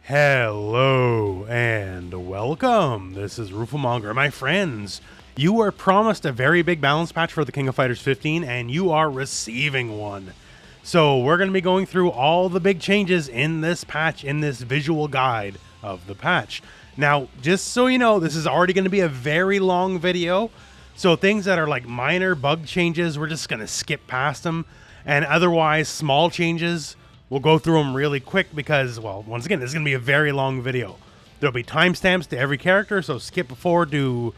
Hello and welcome. This is Rooflemonger. My friends, you were promised a very big balance patch for the King of Fighters 15 and you are receiving one. So we're going to be going through all the big changes in this patch, in this visual guide of the patch. Now, just so you know, this is already going to be a very long video. So things that are like minor bug changes, we're just going to skip past them. And otherwise, small changes, we'll go through them really quick because, well, once again, this is going to be a very long video. There'll be timestamps to every character, so skip forward to,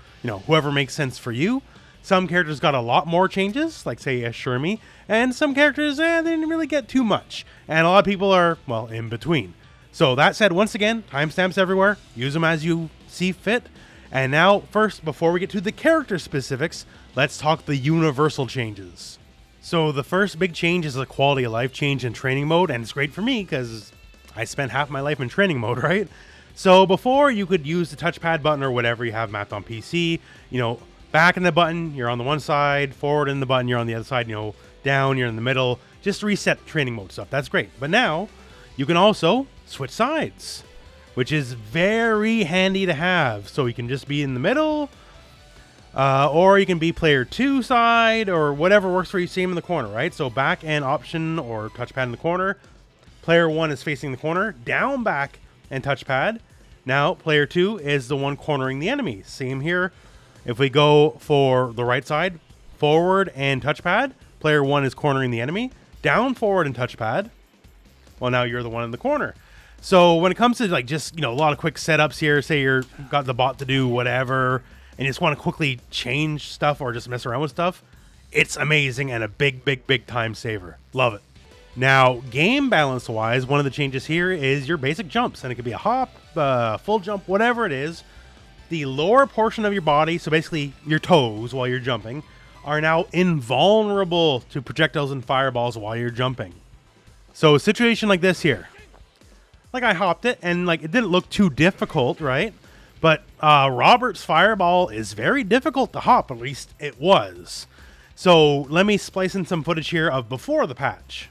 whoever makes sense for you. Some characters got a lot more changes, like say Shermie, and some characters, they didn't really get too much. And a lot of people are, well, in between. So that said, once again, timestamps everywhere. Use them as you see fit. And now, first, before we get to the character specifics, let's talk the universal changes. So the first big change is a quality of life change in training mode, and it's great for me because I spent half my life in training mode, right? So before, you could use the touchpad button or whatever you have mapped on PC. Back in the button, you're on the one side, forward in the button, you're on the other side, down, you're in the middle. Just reset training mode stuff. That's great. But now, you can also switch sides, which is very handy to have. So you can just be in the middle, or you can be player 2 side, or whatever works for you. Same in the corner, right? So back and option or touchpad in the corner. Player 1 is facing the corner. Down, back, and touchpad. Now, player 2 is the one cornering the enemy. Same here. If we go for the right side, forward and touchpad, player 1 is cornering the enemy. Down, forward, and touchpad. Well, now you're the one in the corner. So when it comes to a lot of quick setups here, say you're got the bot to do whatever, and you just want to quickly change stuff or just mess around with stuff, it's amazing and a big, big, big time saver. Love it. Now, game balance wise, one of the changes here is your basic jumps, and it could be a hop, full jump, whatever it is. The lower portion of your body, so basically your toes while you're jumping, are now invulnerable to projectiles and fireballs while you're jumping. So a situation like this here, like I hopped it and it didn't look too difficult, right? But Robert's fireball is very difficult to hop, at least it was. So let me splice in some footage here of before the patch.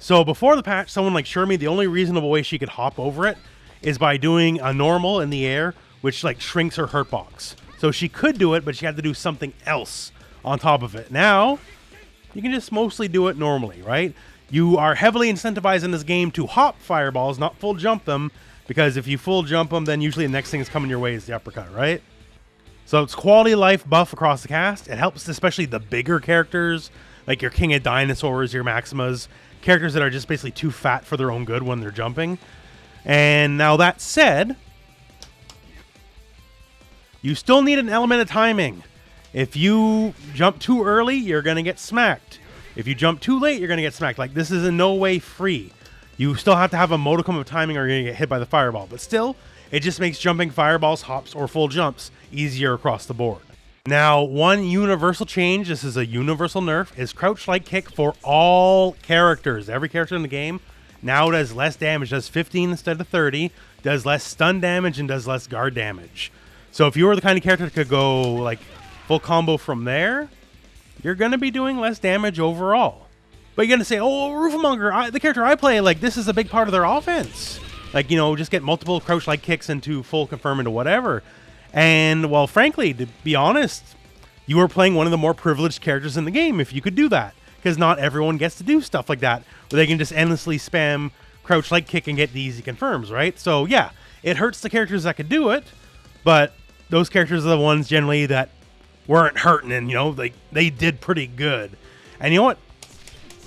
So before the patch, someone like Shermie, the only reasonable way she could hop over it is by doing a normal in the air, which shrinks her hurt box. So she could do it, but she had to do something else on top of it. Now, you can just mostly do it normally, right? You are heavily incentivized in this game to hop fireballs, not full jump them, because if you full jump them, then usually the next thing that's coming your way is the uppercut, right? So it's quality of life buff across the cast. It helps especially the bigger characters, like your King of Dinosaurs, your Maximas, characters that are just basically too fat for their own good when they're jumping. And now that said, you still need an element of timing. If you jump too early, you're going to get smacked. If you jump too late, you're going to get smacked. This is in no way free. You still have to have a modicum of timing or you're going to get hit by the fireball. But still, it just makes jumping fireballs, hops, or full jumps easier across the board. Now, one universal change, this is a universal nerf, is crouch light kick for all characters. Every character in the game now does less damage, does 15 instead of 30, does less stun damage, and does less guard damage. So if you were the kind of character that could go full combo from there, you're going to be doing less damage overall. But you're going to say, oh, Rooflemonger, the character I play, this is a big part of their offense. Just get multiple crouch light kicks into full confirm into whatever. And, well, frankly, to be honest, you are playing one of the more privileged characters in the game if you could do that. Because not everyone gets to do stuff like that, where they can just endlessly spam crouch light kick and get the easy confirms, right? So, yeah, it hurts the characters that could do it, but those characters are the ones generally that weren't hurting and, they did pretty good. And you know what?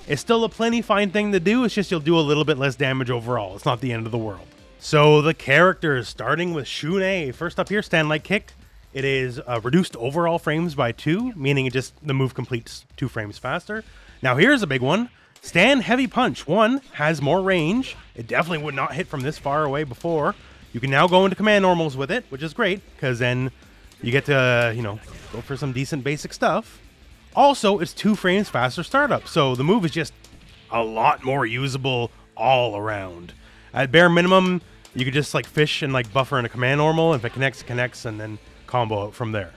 It's still a plenty fine thing to do. It's just you'll do a little bit less damage overall. It's not the end of the world. So the characters, starting with Shun'ei. First up here, stand light kick. It is reduced overall frames by 2, meaning the move completes 2 frames faster. Now here's a big one. Stand heavy punch. 1 has more range. It definitely would not hit from this far away before. You can now go into command normals with it, which is great, because then you get to, go for some decent basic stuff. Also, it's 2 frames faster startup, so the move is just a lot more usable all around. At bare minimum, you could just fish and buffer in a command normal. If it connects, it connects, and then combo it from there.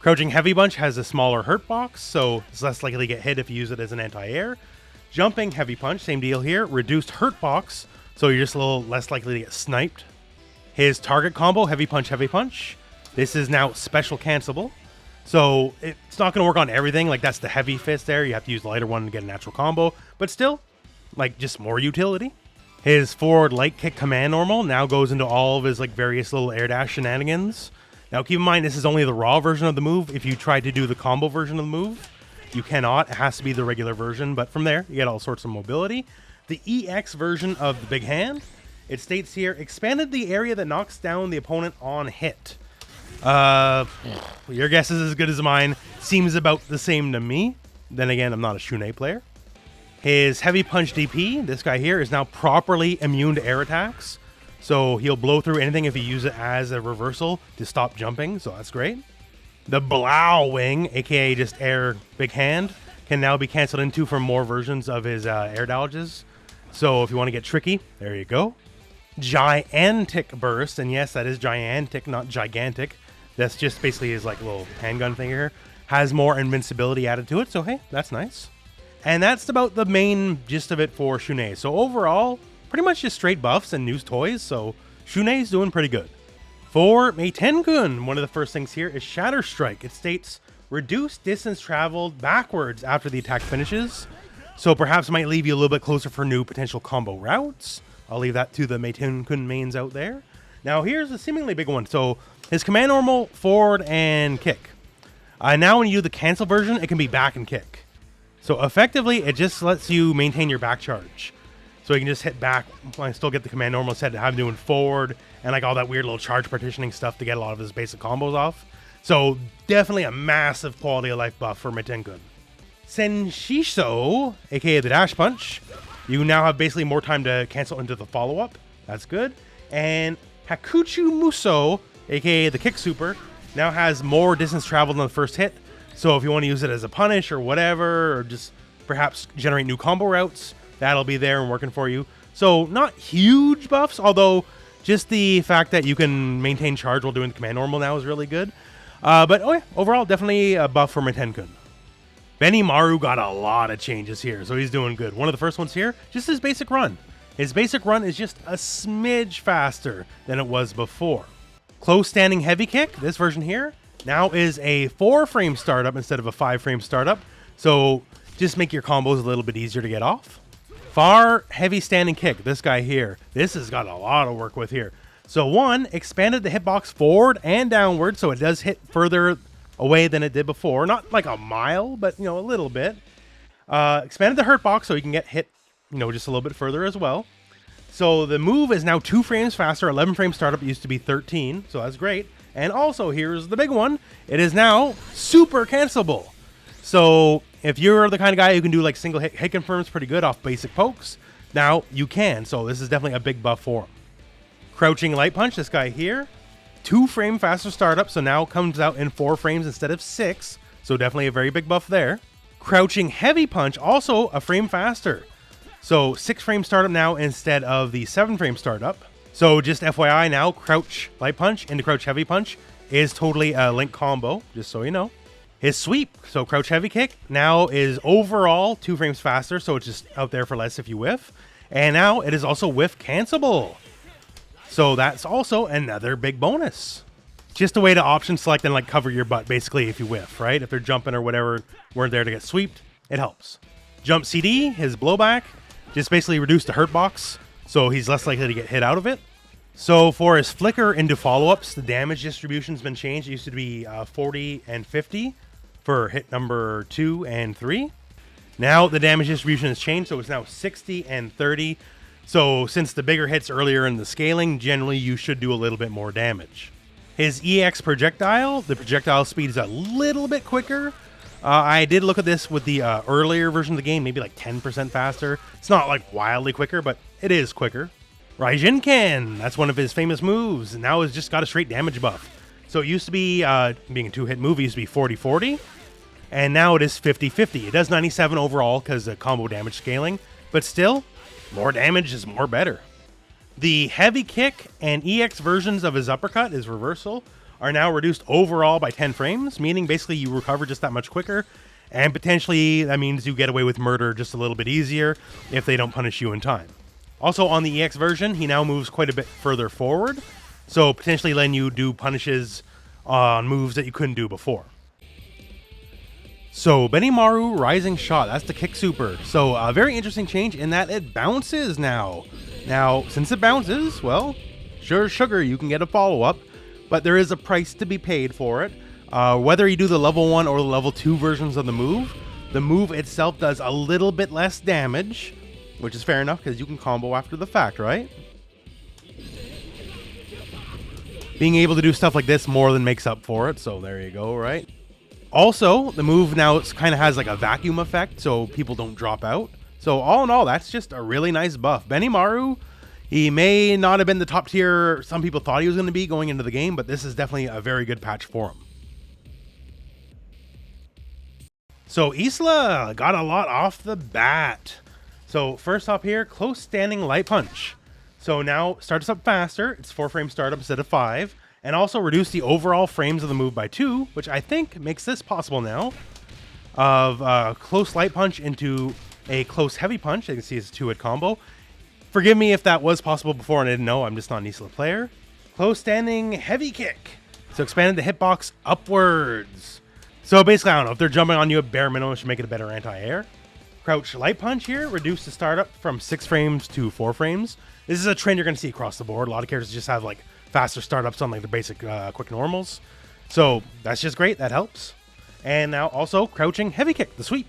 Crouching Heavy Punch has a smaller hurt box, so it's less likely to get hit if you use it as an anti-air. Jumping Heavy Punch, same deal here. Reduced hurt box, so you're just a little less likely to get sniped. His target combo, Heavy Punch, Heavy Punch. This is now special cancelable. So it's not going to work on everything. Like, that's the heavy fist there. You have to use the lighter one to get a natural combo. But still, like, just more utility. His forward light kick command normal now goes into all of his, like, various little air dash shenanigans. Now, keep in mind, this is only the raw version of the move. If you try to do the combo version of the move, you cannot. It has to be the regular version. But from there, you get all sorts of mobility. The EX version of the big hand, it states here, expanded the area that knocks down the opponent on hit. Your guess is as good as mine. Seems about the same to me. Then again, I'm not a Shun'ei player. His Heavy Punch DP, this guy here, is now properly immune to air attacks. So he'll blow through anything if you use it as a reversal to stop jumping. So that's great. The Blow Wing, aka just air big hand, can now be canceled into from more versions of his air dodges. So if you want to get tricky, there you go. Gigantic Burst, and yes, that is gigantic, not gigantic. That's just basically his like little handgun thing here. Has more invincibility added to it, so hey, that's nice. And that's about the main gist of it for Shun'ei. So overall, pretty much just straight buffs and new toys, so Shun'ei's doing pretty good. For Meitenkun, one of the first things here is Shatter Strike. It states, reduce distance traveled backwards after the attack finishes. So perhaps might leave you a little bit closer for new potential combo routes. I'll leave that to the Meitenkun mains out there. Now here's a seemingly big one. So his command normal, forward, and kick. Now when you do the cancel version, it can be back and kick. So effectively, it just lets you maintain your back charge. So you can just hit back while I still get the command normal set to have him doing forward and like all that weird little charge partitioning stuff to get a lot of his basic combos off. So definitely a massive quality of life buff for Meitenkun. Senshiso, aka the dash punch. You now have basically more time to cancel into the follow-up. That's good. And Hakuchu Muso, aka the kick super, now has more distance traveled on the first hit. So if you want to use it as a punish or whatever, or just perhaps generate new combo routes, that'll be there and working for you. So not huge buffs, although just the fact that you can maintain charge while doing the command normal now is really good. But oh yeah, overall, definitely a buff for Meitenkun. Benimaru got a lot of changes here, so he's doing good. One of the first ones here, just his basic run. His basic run is just a smidge faster than it was before. Close standing heavy kick, this version here, now is a 4-frame startup instead of a 5-frame startup. So just make your combos a little bit easier to get off. Far heavy standing kick, this guy here. This has got a lot of work with here. So one, expanded the hitbox forward and downward, so it does hit further away than it did before. Not like a mile, but you know, a little bit. Expanded the hurt box so you can get hit, you know, just a little bit further as well. So the move is now 2 frames faster. 11 frame startup used to be 13, so that's great. And also, here's the big one. It is now super cancelable. So if you're the kind of guy who can do like single hit confirms pretty good off basic pokes, now you can. So this is definitely a big buff for him. Crouching light punch, this guy here. 2 frame faster startup, so now comes out in 4 frames instead of 6. So definitely a very big buff there. Crouching heavy punch, also a frame faster. So 6 frame startup now instead of the 7 frame startup. So just FYI now, crouch light punch into crouch heavy punch is totally a link combo, just so you know. His sweep, so crouch heavy kick, now is overall 2 frames faster, so it's just out there for less if you whiff. And now it is also whiff cancelable. So that's also another big bonus. Just a way to option select and like cover your butt basically if you whiff, right? If they're jumping or whatever, weren't there to get sweeped, it helps. Jump CD, his blowback, just basically reduce the hurt box, so he's less likely to get hit out of it. So for his flicker into follow-ups, the damage distribution's been changed. It used to be 40 and 50 for hit number 2 and 3. Now the damage distribution has changed, so it's now 60 and 30. So since the bigger hits earlier in the scaling, generally you should do a little bit more damage. His EX projectile, the projectile speed is a little bit quicker. I did look at this with the earlier version of the game, maybe like 10% faster. It's not like wildly quicker, but it is quicker. Raijinken, that's one of his famous moves, and now it's just got a straight damage buff. So it used to be, being a 2-hit move, it used to be 40-40, and now it is 50-50. It does 97 overall because of combo damage scaling, but still, more damage is more better. The heavy kick and EX versions of his uppercut, his reversal, are now reduced overall by 10 frames, meaning basically you recover just that much quicker. And potentially that means you get away with murder just a little bit easier if they don't punish you in time. Also on the EX version, he now moves quite a bit further forward, so potentially letting you do punishes on moves that you couldn't do before. So Benimaru Rising Shot, that's the kick super. So a very interesting change in that it bounces now. Now, since it bounces, well, sure sugar, you can get a follow-up, but there is a price to be paid for it. Whether you do the level 1 or the level 2 versions of the move itself does a little bit less damage, which is fair enough because you can combo after the fact, right? Being able to do stuff like this more than makes up for it, so there you go, right? Also, the move now kind of has like a vacuum effect, so people don't drop out. So all in all, that's just a really nice buff. Benimaru, he may not have been the top tier some people thought he was going to be going into the game, but this is definitely a very good patch for him. So Isla got a lot off the bat. So first off here, close standing light punch. So now starts up faster. It's 4 frame startup instead of 5. And also reduce the overall frames of the move by 2, which I think makes this possible now. Of close light punch into a close heavy punch. You can see it's a 2-hit combo. Forgive me if that was possible before and I didn't know. I'm just not an Isla player. Close standing heavy kick. So expanded the hitbox upwards. So basically, I don't know, if they're jumping on you at bare minimum, it should make it a better anti-air. Crouch light punch here, reduce the startup from 6 frames to 4 frames. This is a trend you're going to see across the board. A lot of characters just have like faster startups on like the basic quick normals. So that's just great. That helps. And now also crouching heavy kick, the sweep.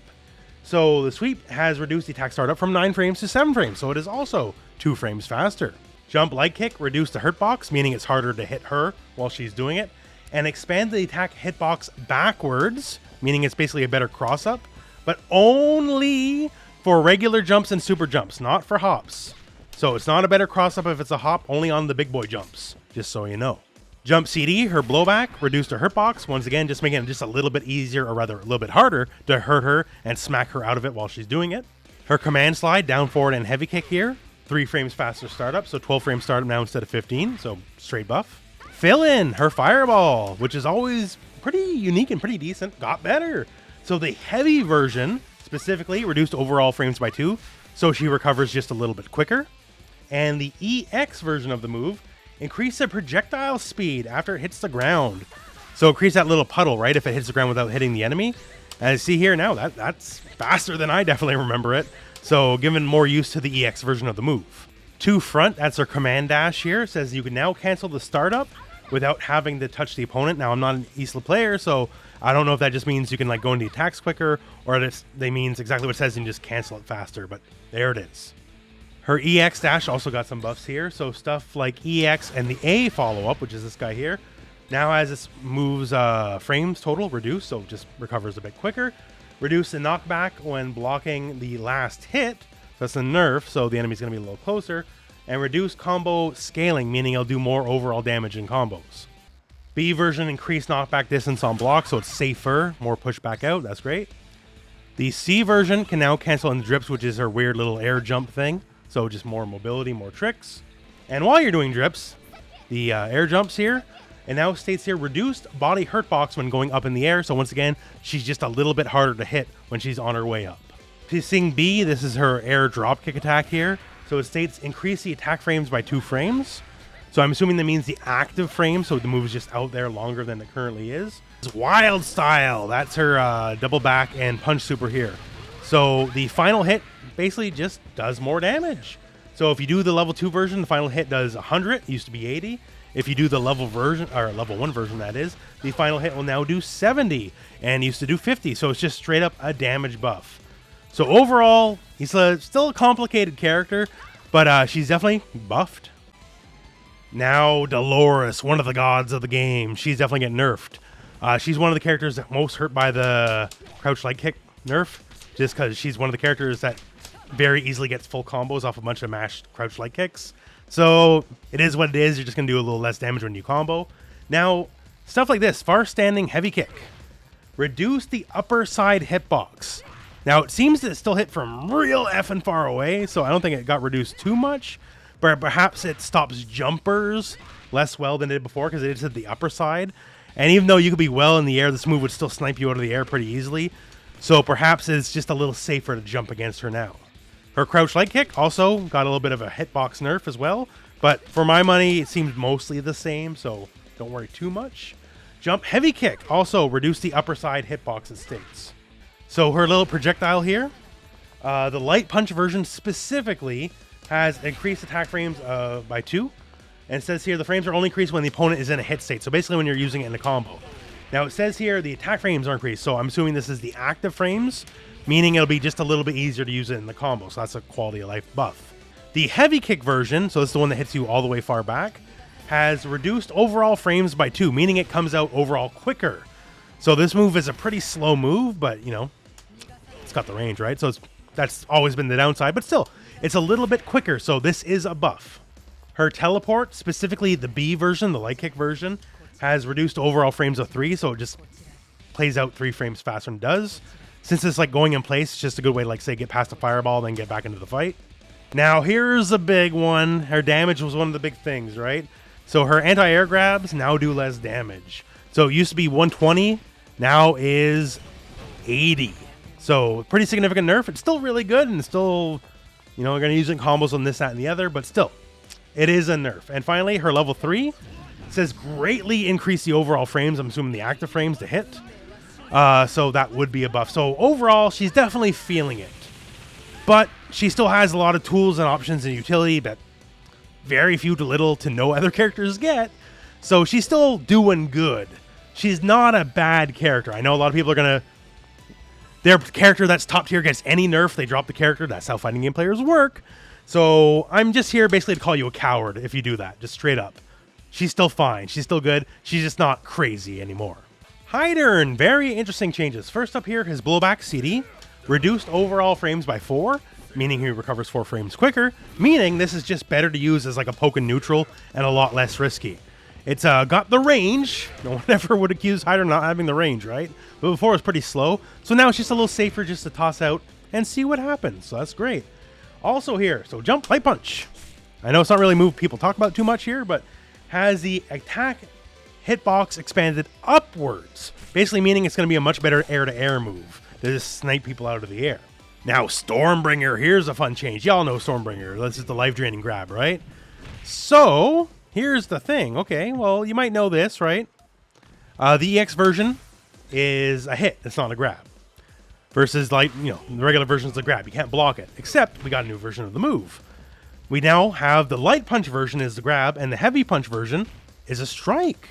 So the sweep has reduced the attack startup from 9 frames to 7 frames. So it is also 2 frames faster. Jump light kick, reduced the hurt box, meaning it's harder to hit her while she's doing it. And expand the attack hitbox backwards, meaning it's basically a better cross up, but only for regular jumps and super jumps, not for hops. So it's not a better cross up if it's a hop, only on the big boy jumps, just so you know. Jump CD, her blowback, reduced her hurt box, once again, just making it just a little bit easier, or rather a little bit harder to hurt her and smack her out of it while she's doing it. Her command slide, down forward and heavy kick here, 3 frames faster startup, so 12 frames startup now instead of 15, so straight buff. Fill in her fireball, which is always pretty unique and pretty decent, got better. So the heavy version specifically reduced overall frames by 2, so she recovers just a little bit quicker. And the EX version of the move increased the projectile speed after it hits the ground. So it creates that little puddle, right, if it hits the ground without hitting the enemy. And see here now, that's faster than I definitely remember it. So given more use to the EX version of the move. To front, that's her command dash here. It says you can now cancel the startup without having to touch the opponent. Now, I'm not an Isla player, so I don't know if that just means you can like go into attacks quicker, or they means exactly what it says, you can just cancel it faster, but there it is. Her EX dash also got some buffs here, so stuff like EX and the A follow-up, which is this guy here, now as this moves frames total reduced, so just recovers a bit quicker. Reduce the knockback when blocking the last hit, that's a nerf, so the enemy's going to be a little closer. And reduce combo scaling, meaning it'll do more overall damage in combos. B version increased knockback distance on block, so it's safer, more pushback out, that's great. The C version can now cancel in the drips, which is her weird little air jump thing. So just more mobility, more tricks. And while you're doing drips, the air jumps here, it now states here, reduced body hurt box when going up in the air. So once again, she's just a little bit harder to hit when she's on her way up. Seeing B, this is her air drop kick attack here. So it states increase the attack frames by 2 frames. So I'm assuming that means the active frame, so the move is just out there longer than it currently is. It's Wild Style, that's her double back and punch super here. So the final hit basically just does more damage. So if you do the level 2 version, the final hit does 100, it used to be 80. If you do the level version, or level 1 version that is, the final hit will now do 70 and used to do 50. So it's just straight up a damage buff. So overall, he's still a complicated character, but she's definitely buffed. Now Dolores, one of the gods of the game, she's definitely getting nerfed. She's one of the characters that most hurt by the crouch light kick nerf, just because she's one of the characters that very easily gets full combos off a bunch of mashed crouch light kicks. So it is what it is. You're just going to do a little less damage when you combo. Now, stuff like this, far standing heavy kick. Reduce the upper side hitbox. Now, it seems that it still hit from real effing far away, so I don't think it got reduced too much. But perhaps it stops jumpers less well than it did before because it is at the upper side. And even though you could be well in the air, this move would still snipe you out of the air pretty easily. So perhaps it's just a little safer to jump against her now. Her crouch light kick also got a little bit of a hitbox nerf as well. But for my money, it seems mostly the same, so don't worry too much. Jump heavy kick also reduced the upper side hitbox it states. So her little projectile here, the light punch version specifically has increased attack frames by 2. And it says here the frames are only increased when the opponent is in a hit state. So basically when you're using it in a combo. Now it says here the attack frames are increased. So I'm assuming this is the active frames, meaning it'll be just a little bit easier to use it in the combo. So that's a quality of life buff. The heavy kick version, so this is the one that hits you all the way far back, has reduced overall frames by 2, meaning it comes out overall quicker. So this move is a pretty slow move, but you know, it's got the range, right? So that's always been the downside, but still, it's a little bit quicker. So this is a buff. Her teleport, specifically the B version, the light kick version, has reduced overall frames of 3, so it just plays out 3 frames faster than it does. Since it's like going in place, it's just a good way to like say get past the fireball, then get back into the fight. Now here's a big one. Her damage was one of the big things, right? So her anti-air grabs now do less damage. So it used to be 120, now is 80. So pretty significant nerf. It's still really good and still, you know, we're going to use it in combos on this, that, and the other, but still. It is a nerf. And finally, her level 3 says greatly increase the overall frames. I'm assuming the active frames to hit. So that would be a buff. So overall, she's definitely feeling it. But she still has a lot of tools and options and utility that very few to little to no other characters get. So she's still doing good. She's not a bad character. I know a lot of people are going to... Their character that's top tier gets any nerf, they drop the character. That's how fighting game players work. So I'm just here basically to call you a coward if you do that, just straight up. She's still fine. She's still good. She's just not crazy anymore. Heidern, very interesting changes. First up here, his blowback CD reduced overall frames by 4, meaning he recovers 4 frames quicker, meaning this is just better to use as like a poke and neutral and a lot less risky. It's got the range. No one ever would accuse Heidern not having the range, right? But before it was pretty slow. So now it's just a little safer just to toss out and see what happens. So that's great. Also here, so jump, light punch. I know it's not really a move people talk about too much here, but has the attack hitbox expanded upwards. Basically meaning it's going to be a much better air-to-air move to just snipe people out of the air. Now, Stormbringer, here's a fun change. Y'all know Stormbringer. This is the life-draining grab, right? So, here's the thing. Okay, well, you might know this, right? The EX version is a hit. It's not a grab. Versus, like, you know, the regular version is a grab. You can't block it. Except we got a new version of the move. We now have the light punch version is the grab, and the heavy punch version is a strike.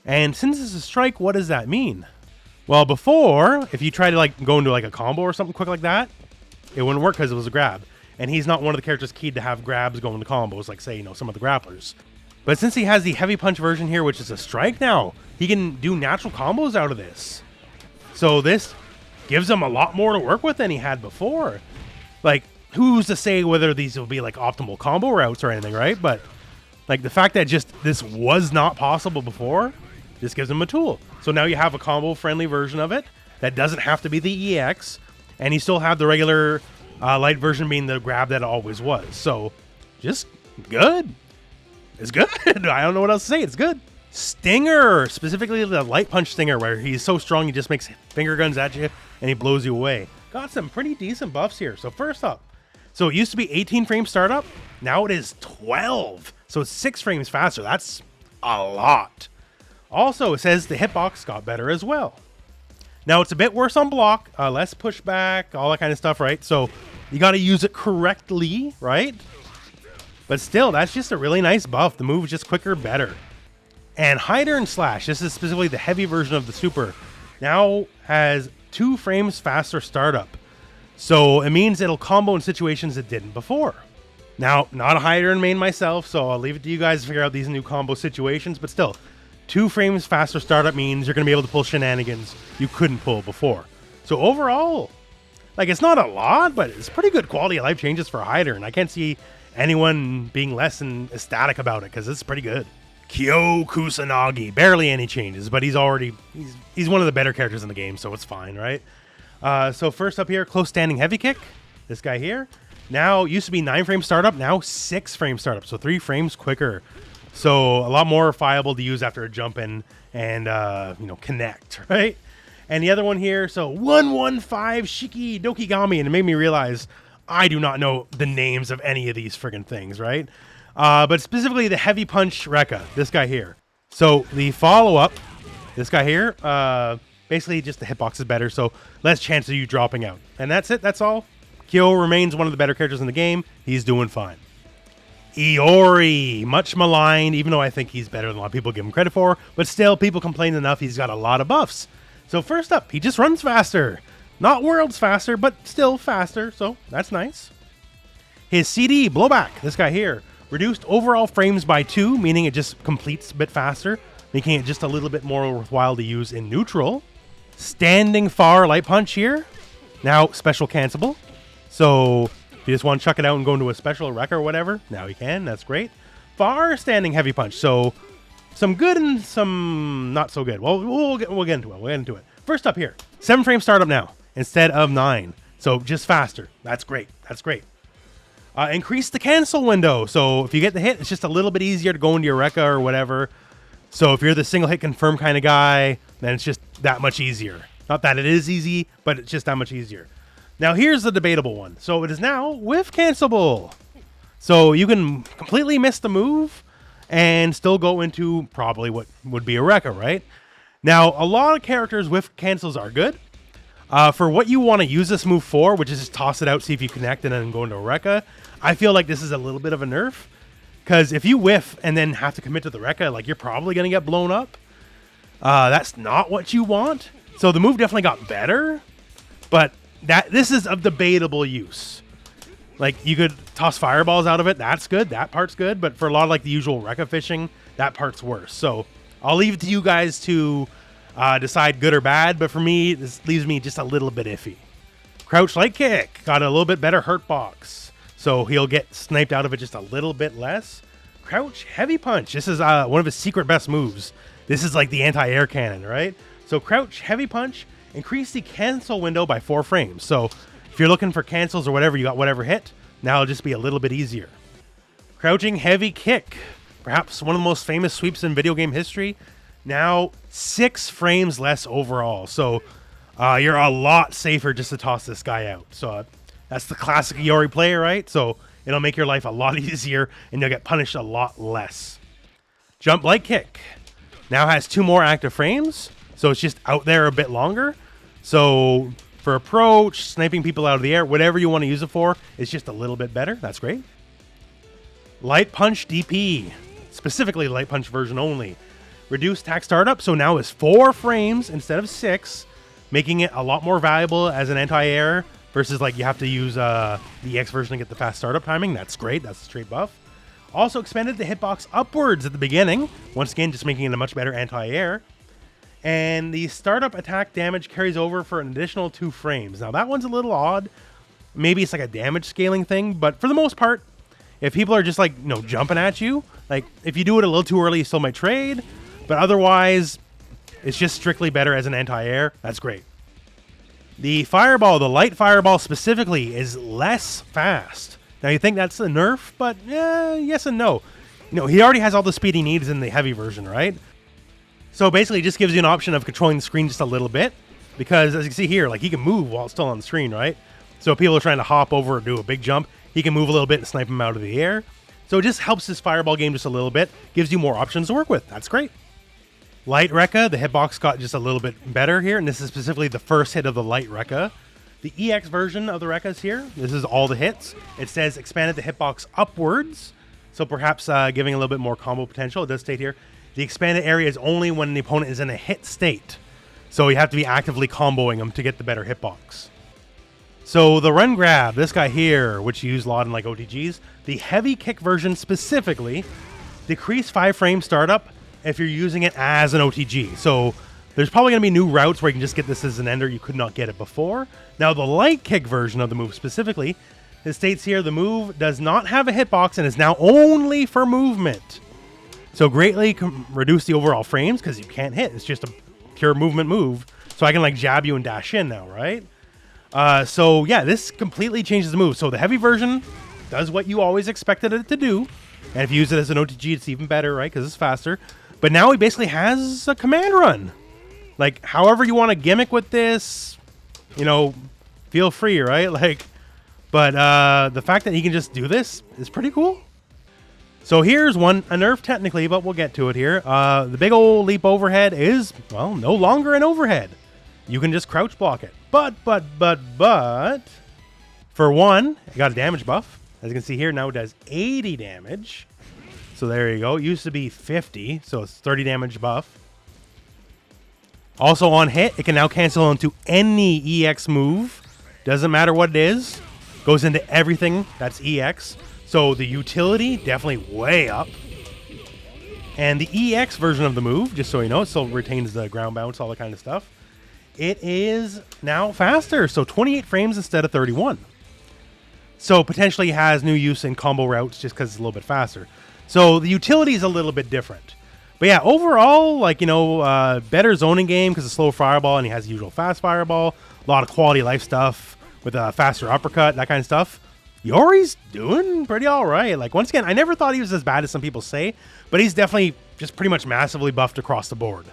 And since it's a strike, what does that mean? Well, before, if you try to like go into like a combo or something quick like that, it wouldn't work because it was a grab. And he's not one of the characters keyed to have grabs go into combos, like say, you know, some of the grapplers. But since he has the heavy punch version here, which is a strike now, he can do natural combos out of this. So this gives him a lot more to work with than he had before. Like, who's to say whether these will be like optimal combo routes or anything, right? But like the fact that just this was not possible before, just gives him a tool. So now you have a combo-friendly version of it that doesn't have to be the EX, and you still have the regular light version being the grab that it always was. So just good. It's good. I don't know what else to say. It's good. Stinger, specifically the light punch stinger, where he's so strong he just makes finger guns at you and he blows you away. Got some pretty decent buffs here. So first up, so it used to be 18 frame startup. Now it is 12. So it's 6 frames faster. That's a lot. Also, it says the hitbox got better as well. Now it's a bit worse on block, less pushback, all that kind of stuff, right? So you got to use it correctly, right? But still, that's just a really nice buff. The move is just quicker, better. And Heidern Slash, this is specifically the heavy version of the super, now has 2 frames faster startup. So it means it'll combo in situations it didn't before. Now, not a Heidern main myself, so I'll leave it to you guys to figure out these new combo situations, but still, 2 frames faster startup means you're going to be able to pull shenanigans you couldn't pull before. So overall, like, it's not a lot, but it's pretty good quality of life changes for Heidern. I can't see anyone being less than ecstatic about it because it's pretty good. Kyo Kusanagi, barely any changes, but he's one of the better characters in the game, so it's fine, right? So first up here, close standing heavy kick. This guy here. Now, used to be 9 frame startup, now 6 frame startup, so 3 frames quicker. So a lot more viable to use after a jump in and, you know, connect, right? And the other one here, so 115 Shiki Dokigami, and it made me realize I do not know the names of any of these friggin' things, right? But specifically the Heavy Punch Rekka, this guy here. So the follow-up, this guy here, basically just the hitbox is better, so less chance of you dropping out. And that's it, that's all. Kyo remains one of the better characters in the game. He's doing fine. Iori, much maligned, even though I think he's better than a lot of people give him credit for, but still, people complain enough he's got a lot of buffs. So first up, he just runs faster. Not worlds faster, but still faster, so that's nice. His CD, Blowback, this guy here, reduced overall frames by 2, meaning it just completes a bit faster, making it just a little bit more worthwhile to use in neutral. Standing Far Light Punch here, now special cancelable. So if you just want to chuck it out and go into a special Rekka or whatever, now you can, that's great. Far Standing Heavy Punch, so some good and some not so good. Well, we'll get into it. First up here, 7 frame startup now instead of 9. So just faster. That's great. That's great. Increase the cancel window. So if you get the hit, it's just a little bit easier to go into your Rekka or whatever. So if you're the single hit confirm kind of guy, then it's just that much easier. Not that it is easy, but it's just that much easier. Now here's the debatable one. So it is now whiff cancelable. So you can completely miss the move and still go into probably what would be a Rekka, right? Now, a lot of characters whiff cancels are good. For what you want to use this move for, which is just toss it out, see if you connect, and then go into a Rekka, I feel like this is a little bit of a nerf. Because if you whiff and then have to commit to the Rekka, like, you're probably going to get blown up. That's not what you want. So the move definitely got better, but this is of debatable use. Like, you could toss fireballs out of it. That's good. That part's good. But for a lot of, like, the usual Rekka fishing, that part's worse. So I'll leave it to you guys to decide good or bad. But for me, this leaves me just a little bit iffy. Crouch Light Kick. Got a little bit better hurt box. So he'll get sniped out of it just a little bit less. Crouch Heavy Punch. This is one of his secret best moves. This is like the anti-air cannon, right? So Crouch Heavy Punch. Increase the cancel window by 4 frames. So if you're looking for cancels or whatever, you got whatever hit. Now it'll just be a little bit easier. Crouching Heavy Kick. Perhaps one of the most famous sweeps in video game history. Now 6 frames less overall. So you're a lot safer just to toss this guy out. So that's the classic Iori player, right? So it'll make your life a lot easier and you'll get punished a lot less. Jump Light Kick. Now has 2 more active frames. So it's just out there a bit longer. So for approach, sniping people out of the air, whatever you want to use it for, it's just a little bit better. That's great. Light Punch DP. Specifically Light Punch version only. Reduced attack startup, so now is 4 frames instead of 6, making it a lot more valuable as an anti-air versus like you have to use the EX version to get the fast startup timing. That's great. That's a straight buff. Also expanded the hitbox upwards at the beginning. Once again, just making it a much better anti-air. And the startup attack damage carries over for an additional 2 frames. Now that one's a little odd. Maybe it's like a damage scaling thing, but for the most part, if people are just like, you know, jumping at you, like if you do it a little too early, you still might trade, but otherwise it's just strictly better as an anti-air. That's great. The fireball, the light fireball specifically, is less fast. Now you think that's a nerf, but yes and no. You know, he already has all the speed he needs in the heavy version, right? So basically it just gives you an option of controlling the screen just a little bit, because as you can see here, like he can move while it's still on the screen, right? So if people are trying to hop over or do a big jump, he can move a little bit and snipe him out of the air. So it just helps his fireball game just a little bit, gives you more options to work with. That's great. Light Rekka, the hitbox got just a little bit better here, and this is specifically the first hit of the Light Rekka. The EX version of the Rekkas here, this is all the hits. It says expanded the hitbox upwards, so perhaps giving a little bit more combo potential. It does state here, the expanded area is only when the opponent is in a hit state. So you have to be actively comboing them to get the better hitbox. So the Run Grab, this guy here, which you use a lot in like OTGs, the Heavy Kick version specifically, decrease 5 frame startup if you're using it as an OTG. So there's probably going to be new routes where you can just get this as an ender. You could not get it before. Now the Light Kick version of the move specifically, it states here the move does not have a hitbox and is now only for movement. So greatly reduce the overall frames because you can't hit. It's just a pure movement move. So I can like jab you and dash in now, right? So yeah, this completely changes the move. So the heavy version does what you always expected it to do. And if you use it as an OTG, it's even better, right? Because it's faster. But now he basically has a command run. Like, however you want to gimmick with this, you know, feel free, right? Like, but the fact that he can just do this is pretty cool. So here's one, a nerf technically, but we'll get to it here. The big old leap overhead is, well, no longer an overhead. You can just crouch block it. But, for one, it got a damage buff. As you can see here, now it does 80 damage. So there you go. It used to be 50, so it's 30 damage buff. Also on hit, it can now cancel into any EX move. Doesn't matter what it is. Goes into everything that's EX. So the utility, definitely way up. And the EX version of the move, just so you know, it still retains the ground bounce, all that kind of stuff. It is now faster, so 28 frames instead of 31. So potentially has new use in combo routes just because it's a little bit faster. So the utility is a little bit different. But yeah, overall, like, you know, better zoning game because it's slow fireball and he has the usual fast fireball. A lot of quality life stuff with a faster uppercut, that kind of stuff. Yori's doing pretty all right. Like, once again, I never thought he was as bad as some people say, but he's definitely just pretty much massively buffed across the board.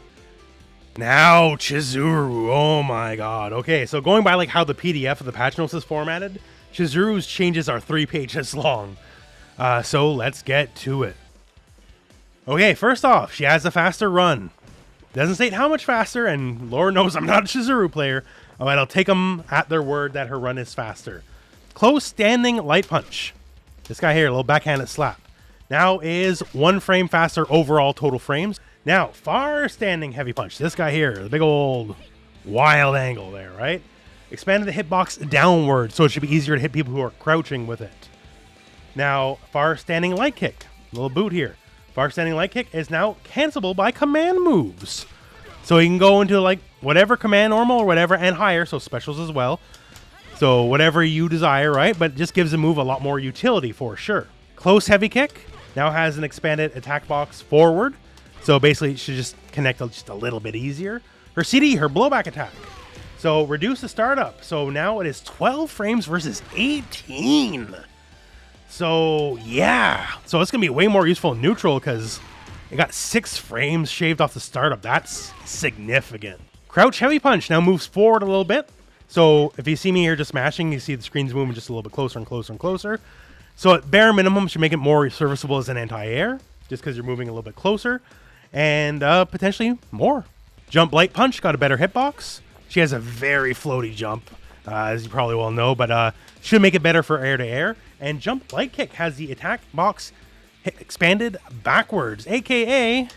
Now, Chizuru. Oh my god. Okay, so going by like how the PDF of the patch notes is formatted, Chizuru's changes are 3 pages long. So let's get to it. Okay, first off, she has a faster run. Doesn't state how much faster, and Lord knows I'm not a Chizuru player, but I'll take them at their word that her run is faster. Close standing light punch. This guy here, a little backhanded slap. Now is 1 frame faster overall total frames. Now, far standing heavy punch. This guy here, the big old wild angle there, right? Expanded the hitbox downward, so it should be easier to hit people who are crouching with it. Now, far standing light kick. Little boot here. Far standing light kick is now cancelable by command moves. So you can go into like whatever command normal or whatever and higher, so specials as well. So whatever you desire, right? But it just gives the move a lot more utility for sure. Close heavy kick now has an expanded attack box forward. So basically it should just connect just a little bit easier. Her CD, her blowback attack. So reduce the startup. So now it is 12 frames versus 18. So yeah. So it's going to be way more useful in neutral because it got 6 frames shaved off the startup. That's significant. Crouch heavy punch now moves forward a little bit. So if you see me here just smashing, you see the screen's moving just a little bit closer and closer and closer. So at bare minimum, should make it more serviceable as an anti-air, just because you're moving a little bit closer. And potentially more. Jump light punch, got a better hitbox. She has a very floaty jump, as you probably well know, but should make it better for air-to-air. And jump light kick has the attack box expanded backwards, aka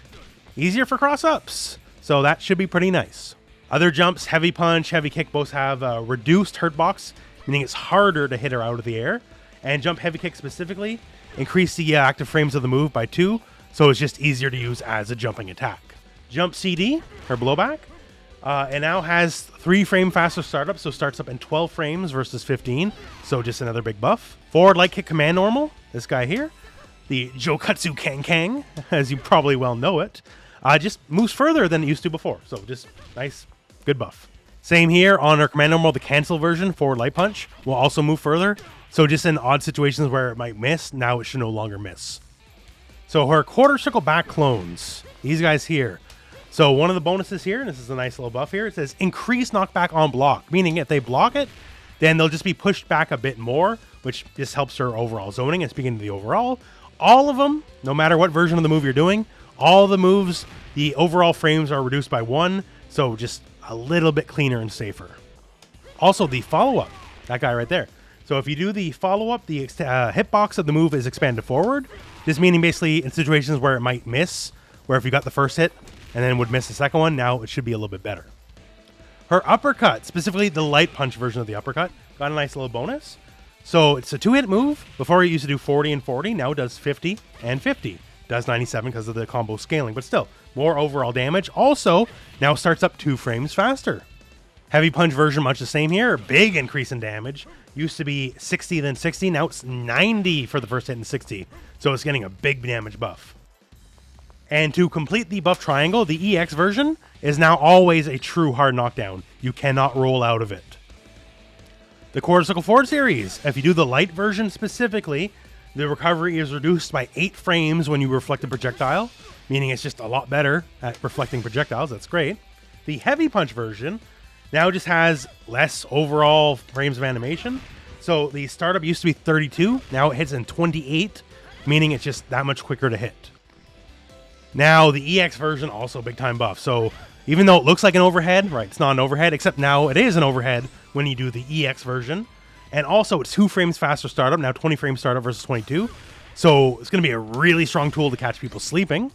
easier for cross-ups. So that should be pretty nice. Other jumps, heavy punch, heavy kick, both have reduced hurt box, meaning it's harder to hit her out of the air. And jump heavy kick specifically, increase the active frames of the move by 2, so it's just easier to use as a jumping attack. Jump CD, her blowback, it now has 3 frame faster startup, so starts up in 12 frames versus 15, so just another big buff. Forward light kick command normal, this guy here, the Jokatsu Kang, as you probably well know it, just moves further than it used to before, so just nice, good buff. Same here on her command normal, the cancel version, forward light punch, will also move further, so just in odd situations where it might miss, now it should no longer miss. So her quarter circle back clones, these guys here. So one of the bonuses here, and this is a nice little buff here, it says increase knockback on block, meaning if they block it, then they'll just be pushed back a bit more, which just helps her overall zoning. And speaking of the overall, all of them, no matter what version of the move you're doing, all the moves, the overall frames are reduced by 1, so just a little bit cleaner and safer. Also, the follow-up, that guy right there. So if you do the follow-up, the hitbox of the move is expanded forward. This meaning basically in situations where it might miss, where if you got the first hit and then would miss the second one, now it should be a little bit better. Her uppercut, specifically the light punch version of the uppercut, got a nice little bonus. So it's a 2-hit move. Before it used to do 40 and 40, now it does 50 and 50. Does 97 because of the combo scaling, but still, more overall damage. Also, now starts up 2 frames faster. Heavy punch version, much the same here. Big increase in damage. Used to be 60 then 60. Now it's 90 for the first hit and 60. So it's getting a big damage buff. And to complete the buff triangle, the EX version is now always a true hard knockdown. You cannot roll out of it. The quarter circle forward series. If you do the light version specifically, The recovery is reduced by 8 frames when you reflect a projectile, meaning it's just a lot better at reflecting projectiles. That's great. The heavy punch version now just has less overall frames of animation. So the startup used to be 32. Now it hits in 28, meaning it's just that much quicker to hit. Now the EX version also big time buff. So even though it looks like an overhead, right, it's not an overhead, except now it is an overhead when you do the EX version. And also, it's 2 frames faster startup, now 20 frames startup versus 22. So it's going to be a really strong tool to catch people sleeping.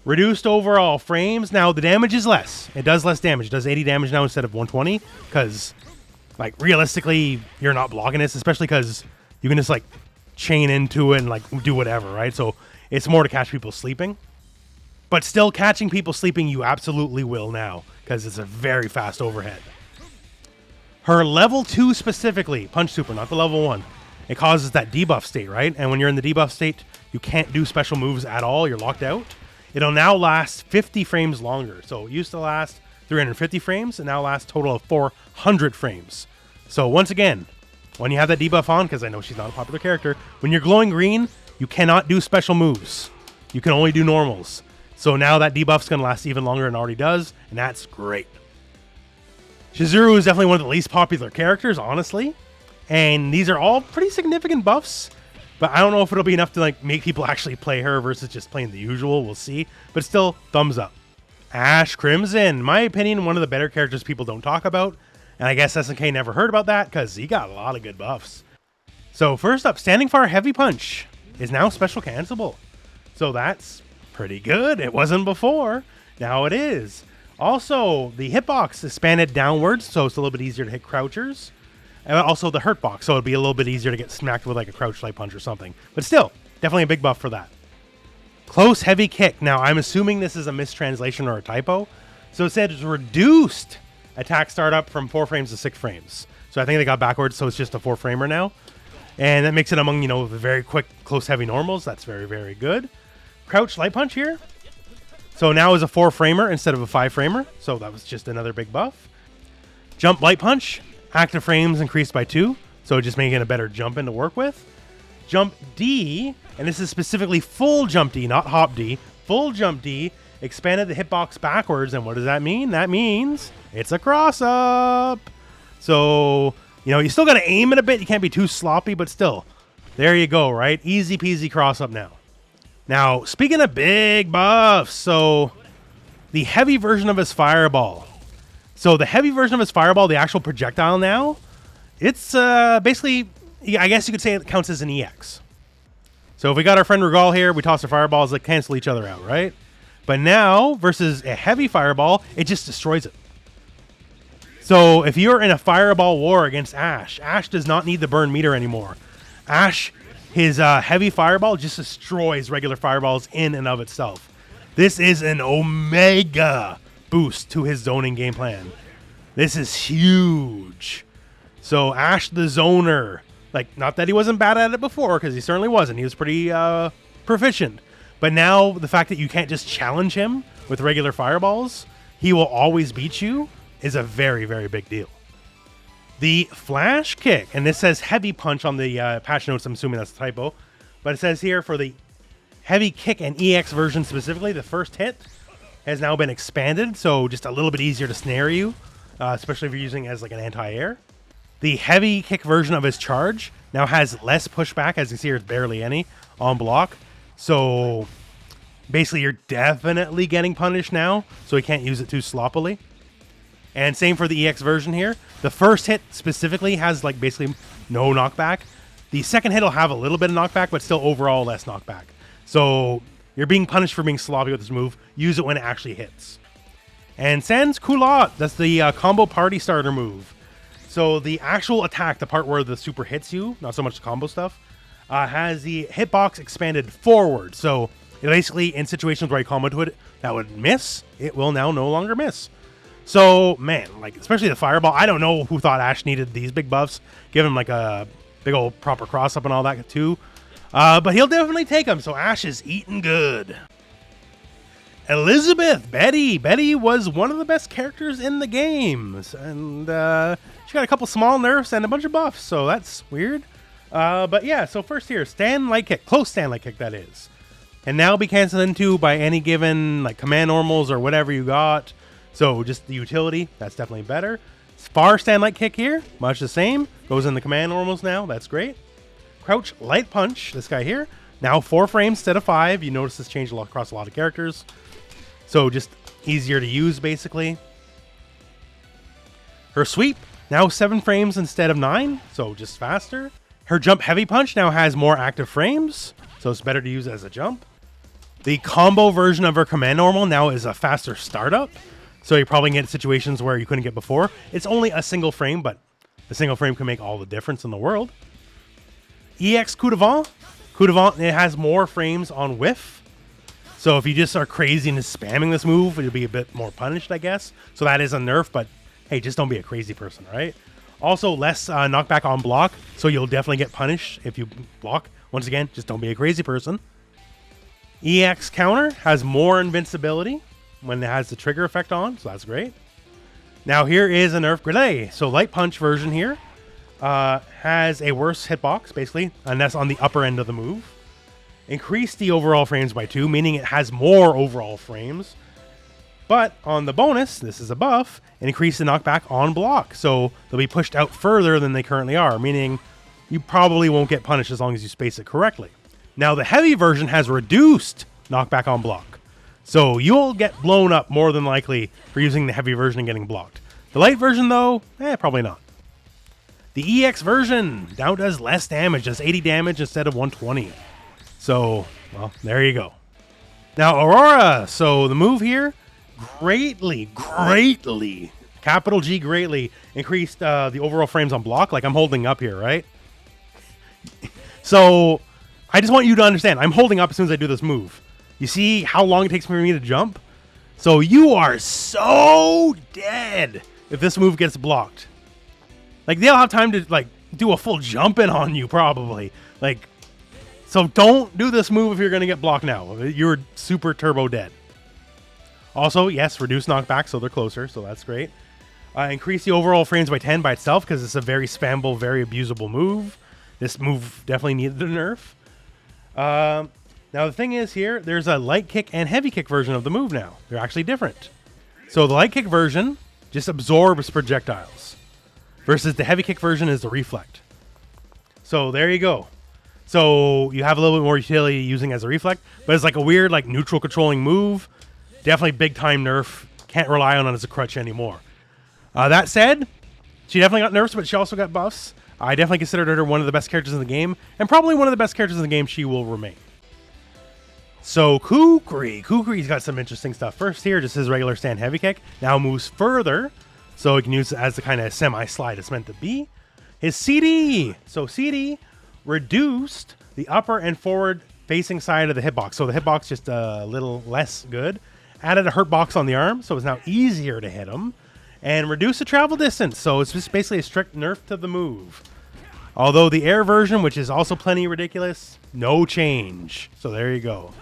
Reduced overall frames. Now, the damage is less. It does less damage. It does 80 damage now instead of 120. Because, like, realistically, you're not blocking this, especially because you can just, like, chain into it and, like, do whatever, right? So it's more to catch people sleeping. But still, catching people sleeping, you absolutely will now, because it's a very fast overhead. Her level 2 specifically, Punch Super, not the level 1, it causes that debuff state, right? And when you're in the debuff state, you can't do special moves at all. You're locked out. It'll now last 50 frames longer. So it used to last 350 frames, and now lasts a total of 400 frames. So once again, when you have that debuff on, because I know she's not a popular character, when you're glowing green, you cannot do special moves. You can only do normals. So now that debuff's going to last even longer than it already does, and that's great. Chizuru is definitely one of the least popular characters, honestly. And these are all pretty significant buffs. But I don't know if it'll be enough to like make people actually play her versus just playing the usual. We'll see. But still, thumbs up. Ash Crimson. In my opinion, one of the better characters people don't talk about. And I guess SNK never heard about that because he got a lot of good buffs. So first up, Standing Fire Heavy Punch is now special cancelable. So that's pretty good. It wasn't before. Now it is. Also, the hitbox is expanded downwards, so it's a little bit easier to hit crouchers. And also the hurt box, so it'll be a little bit easier to get smacked with like a crouch light punch or something. But still, definitely a big buff for that. Close Heavy Kick. Now, I'm assuming this is a mistranslation or a typo. So it said it's reduced attack startup from 4 frames to 6 frames. So I think they got backwards, so it's just a 4-framer now. And that makes it among, you know, the very quick close heavy normals. That's very, very good. Crouch light punch here. So now is a 4-framer instead of a 5-framer. So that was just another big buff. Jump light punch. Active frames increased by 2. So just making a better jump in to work with. Jump D. And this is specifically full jump D, not hop D. Full jump D. Expanded the hitbox backwards. And what does that mean? That means it's a cross up. So, you know, you still got to aim it a bit. You can't be too sloppy, but still. There you go, right? Easy peasy cross up now. Now, speaking of big buffs, so the heavy version of his fireball. So the heavy version of his fireball, the actual projectile now, it's basically, I guess you could say it counts as an EX. So if we got our friend Rugal here, we toss our fireballs that cancel each other out, right? But now, versus a heavy fireball, it just destroys it. So if you're in a fireball war against Ash, Ash does not need the burn meter anymore. Ash, his heavy fireball just destroys regular fireballs in and of itself. This is an omega boost to his zoning game plan. This is huge. So Ash the zoner, like, not that he wasn't bad at it before, because he certainly wasn't. He was pretty proficient. But now the fact that you can't just challenge him with regular fireballs, he will always beat you, is a very, very big deal. The flash kick, and this says heavy punch on the patch notes. I'm assuming that's a typo. But it says here for the heavy kick and EX version specifically, the first hit has now been expanded. So just a little bit easier to snare you, especially if you're using it as like an anti-air. The heavy kick version of his charge now has less pushback. As you can see here, it's barely any on block. So basically you're definitely getting punished now. So he can't use it too sloppily. And same for the EX version here. The first hit specifically has like basically no knockback. The second hit will have a little bit of knockback, but still overall less knockback. So you're being punished for being sloppy with this move. Use it when it actually hits. And Sans Culotte, that's the combo party starter move. So the actual attack, the part where the super hits you, not so much the combo stuff, has the hitbox expanded forward. So it basically, in situations where you combo to it, that would miss, it will now no longer miss. So, man, like, especially the fireball, I don't know who thought Ash needed these big buffs. Give him, like, a big old proper cross-up and all that, too. But he'll definitely take them, so Ash is eating good. Elizabeth, Betty. Betty was one of the best characters in the games. And she got a couple small nerfs and a bunch of buffs, so that's weird. But yeah, so first here, stand light kick, close stand light kick that is. Can now be canceled into by any given like command normals or whatever you got. So just the utility, that's definitely better. Far stand light kick here, much the same. Goes in the command normals now, that's great. Crouch light punch, this guy here. Now 4 frames instead of 5. You notice this changed across a lot of characters. So just easier to use basically. Her sweep, now 7 frames instead of 9, so just faster. Her jump heavy punch now has more active frames, so it's better to use as a jump. The combo version of her command normal now is a faster startup, so you probably get situations where you couldn't get before. It's only a single frame, but a single frame can make all the difference in the world. EX Coup de Vent. Coup de Vent, it has more frames on whiff. So if you just are crazy and just spamming this move, you'll be a bit more punished, I guess. So that is a nerf, but hey, just don't be a crazy person, right? Also, less knockback on block, so you'll definitely get punished if you block. Once again, just don't be a crazy person. EX counter has more invincibility when it has the trigger effect on, so that's great. Now here is a nerf grenade. So light punch version here has a worse hitbox, basically, and that's on the upper end of the move. Increase the overall frames by 2, meaning it has more overall frames. But on the bonus, this is a buff, increase the knockback on block. So they'll be pushed out further than they currently are, meaning you probably won't get punished as long as you space it correctly. Now the heavy version has reduced knockback on block. So you'll get blown up more than likely for using the heavy version and getting blocked. The light version though, probably not. The EX version now does less damage, does 80 damage instead of 120. So, well, there you go. Now Aurora, so the move here, greatly, capital G greatly increased the overall frames on block, like I'm holding up here, right? So I just want you to understand, I'm holding up as soon as I do this move. You see how long it takes for me to jump? So you are so dead if this move gets blocked. Like they'll have time to like do a full jump in on you probably. Like, so don't do this move if you're going to get blocked now. You're super turbo dead. Also, yes, reduce knockback, so they're closer, so that's great. Increase the overall frames by 10 by itself, because it's a very spammable, very abusable move. This move definitely needed a nerf. Now, the thing is here, there's a light kick and heavy kick version of the move now. They're actually different. So the light kick version just absorbs projectiles, versus the heavy kick version is the reflect. So there you go. So you have a little bit more utility using as a reflect, but it's like a weird, like neutral controlling move. Definitely big time nerf. Can't rely on it as a crutch anymore. That said, she definitely got nerfs, but she also got buffs. I definitely considered her one of the best characters in the game, and probably one of the best characters in the game she will remain. So Kukri. Kukri's got some interesting stuff. First here, just his regular stand heavy kick. Now moves further, so he can use it as the kind of semi-slide it's meant to be. His CD. So CD reduced the upper and forward facing side of the hitbox. So the hitbox just a little less good. Added a hurt box on the arm, so it's now easier to hit him. And reduce the travel distance, so it's just basically a strict nerf to the move. Although the air version, which is also plenty ridiculous, no change. So there you go.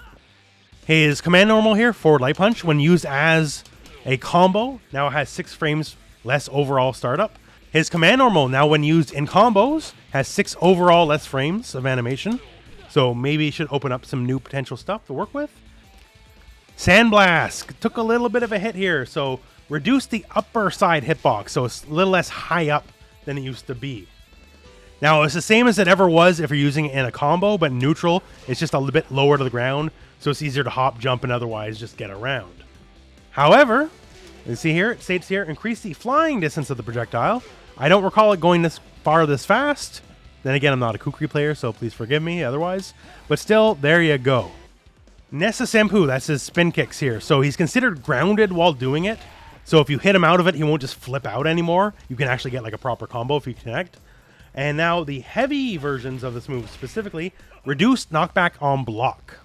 His command normal here, forward light punch, when used as a combo, now has 6 frames less overall startup. His command normal, now when used in combos, has 6 overall less frames of animation. So maybe it should open up some new potential stuff to work with. Sandblast took a little bit of a hit here, so reduce the upper side hitbox, so it's a little less high up than it used to be. Now, it's the same as it ever was if you're using it in a combo, but neutral, it's just a little bit lower to the ground, so it's easier to hop, jump, and otherwise just get around. However, you see here, it states here, increase the flying distance of the projectile. I don't recall it going this far this fast. Then again, I'm not a Kukri player, so please forgive me otherwise. But still, there you go. Nessa Senpu, that's his spin kicks here. So he's considered grounded while doing it. So if you hit him out of it, he won't just flip out anymore. You can actually get like a proper combo if you connect. And now the heavy versions of this move specifically, reduced knockback on block.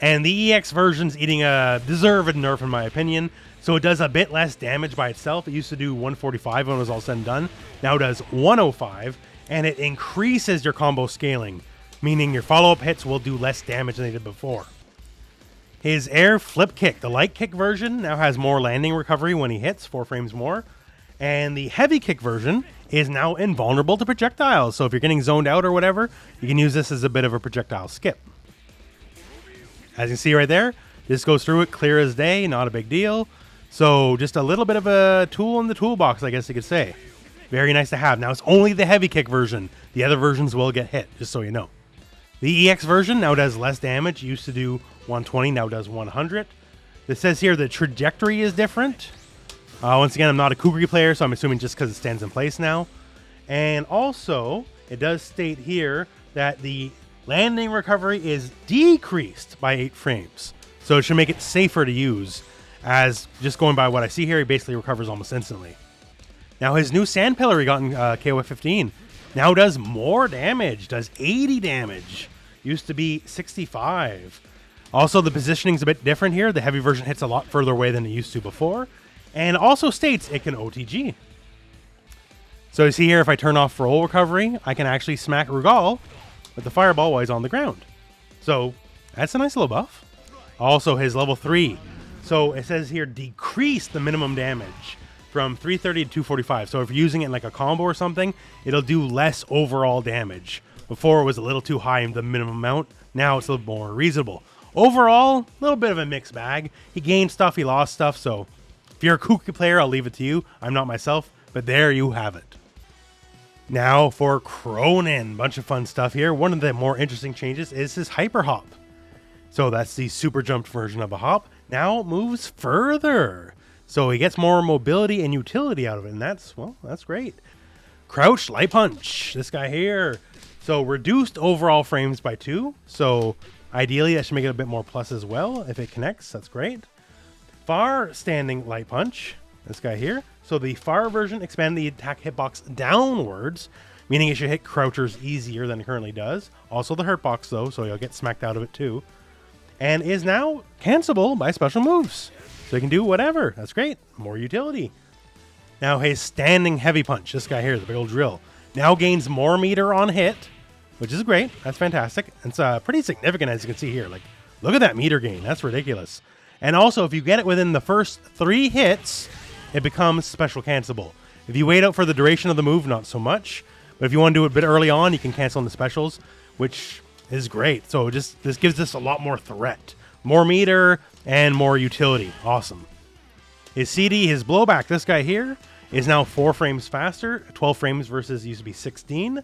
And the EX version's eating a deserved nerf in my opinion. So it does a bit less damage by itself. It used to do 145 when it was all said and done. Now it does 105, and it increases your combo scaling, meaning your follow-up hits will do less damage than they did before. His air flip kick, the light kick version, now has more landing recovery when he hits, 4 frames more. And the heavy kick version is now invulnerable to projectiles. So if you're getting zoned out or whatever, you can use this as a bit of a projectile skip. As you can see right there, this goes through it clear as day, not a big deal. So just a little bit of a tool in the toolbox, I guess you could say. Very nice to have. Now it's only the heavy kick version. The other versions will get hit, just so you know. The EX version now does less damage. It used to do 120, now does 100. It says here the trajectory is different. Once again, I'm not a Kukri player, so I'm assuming just because it stands in place now. And also, it does state here that the landing recovery is decreased by 8 frames. So it should make it safer to use, as just going by what I see here, he basically recovers almost instantly. Now his new sand pillar he got in KOF 15 now does more damage, does 80 damage. Used to be 65. Also, the positioning's a bit different here. The heavy version hits a lot further away than it used to before. And also states it can OTG. So you see here, if I turn off roll recovery, I can actually smack Rugal with the fireball while he's on the ground. So that's a nice little buff. Also his level 3. So it says here, decrease the minimum damage from 330 to 245. So if you're using it in like a combo or something, it'll do less overall damage. Before it was a little too high in the minimum amount. Now it's a little more reasonable. Overall, a little bit of a mixed bag. He gained stuff, he lost stuff, so if you're a Kukri player, I'll leave it to you. I'm not myself, but there you have it. Now for Krohnen, bunch of fun stuff here. One of the more interesting changes is his hyper hop. So that's the super jumped version of a hop. Now it moves further. So he gets more mobility and utility out of it, and that's great. Crouch light punch, this guy here. So reduced overall frames by 2. So ideally that should make it a bit more plus as well. If it connects, that's great. Far standing light punch, this guy here. So the far version expanded the attack hitbox downwards, meaning it should hit crouchers easier than it currently does. Also the hurtbox though, so you'll get smacked out of it too. And is now cancelable by special moves. So you can do whatever. That's great. More utility. Now his standing heavy punch, this guy here, the big old drill, now gains more meter on hit, which is great. That's fantastic. It's pretty significant, as you can see here. Like, look at that meter gain. That's ridiculous. And also, if you get it within the first 3 hits, it becomes special cancelable. If you wait out for the duration of the move, not so much. But if you want to do it a bit early on, you can cancel in the specials, which is great. So this gives us a lot more threat. More meter and more utility. Awesome. His CD, his blowback, this guy here, is now 4 frames faster. 12 frames versus used to be 16.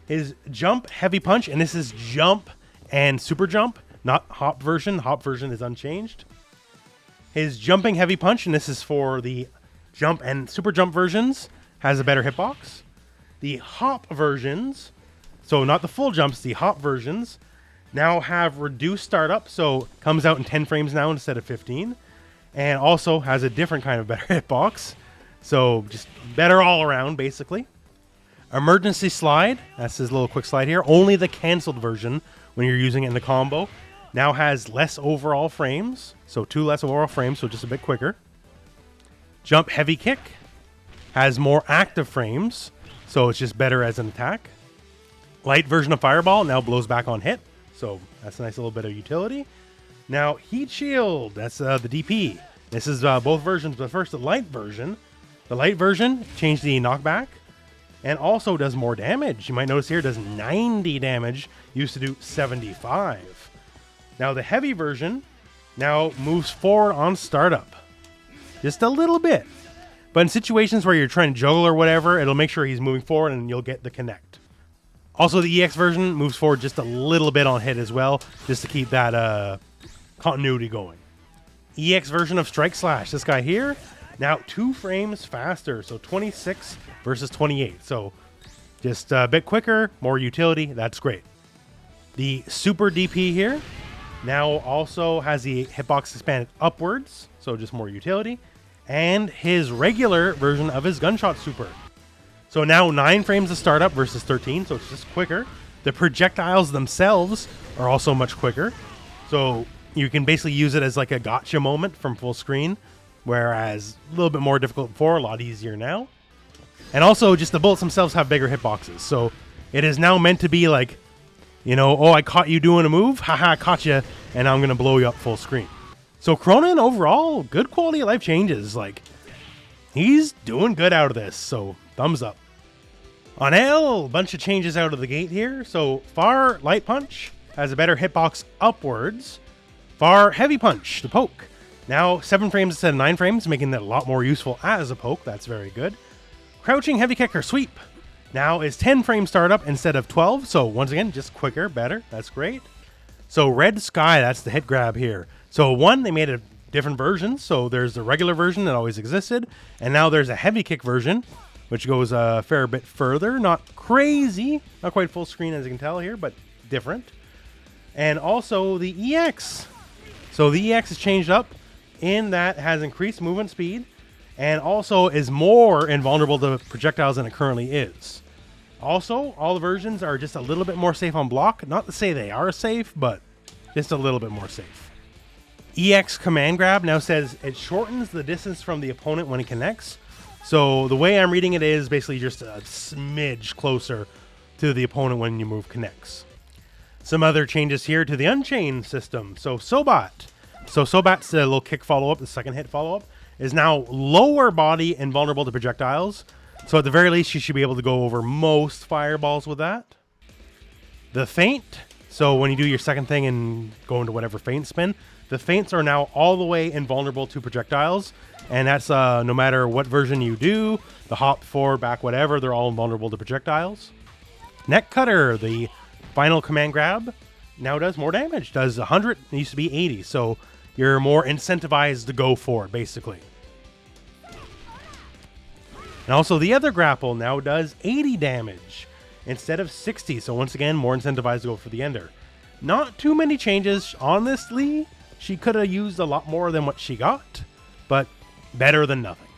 His jump heavy punch, and this is jump and super jump, not hop version. Hop version is unchanged. His jumping heavy punch, and this is for the jump and super jump versions, has a better hitbox. The hop versions, so not the full jumps, the hop versions, now have reduced startup, so comes out in 10 frames now instead of 15, and also has a different kind of better hitbox, so just better all around, basically. Emergency slide, that's his little quick slide here, only the canceled version when you're using it in the combo. Now has less overall frames, so 2 less overall frames, so just a bit quicker. Jump heavy kick has more active frames, so it's just better as an attack. Light version of fireball now blows back on hit, so that's a nice little bit of utility. Now heat shield, that's the DP. This is both versions, but first the light version. The light version changed the knockback and also does more damage. You might notice here it does 90 damage, used to do 75. Now the heavy version now moves forward on startup. Just a little bit. But in situations where you're trying to juggle or whatever, it'll make sure he's moving forward and you'll get the connect. Also the EX version moves forward just a little bit on hit as well, just to keep that continuity going. EX version of Strike Slash, this guy here, now 2 frames faster, so 26 versus 28. So just a bit quicker, more utility, that's great. The Super DP here now also has the hitbox expanded upwards, so just more utility. And his regular version of his Gunshot Super. So now 9 frames of startup versus 13, so it's just quicker. The projectiles themselves are also much quicker. So you can basically use it as like a gotcha moment from full screen, whereas a little bit more difficult before, a lot easier now. And also just the bullets themselves have bigger hitboxes. So it is now meant to be like, you know, oh, I caught you doing a move. Haha, caught you. And now I'm going to blow you up full screen. So Krohnen overall, good quality of life changes. Like, he's doing good out of this. So thumbs up. On L, bunch of changes out of the gate here. So Far Light Punch has a better hitbox upwards. Far Heavy Punch, the poke. Now 7 frames instead of 9 frames, making it a lot more useful as a poke. That's very good. Crouching Heavy Kick or Sweep now is 10 frame startup instead of 12. So once again, just quicker, better. That's great. So Red Sky, that's the hit grab here. So one, they made a different version. So there's the regular version that always existed. And now there's a Heavy Kick version, which goes a fair bit further. Not crazy. Not quite full screen as you can tell here, but different. And also the EX. So the EX is changed up in that has increased movement speed and also is more invulnerable to projectiles than it currently is. Also, all the versions are just a little bit more safe on block. Not to say they are safe, but just a little bit more safe. EX command grab now says it shortens the distance from the opponent when it connects. So the way I'm reading it is basically just a smidge closer to the opponent when your move connects. Some other changes here to the Unchained system. So Sobat. So Sobat's little kick follow-up, the second hit follow-up, is now lower body and vulnerable to projectiles. So at the very least, you should be able to go over most fireballs with that. The Feint. So when you do your second thing and go into whatever feint spin, the feints are now all the way invulnerable to projectiles. And that's no matter what version you do, the hop, forward, back, whatever, they're all invulnerable to projectiles. Neck Cutter, the final command grab, now does more damage. Does 100, it used to be 80. So you're more incentivized to go for it, basically. And also the other grapple now does 80 damage instead of 60. So once again, more incentivized to go for the ender. Not too many changes. Honestly, she could have used a lot more than what she got, but better than nothing.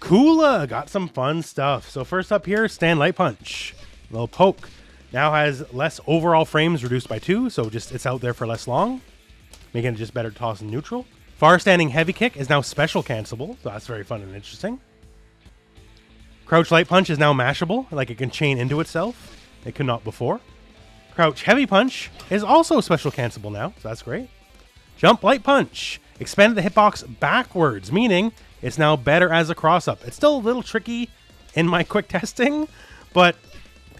Kula got some fun stuff. So first up here, Stand Light Punch. Little poke. Now has less overall frames reduced by 2, so just it's out there for less long, making it just better to toss in neutral. Far Standing Heavy Kick is now special cancelable, so that's very fun and interesting. Crouch Light Punch is now mashable, like it can chain into itself. It could not before. Crouch Heavy Punch is also special cancelable now, so that's great. Jump Light Punch expanded the hitbox backwards, meaning it's now better as a cross-up. It's still a little tricky in my quick testing, but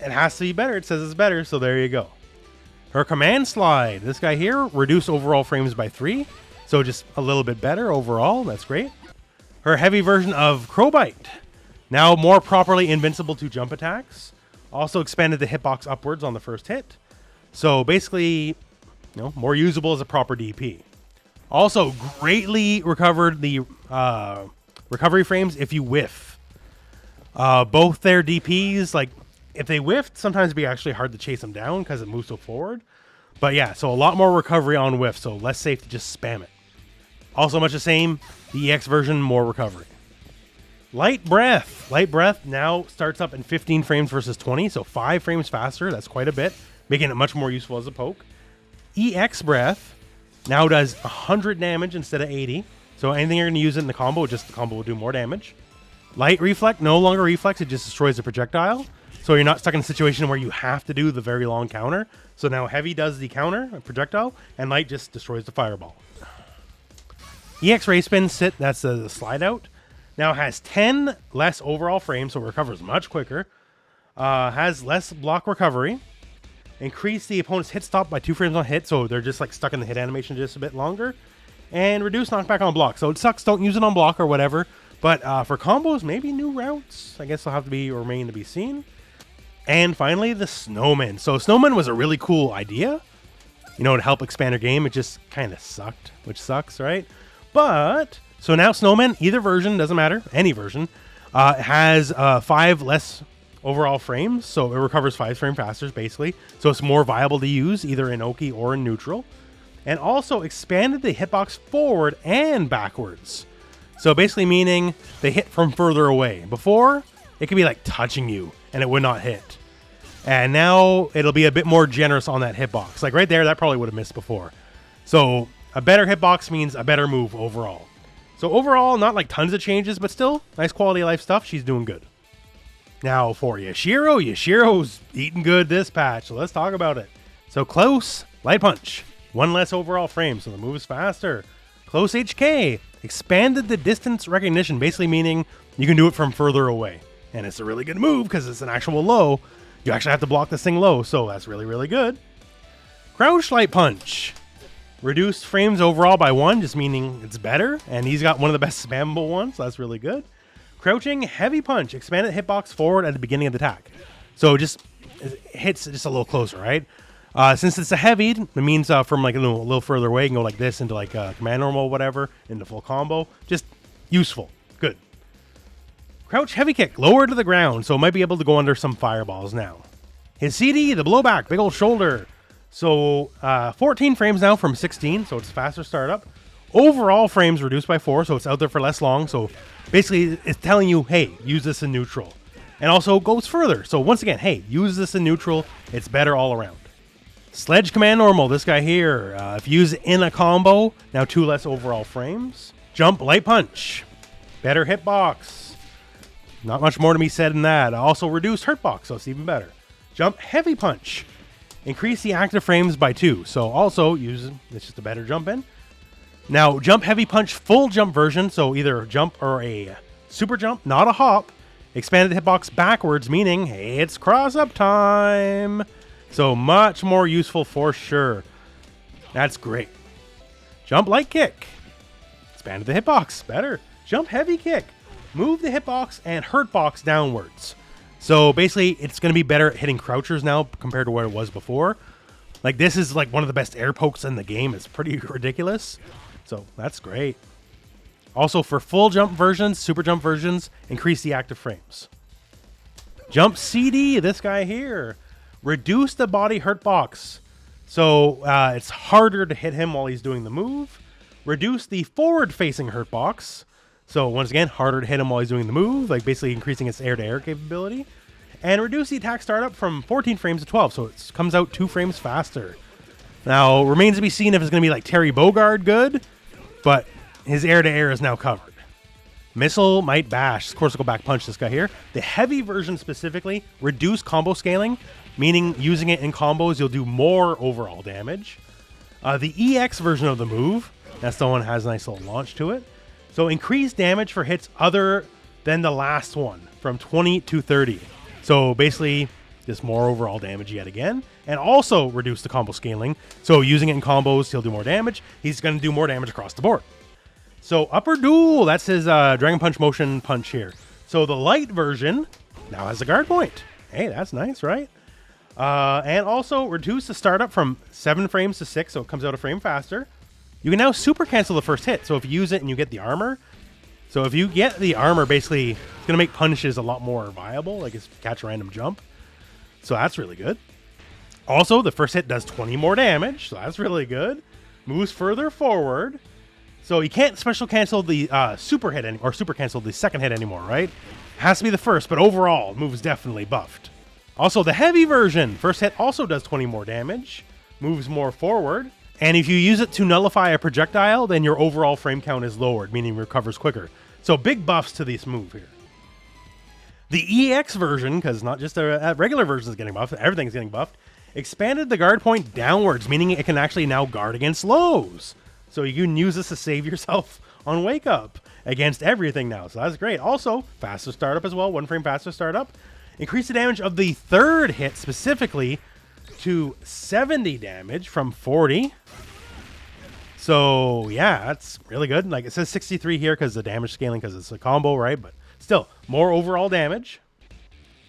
it has to be better. It says it's better, so there you go. Her Command Slide, this guy here, reduced overall frames by 3, so just a little bit better overall. That's great. Her heavy version of Crowbite, now more properly invincible to jump attacks. Also expanded the hitbox upwards on the first hit. So basically, more usable as a proper DP. Also greatly recovered the recovery frames if you whiff. Both their DPs, like if they whiffed, sometimes it'd be actually hard to chase them down because it moves so forward. But yeah, so a lot more recovery on whiff, so less safe to just spam it. Also much the same, the EX version, more recovery. Light Breath. Light Breath now starts up in 15 frames versus 20, so 5 frames faster. That's quite a bit, making it much more useful as a poke. EX Breath now does 100 damage instead of 80. So anything you're going to use it in the combo, just the combo will do more damage. Light Reflect, no longer reflex, it just destroys the projectile. So you're not stuck in a situation where you have to do the very long counter. So now Heavy does the counter, projectile, and Light just destroys the fireball. EX Ray Spin Sit, that's the slide out. Now has 10 less overall frames, so it recovers much quicker. Has less block recovery. Increase the opponent's hit stop by 2 frames on hit, so they're just like stuck in the hit animation just a bit longer. And reduce knockback on block. So it sucks, don't use it on block or whatever. But for combos, maybe new routes. I guess they'll have to remain to be seen. And finally, the Snowman. So Snowman was a really cool idea, to help expand your game. It just kind of sucked, which sucks, right? But, so now Snowman, either version, doesn't matter, any version, has 5 less overall frames. So it recovers 5 frames faster, basically. So it's more viable to use, either in Oki or in neutral. And also expanded the hitbox forward and backwards. So basically meaning they hit from further away. Before, it could be like touching you and it would not hit. And now it'll be a bit more generous on that hitbox. Like right there, that probably would have missed before. So a better hitbox means a better move overall. So overall, not like tons of changes, but still nice quality of life stuff. She's doing good. Now for Yashiro, Yashiro's eating good this patch. So let's talk about it. So Close Light Punch, 1 less overall frame, so the move is faster. Close HK expanded the distance recognition, basically meaning you can do it from further away and it's a really good move because it's an actual low. You actually have to block this thing low, so that's really, really good. Crouch Light Punch. Reduced frames overall by 1, just meaning it's better, and he's got one of the best spammable ones, so that's really good. Crouching Heavy Punch. Expanded hitbox forward at the beginning of the attack. So just it hits just a little closer, right? Since it's a heavy, it means from like a little further away, you can go like this into like command normal, whatever, into full combo. Just useful. Good. Crouch Heavy Kick. Lower to the ground, so it might be able to go under some fireballs now. His CD, the blowback, big old shoulder. So 14 frames now from 16, so it's faster startup. Overall frames reduced by 4, so it's out there for less long. So basically it's telling you, hey, use this in neutral. And also goes further. So once again, hey, use this in neutral. It's better all around. Sledge Command Normal, this guy here. If you use it in a combo, now 2 less overall frames. Jump Light Punch. Better hitbox. Not much more to be said than that. Also reduced hurtbox, so it's even better. Jump Heavy Punch. Increase the active frames by 2. So also use, it's just a better jump in. Now Jump Heavy Punch full jump version. So either a jump or a super jump, not a hop. Expanded hitbox backwards, meaning hey, it's cross up time. So much more useful for sure. That's great. Jump Light Kick. Expanded the hitbox. Better. Jump Heavy Kick. Move the hitbox and hurtbox downwards. So basically, it's going to be better at hitting crouchers now compared to what it was before. Like, this is like one of the best air pokes in the game. It's pretty ridiculous. So that's great. Also, for full jump versions, super jump versions, increase the active frames. Jump CD, this guy here. Reduce the body hurtbox. So it's harder to hit him while he's doing the move. Reduce the forward-facing hurtbox. So once again, harder to hit him while he's doing the move, like basically increasing its air-to-air capability. And reduce the attack startup from 14 frames to 12, so it comes out 2 frames faster. Now, remains to be seen if it's going to be like Terry Bogard good, but his air-to-air is now covered. Missile Might Bash, Corsical Back Punch, this guy here. The heavy version specifically, reduce combo scaling, meaning using it in combos, you'll do more overall damage. The EX version of the move, that's the one that has a nice little launch to it. So increase damage for hits other than the last one from 20 to 30. So basically just more overall damage yet again. And also reduce the combo scaling. So using it in combos, he'll do more damage. He's going to do more damage across the board. So Upper Duel, that's his Dragon Punch Motion Punch here. So the light version now has a guard point. Hey, that's nice, right? And also reduce the startup from 7 frames to 6, so it comes out a frame faster. You can now super cancel the first hit. So if you use it and you get the armor, so if you get the armor, basically it's going to make punishes a lot more viable, like it's catch a random jump. So that's really good. Also, the first hit does 20 more damage, so that's really good. Moves further forward. So you can't special cancel the super hit or super cancel the second hit anymore, right? Has to be the first, but overall, moves definitely buffed. Also, the heavy version, first hit also does 20 more damage, moves more forward. And if you use it to nullify a projectile, then your overall frame count is lowered, meaning recovers quicker. So big buffs to this move here. The EX version, because not just a regular version is getting buffed, everything's getting buffed, expanded the guard point downwards, meaning it can actually now guard against lows. So you can use this to save yourself on Wake Up against everything now. So that's great. Also, faster startup as well, 1 frame faster startup. Increase the damage of the third hit specifically to 70 damage from 40. So yeah, that's really good. Like it says 63 here because the damage scaling, because it's a combo, right? But still, more overall damage.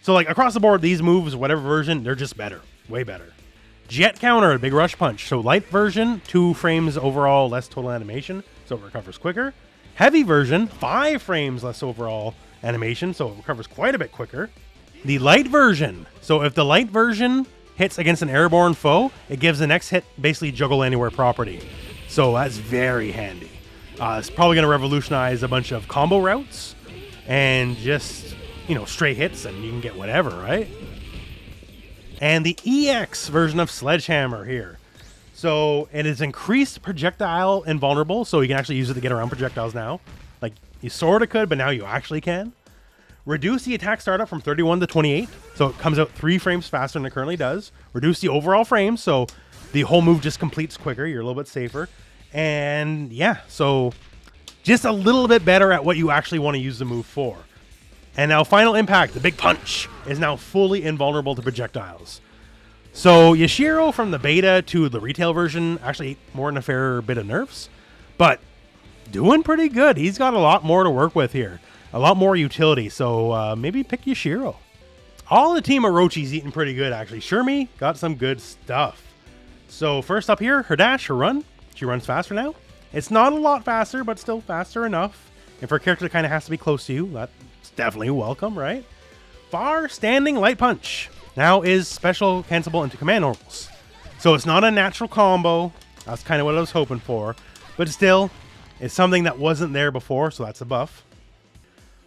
So like across the board, these moves, whatever version, they're just better. Way better. Jet Counter, Big Rush Punch. So light version, 2 frames overall, less total animation, so it recovers quicker. Heavy version, 5 frames less overall animation, so it recovers quite a bit quicker. The light version. So if the light version hits against an airborne foe, it gives the next hit basically juggle anywhere property. So that's very handy. It's probably going to revolutionize a bunch of combo routes and just, straight hits and you can get whatever, right? And the EX version of Sledgehammer here. So it is increased projectile invulnerable, so you can actually use it to get around projectiles now. Like you sort of could, but now you actually can. Reduce the attack startup from 31 to 28, so it comes out 3 frames faster than it currently does. Reduce the overall frames, so the whole move just completes quicker. You're a little bit safer. And yeah, so just a little bit better at what you actually want to use the move for. And now Final Impact, the big punch, is now fully invulnerable to projectiles. So Yashiro from the beta to the retail version actually ate more than a fair bit of nerfs, but doing pretty good. He's got a lot more to work with here. A lot more utility, so maybe pick Yashiro. All the team Orochi's eating pretty good, actually. Shermie got some good stuff. So first up here, her dash, her run. She runs faster now. It's not a lot faster, but still faster enough. And for a character that kind of has to be close to you, that's definitely welcome, right? Far Standing Light Punch now is special cancelable into command normals. So it's not a natural combo. That's kind of what I was hoping for. But still, it's something that wasn't there before, so that's a buff.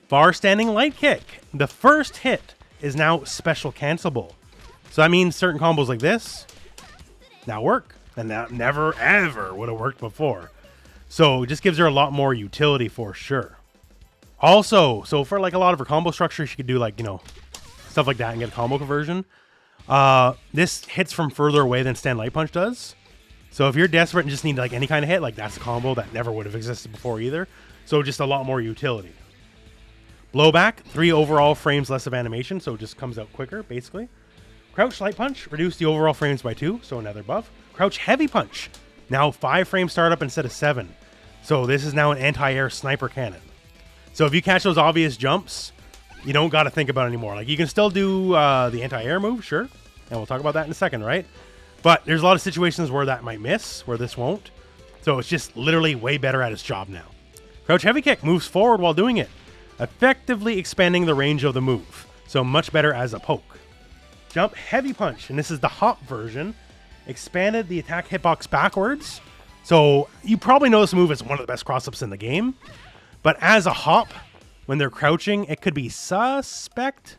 Far Standing Light Kick. The first hit is now special cancelable. So that means certain combos like this now work. And that never, ever would have worked before. So it just gives her a lot more utility for sure. Also, so for like a lot of her combo structure, she could do like, you know, stuff like that and get a combo conversion. This hits from further away than Stand Light Punch does. So if you're desperate and just need like any kind of hit, like that's a combo that never would have existed before either. So just a lot more utility. Blowback, 3 overall frames less of animation, so it just comes out quicker, basically. Crouch Light Punch, reduce the overall frames by 2, so another buff. Crouch Heavy Punch, now 5 frame startup instead of 7. So this is now an anti-air sniper cannon. So if you catch those obvious jumps, you don't got to think about it anymore. Like you can still do the anti-air move, sure. And we'll talk about that in a second, right? But there's a lot of situations where that might miss, where this won't. So it's just literally way better at its job now. Crouch Heavy Kick moves forward while doing it, effectively expanding the range of the move. So much better as a poke. Jump Heavy Punch, and this is the hop version. Expanded the attack hitbox backwards. So you probably know this move is one of the best cross-ups in the game. But as a hop, when they're crouching, it could be suspect.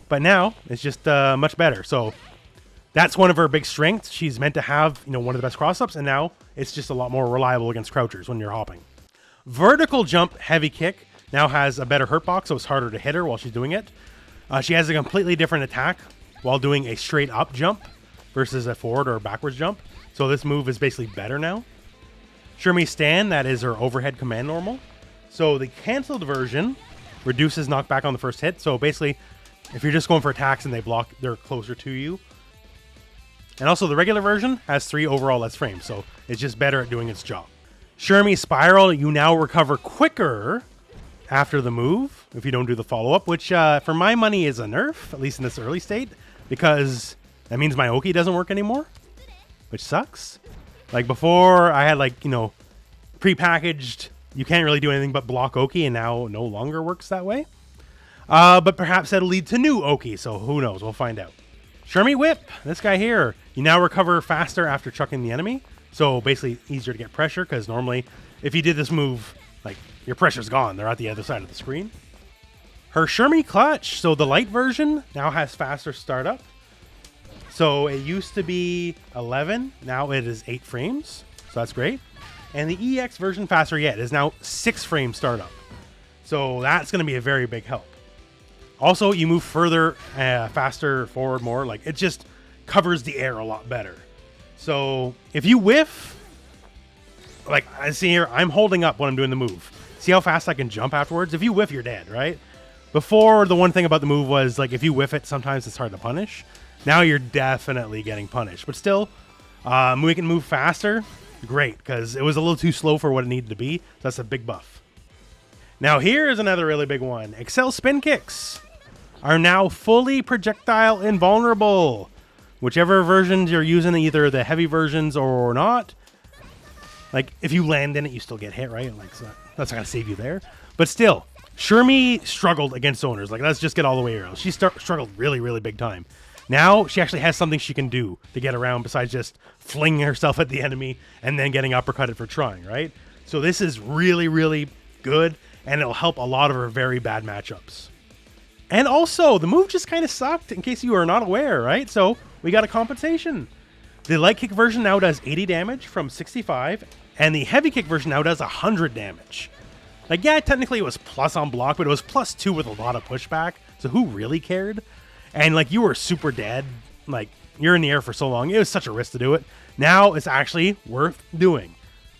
But now it's just much better. So that's one of her big strengths. She's meant to have, you know, one of the best cross-ups, and now it's just a lot more reliable against crouchers when you're hopping. Vertical Jump Heavy Kick now has a better hurt box, so it's harder to hit her while she's doing it. She has a completely different attack while doing a straight up jump versus a forward or backwards jump. So this move is basically better now. Shermie Stand, that is her overhead command normal. So the canceled version reduces knockback on the first hit. So basically, if you're just going for attacks and they block, they're closer to you. And also the regular version has 3 overall less frames, so it's just better at doing its job. Shermie Spiral, you now recover quicker after the move if you don't do the follow-up, which for my money is a nerf, at least in this early state, because that means my Oki doesn't work anymore, which sucks. Like before, I had like, you know, pre-packaged, you can't really do anything but block Oki, and now no longer works that way. But perhaps that'll lead to new Oki, so who knows, we'll find out. Shermie Whip, this guy here, you now recover faster after chucking the enemy, so basically easier to get pressure, because normally if you did this move, like, your pressure's gone. They're at the other side of the screen. Her Shermie Clutch, so the light version now has faster startup. So it used to be 11, now it is 8 frames, so that's great. And the EX version, faster yet, is now 6 frame startup. So that's going to be a very big help. Also, you move further, faster, forward more. Like, it just covers the air a lot better. So if you whiff, like I see here, I'm holding up when I'm doing the move. See how fast I can jump afterwards? If you whiff, you're dead, right? Before, the one thing about the move was, like, if you whiff it, sometimes it's hard to punish. Now you're definitely getting punished. But still, we can move faster. Great, because it was a little too slow for what it needed to be. So that's a big buff. Now here's another really big one. Excel Spin Kicks are now fully projectile invulnerable. Whichever versions you're using, either the heavy versions or not. Like, if you land in it, you still get hit, right? Like, so that's not going to save you there. But still, Shermie struggled against owners. Like, let's just get all the way around. She struggled really, really big time. Now, she actually has something she can do to get around besides just flinging herself at the enemy and then getting uppercutted for trying, right? So this is really, really good, and it'll help a lot of her very bad matchups. And also, the move just kind of sucked, in case you are not aware, right? So, we got a compensation. The light kick version now does 80 damage from 65, and the heavy kick version now does 100 damage. Like, yeah, technically it was plus on block, but it was plus 2 with a lot of pushback, so who really cared? And, like, you were super dead. Like, you're in the air for so long. It was such a risk to do it. Now, it's actually worth doing.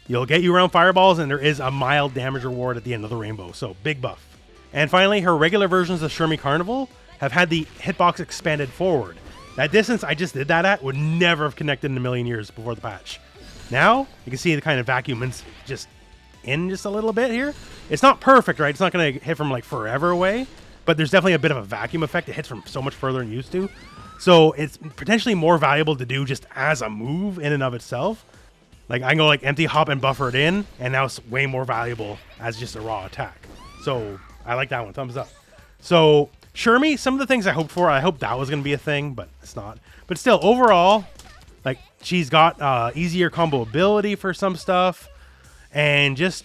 You'll get you around fireballs, and there is a mild damage reward at the end of the rainbow, so big buff. And finally, her regular versions of Shermie Carnival have had the hitbox expanded forward. That distance I just did that at would never have connected in a million years before the patch. Now, you can see the kind of vacuum just a little bit here. It's not perfect, right? It's not going to hit from like forever away, but there's definitely a bit of a vacuum effect. It hits from so much further than it used to. So it's potentially more valuable to do just as a move in and of itself. Like I can go like empty hop and buffer it in, and now it's way more valuable as just a raw attack. So I like that one. Thumbs up. So Shermie, some of the things I hoped for, I hoped that was going to be a thing, but it's not. But still, overall, like she's got easier combo ability for some stuff, and just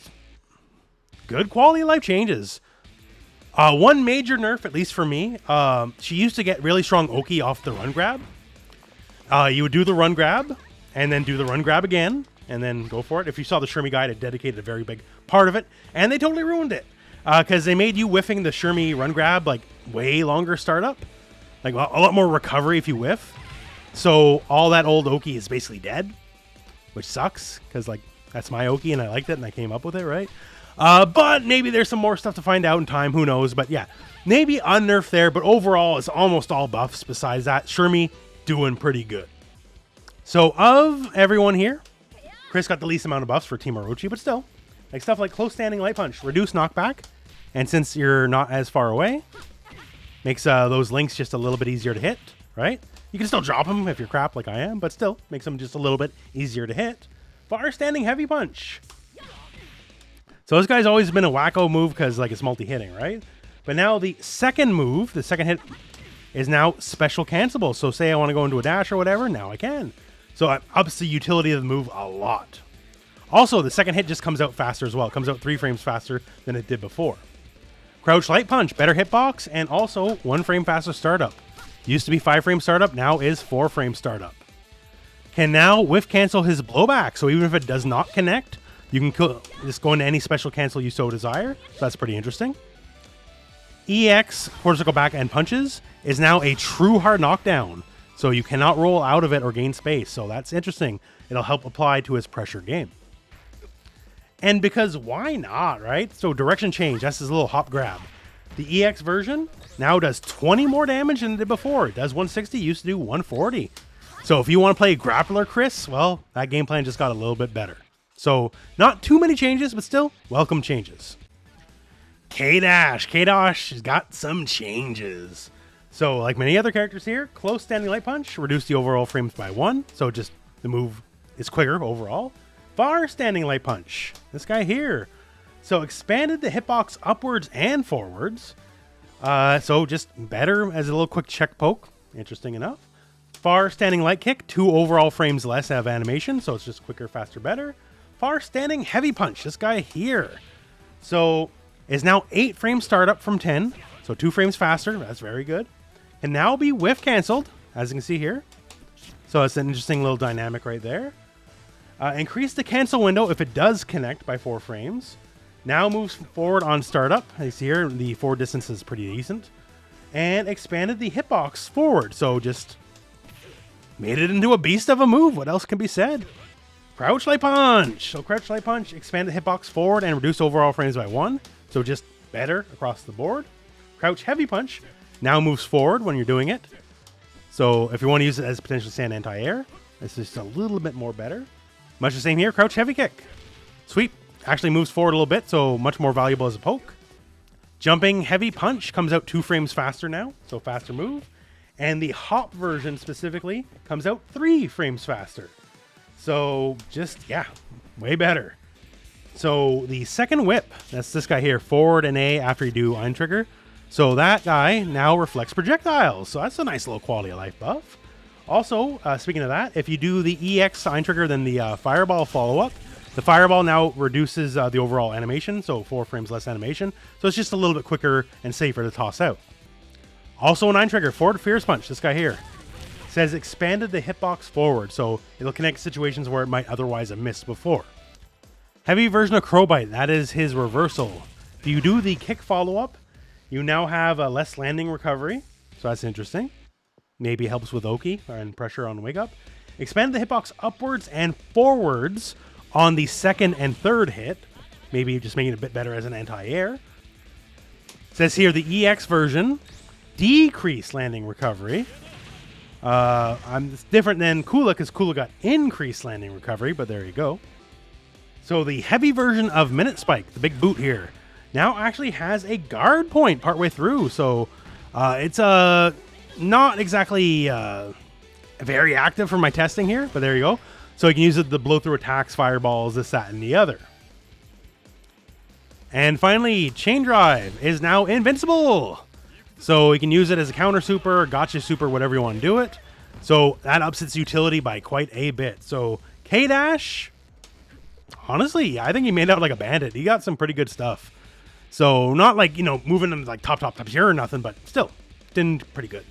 good quality of life changes. One major nerf, at least for me, she used to get really strong Oki off the run grab. You would do the run grab, and then do the run grab again, and then go for it. If you saw the Shermie guide, it dedicated a very big part of it, and they totally ruined it. Because they made you whiffing the Shermie run grab like way longer startup. Like a lot more recovery if you whiff. So all that old Oki is basically dead, which sucks because like that's my Oki and I liked it and I came up with it, right? But maybe there's some more stuff to find out in time. Who knows? But yeah, maybe unnerf there. But overall, it's almost all buffs. Besides that, Shermie doing pretty good. So of everyone here, Chris got the least amount of buffs for Team Orochi, but still, like stuff like close standing light punch, reduce knockback. And since you're not as far away, makes those links just a little bit easier to hit, right? You can still drop them if you're crap like I am, but still makes them just a little bit easier to hit. Far standing heavy punch. So this guy's always been a wacko move because like it's multi-hitting, right? But now the second move, the second hit, is now special cancelable. So say I want to go into a dash or whatever, now I can. So it ups the utility of the move a lot. Also, the second hit just comes out faster as well. It comes out 3 frames faster than it did before. Crouch light punch, better hitbox, and also 1 frame faster startup. Used to be 5 frame startup, now is 4 frame startup. Can now whiff cancel his blowback, so even if it does not connect, you can just go into any special cancel you so desire. So that's pretty interesting. EX, quarter circle back and punches, is now a true hard knockdown. So you cannot roll out of it or gain space. So that's interesting. It'll help apply to his pressure game. And because why not, right? So direction change, that's his little hop grab. The EX version now does 20 more damage than it did before. It does 160, used to do 140. So if you want to play grappler, Chris, well, that game plan just got a little bit better. So not too many changes, but still welcome changes. K-Dash has got some changes. So like many other characters here, close standing light punch, reduce the overall frames by 1. So just the move is quicker overall. Far standing light punch, this guy here. So expanded the hitbox upwards and forwards. So just better as a little quick check poke. Interesting enough. Far standing light kick, 2 overall frames less of animation. So it's just quicker, faster, better. Far standing heavy punch, this guy here. So is now 8 frames startup from 10. So 2 frames faster, that's very good. Can now be whiff canceled, as you can see here. So it's an interesting little dynamic right there. Increase the cancel window if it does connect by 4 frames. Now moves forward on startup. As you see here, the forward distance is pretty decent. And expanded the hitbox forward. So just made it into a beast of a move. What else can be said? Crouch light punch. So crouch light punch, expanded hitbox forward and reduce overall frames by 1. So just better across the board. Crouch heavy punch now moves forward when you're doing it. So if you want to use it as potentially stand anti-air, it's just a little bit more better. Much the same here, crouch heavy kick. Sweep actually moves forward a little bit, so much more valuable as a poke. Jumping heavy punch comes out 2 frames faster now, so faster move. And the hop version specifically comes out 3 frames faster. So just, yeah, way better. So the second whip, that's this guy here, forward and A after you do Ein Trigger. So that guy now reflects projectiles. So that's a nice little quality of life buff. Also, speaking of that, if you do the EX sign trigger, then the Fireball follow-up, the Fireball now reduces the overall animation, so 4 frames less animation. So it's just a little bit quicker and safer to toss out. Also a 9 trigger, forward Fierce Punch, this guy here. Says expanded the hitbox forward, so it'll connect situations where it might otherwise have missed before. Heavy version of Crowbite, that is his reversal. If you do the kick follow-up, you now have a less landing recovery, so that's interesting. Maybe helps with Oki and pressure on wake up. Expand the hitbox upwards and forwards on the second and third hit. Maybe just making it a bit better as an anti-air. says here the EX version, decreased landing recovery. It's different than Kula because Kula got increased landing recovery, but there you go. So the heavy version of Minute Spike, the big boot here, now actually has a guard point partway through. So it's not exactly very active for my testing here, but there you go. So you can use it to blow through attacks, fireballs, this, that, and the other. And finally, Chain Drive is now invincible. So you can use it as a counter super, gotcha super, whatever you want to do it. So that ups its utility by quite a bit. So K-Dash, honestly, I think he made out like a bandit. He got some pretty good stuff. So not like, moving him like top tier or nothing, but still, did pretty good.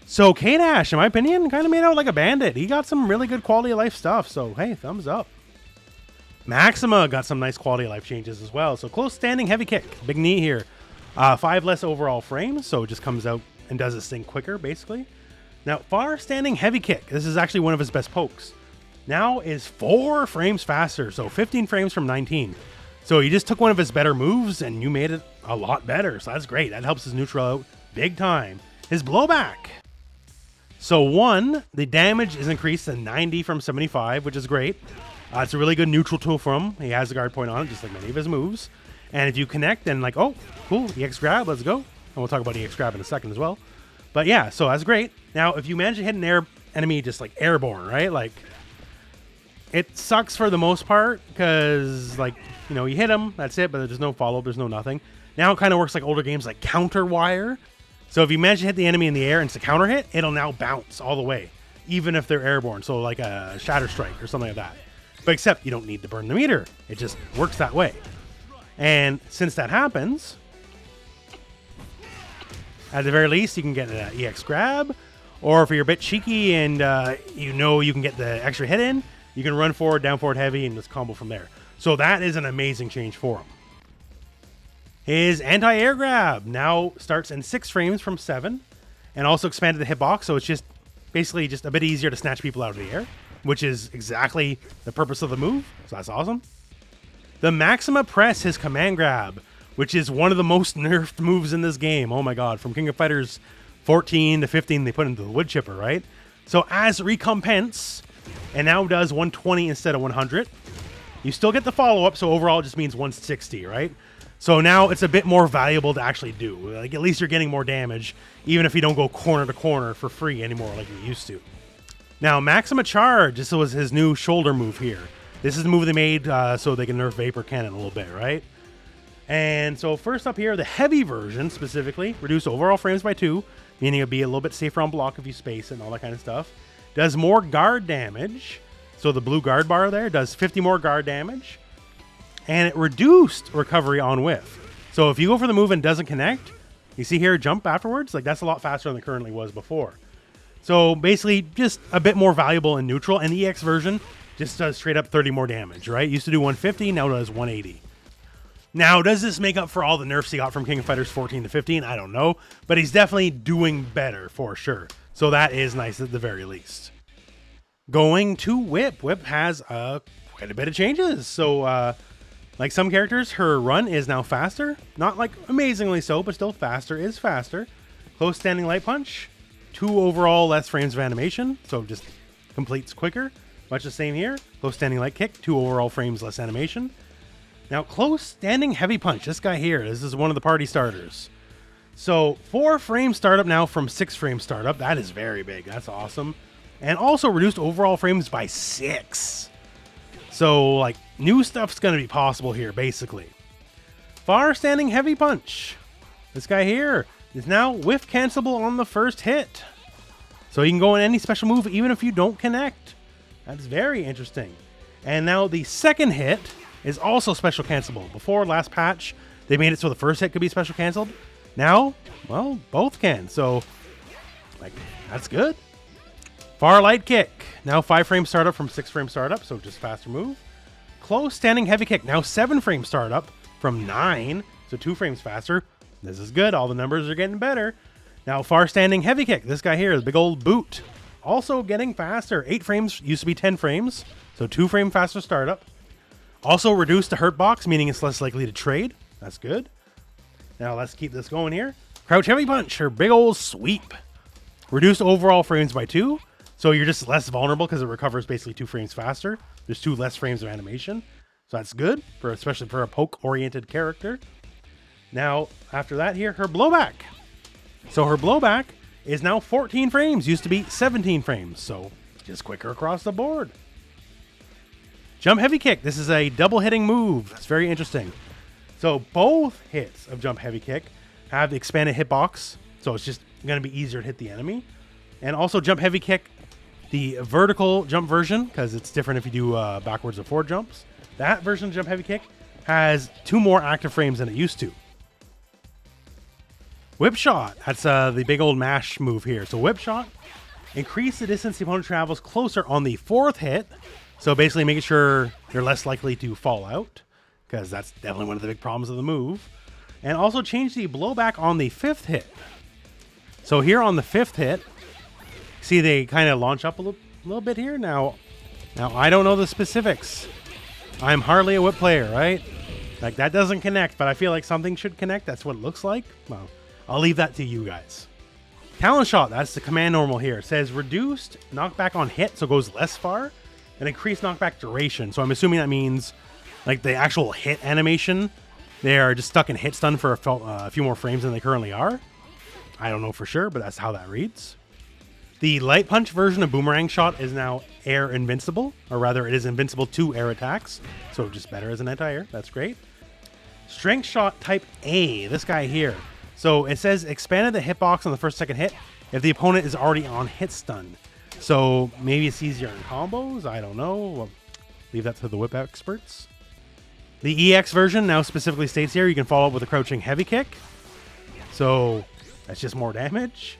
So K-Dash, in my opinion, kind of made out like a bandit. He got some really good quality of life stuff. So hey, thumbs up. Maxima got some nice quality of life changes as well. So close standing heavy kick, big knee here. 5 less overall frames, so it just comes out and does this thing quicker, basically. Now, far standing heavy kick. This is actually one of his best pokes. Now is 4 frames faster, so 15 frames from 19. So you just took one of his better moves and you made it a lot better. So that's great. That helps his neutral out big time. His blowback. So 1, the damage is increased to 90 from 75, which is great. It's a really good neutral tool for him. He has a guard point on it, just like many of his moves. And if you connect, then like, oh, cool, EX grab, let's go. And we'll talk about EX grab in a second as well. But yeah, so that's great. Now, if you manage to hit an enemy just like airborne, right? Like, it sucks for the most part because like, you hit him, that's it, but there's no follow-up, there's no nothing. Now it kind of works like older games like Counter Wire. So if you manage to hit the enemy in the air and it's a counter hit, it'll now bounce all the way, even if they're airborne. So like a Shatter Strike or something like that. But except you don't need to burn the meter. It just works that way. And since that happens, at the very least, you can get an EX grab. Or if you're a bit cheeky and you can get the extra hit in, you can run forward, down forward heavy, and just combo from there. So that is an amazing change for him. His anti-air grab now starts in 6 frames from 7. And also expanded the hitbox, so it's just basically just a bit easier to snatch people out of the air, which is exactly the purpose of the move. So that's awesome. The Maxima Press, his command grab, which is one of the most nerfed moves in this game. Oh my god, from King of Fighters 14 to 15, they put into the wood chipper, right? So as recompense, it now does 120 instead of 100. You still get the follow-up, so overall it just means 160, right? So now it's a bit more valuable to actually do. Like, at least you're getting more damage, even if you don't go corner to corner for free anymore like you used to. Now, Maxima Charge, this was his new shoulder move here. This is the move they made so they can nerf Vapor Cannon a little bit, right? And so first up here, the heavy version specifically, reduce overall frames by 2, meaning it'll be a little bit safer on block if you space it and all that kind of stuff. Does more guard damage. So the blue guard bar there does 50 more guard damage. And it reduced recovery on whiff. So if you go for the move and doesn't connect, you see here, jump afterwards, like that's a lot faster than it currently was before. So basically just a bit more valuable in neutral, and the EX version just does straight up 30 more damage, right? Used to do 150, now it does 180. Now, does this make up for all the nerfs he got from King of Fighters 14 to 15? I don't know, but he's definitely doing better for sure. So that is nice at the very least. Going to Whip. Whip has quite a bit of changes. So, like some characters, her run is now faster. Not like amazingly so, but still faster is faster. Close standing light punch. 2 overall less frames of animation, so just completes quicker. Much the same here. Close standing light kick, 2 overall frames less animation. Now, close standing heavy punch. This guy here, this is one of the party starters. So 4 frame startup now from 6 frame startup. That is very big. That's awesome. And also reduced overall frames by 6. So like new stuff's going to be possible here, basically. Far standing heavy punch. This guy here is now whiff cancelable on the first hit. So you can go in any special move even if you don't connect. That's very interesting. And now the second hit is also special cancelable. Before last patch, they made it so the first hit could be special canceled. Now, well, both can. So, like, that's good. Far light kick. Now 5 frame startup from 6 frame startup, so just faster move. Close standing heavy kick. Now 7 frame startup from 9, so 2 frames faster. This is good. All the numbers are getting better. Now far standing heavy kick. This guy here, the big old boot. Also getting faster. 8 frames used to be 10 frames, so 2 frame faster startup. Also reduced the hurt box, meaning it's less likely to trade. That's good. Now let's keep this going here. Crouch heavy punch, her big old sweep. Reduced overall frames by 2. So you're just less vulnerable because it recovers basically 2 frames faster. There's 2 less frames of animation. So that's good, especially for a poke-oriented character. Now, after that here, her blowback. So her blowback is now 14 frames. Used to be 17 frames. So just quicker across the board. Jump heavy kick. This is a double hitting move. That's very interesting. So both hits of jump heavy kick have the expanded hitbox. So it's just going to be easier to hit the enemy. And also jump heavy kick, the vertical jump version, because it's different if you do backwards or forward jumps. That version of jump heavy kick has 2 more active frames than it used to. Whip shot. That's the big old mash move here. So whip shot, increase the distance the opponent travels closer on the 4th hit. So basically making sure they're less likely to fall out, because that's definitely one of the big problems of the move. And also change the blowback on the 5th hit. So here on the 5th hit, see they kind of launch up a little bit here. Now I don't know the specifics. I'm hardly a whip player, right? Like that doesn't connect, but I feel like something should connect. That's what it looks like. Well, I'll leave that to you guys. Talon shot, that's the command normal here. It says reduced knockback on hit, so it goes less far, and increased knockback duration. So I'm assuming that means like the actual hit animation, they are just stuck in hit stun for a few more frames than they currently are. I don't know for sure, but that's how that reads. The light punch version of boomerang shot is now air invincible, or rather it is invincible to air attacks, so just better as an anti-air. That's great. Strength shot type A, this guy here. So it says expanded the hitbox on the first second hit if the opponent is already on hit stun. So maybe it's easier in combos. I don't know. We'll leave that to the whip experts. The EX version now specifically states here you can follow up with a crouching heavy kick. So that's just more damage.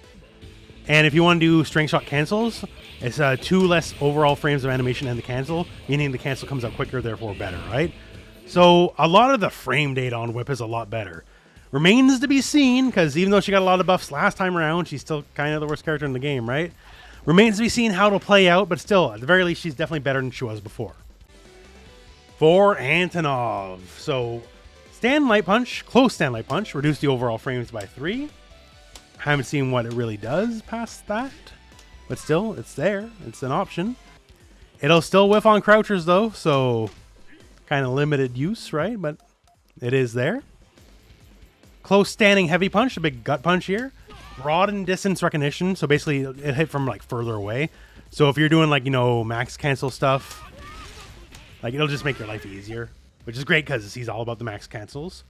And if you want to do strength shot cancels, it's 2 less overall frames of animation and the cancel, meaning the cancel comes out quicker, therefore better, right? So a lot of the frame data on whip is a lot better. Remains to be seen, because even though she got a lot of buffs last time around, she's still kind of the worst character in the game, right? Remains to be seen how it'll play out, but still, at the very least, she's definitely better than she was before. For Antonov. So, stand light punch, close stand light punch, reduce the overall frames by 3. Haven't seen what it really does past that, but still, it's there. It's an option. It'll still whiff on crouchers, though, so kind of limited use, right? But it is there. Close standing heavy punch, a big gut punch here. Broaden distance recognition, so basically it hit from like further away. So if you're doing like, you know, max cancel stuff, like it'll just make your life easier, which is great because he's all about the max cancels.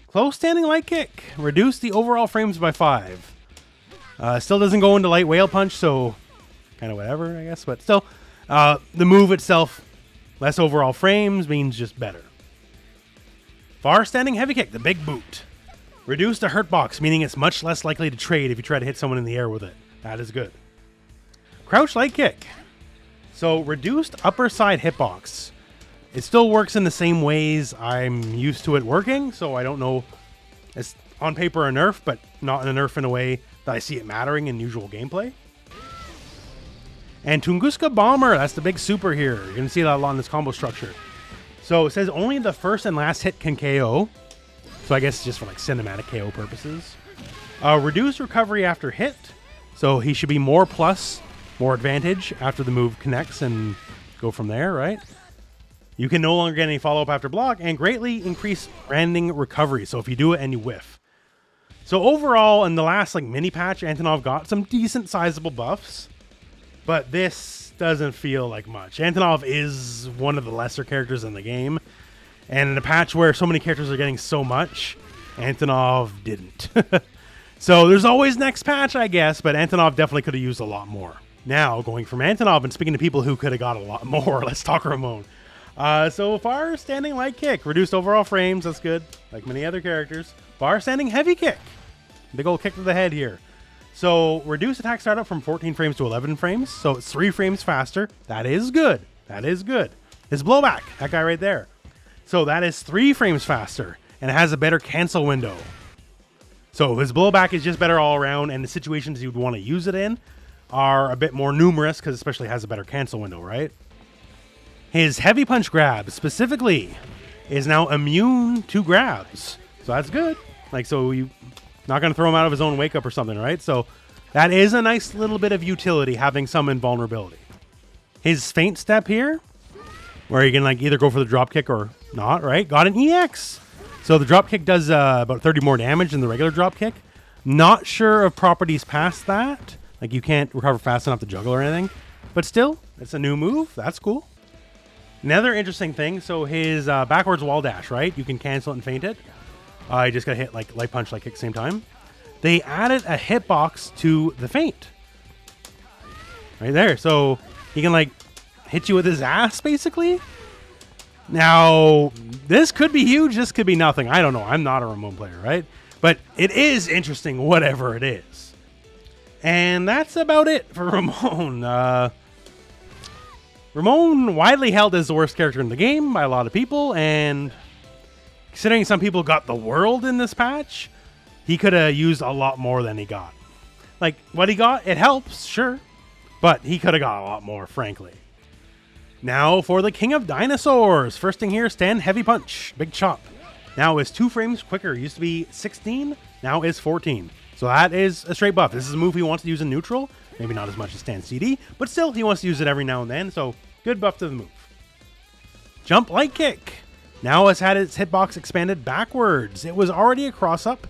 Close standing light kick, reduce the overall frames by 5. Still doesn't go into light whale punch, so kind of whatever, I guess. But still, the move itself, less overall frames means just better. Far standing heavy kick, the big boot. Reduce the hurt box, meaning it's much less likely to trade if you try to hit someone in the air with it. That is good. Crouch light kick. So reduced upper side hitbox. It still works in the same ways I'm used to it working, so I don't know. It's on paper a nerf, but not a nerf in a way that I see it mattering in usual gameplay. And Tunguska Bomber, that's the big super here. You're going to see that a lot in this combo structure. So it says only the first and last hit can KO. So I guess just for like cinematic KO purposes. Reduce recovery after hit. So he should be more plus, more advantage after the move connects and go from there, right? You can no longer get any follow-up after block and greatly increase landing recovery. So if you do it and you whiff. So overall, in the last like mini patch, Antonov got some decent sizable buffs. But this doesn't feel like much. Antonov is one of the lesser characters in the game. And in a patch where so many characters are getting so much, Antonov didn't. So there's always next patch, I guess, but Antonov definitely could have used a lot more. Now, going from Antonov and speaking to people who could have got a lot more, let's talk Ramon. So far standing light kick, reduced overall frames, that's good, like many other characters. Far standing heavy kick, big old kick to the head here. So reduce attack startup from 14 frames to 11 frames, so it's 3 frames faster. That is good. That is good. His blowback, that guy right there. So that is 3 frames faster, and it has a better cancel window. So his blowback is just better all around, and the situations you'd want to use it in are a bit more numerous, because especially has a better cancel window, right? His heavy punch grab, specifically, is now immune to grabs. So that's good. Like, so you not going to throw him out of his own wake up or something, right? So that is a nice little bit of utility, having some invulnerability. His feint step here, where you can like either go for the drop kick or not, right? Got an EX. So the drop kick does about 30 more damage than the regular drop kick. Not sure of properties past that. Like you can't recover fast enough to juggle or anything. But still, it's a new move. That's cool. Another interesting thing, so his backwards wall dash, right? You can cancel it and feint it. You just got to hit like light punch, light kick at the same time. They added a hitbox to the feint. Right there. So he can like hit you with his ass, basically. Now, this could be huge. This could be nothing. I don't know. I'm not a Ramon player, right? But it is interesting, whatever it is. And that's about it for Ramon. Ramon, widely held as the worst character in the game by a lot of people, and considering some people got the world in this patch, he could have used a lot more than he got. Like, what he got, it helps, sure, but he could have got a lot more, frankly. Now for the King of Dinosaurs. First thing here, stand heavy punch, big chop. Now is 2 frames quicker. Used to be 16, now is 14. So that is a straight buff. This is a move he wants to use in neutral. Maybe not as much as stand CD, but still he wants to use it every now and then. So good buff to the move. Jump light kick. Now has had its hitbox expanded backwards. It was already a cross up,